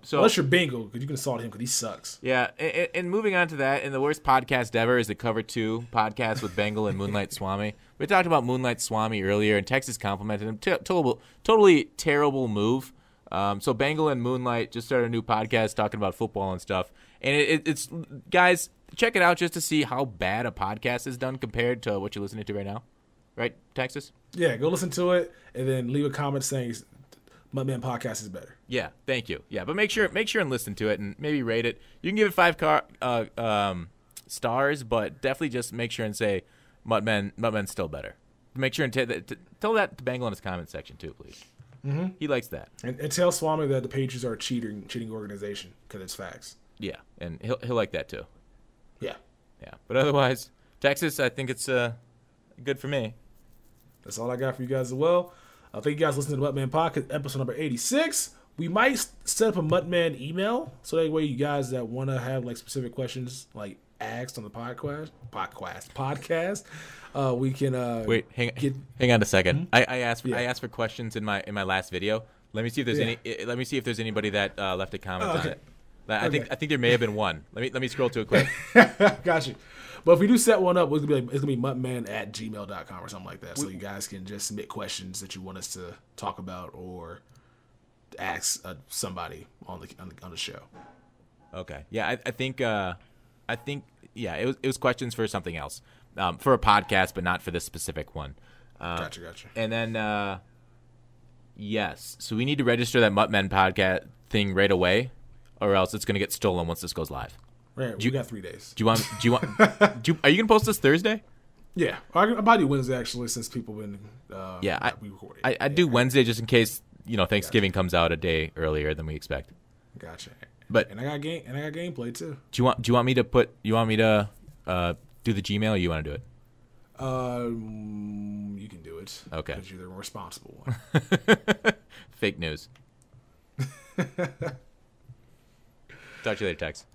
So unless you're Bingo, because you can assault him because he sucks. Yeah, and moving on to that, and the worst podcast ever is the Cover 2 podcast with Bengal and Moonlight Swami. We talked about Moonlight Swami earlier, and Texas complimented him. Totally terrible move. So Bengal and Moonlight just started a new podcast talking about football and stuff. And it's guys, check it out just to see how bad a podcast is done compared to what you're listening to right now. Right, Texas? Yeah, go listen to it and then leave a comment saying MUTMen podcast is better. Yeah, thank you. Yeah, but make sure and listen to it and maybe rate it. You can give it 5 stars, but definitely just make sure and say MUTMen's still better. Make sure and tell that to Bangle in his comment section too, please. Mm-hmm. He likes that. And tell Swami that the Patriots are a cheating organization, because it's facts. Yeah, and he'll like that too. Yeah. Yeah, but otherwise, Texas, I think it's good for me. That's all I got for you guys as well. Thank you guys for listening to the MUTMen Podcast, episode number 86. We might set up a MUTMen email, so that way you guys that want to have like specific questions like asked on the podcast, we can wait. Hang on a second. Mm-hmm. I asked for questions in my last video. Let me see if there's Let me see if there's anybody that left a comment on it. I think there may have been one. Let me scroll to it quick. Got you. But if we do set one up, it's gonna be MUTMen@gmail.com or something like that. So you guys can just submit questions that you want us to talk about or ask somebody on the show. Okay. Yeah, I think it was questions for something else, for a podcast, but not for this specific one. Gotcha. And then yes, so we need to register that MUTMen podcast thing right away, or else it's gonna get stolen once this goes live. Right, we got 3 days. Do you want? Are you gonna post this Thursday? Yeah, I'll probably do Wednesday actually, since people been. We recorded. I do Wednesday just in case Thanksgiving comes out a day earlier than we expect. Gotcha. But I got gameplay too. Do you want me to put? You want me to do the Gmail, or you want to do it? You can do it. Okay. Because you're the responsible one. Fake news. Talk to you later, Tex.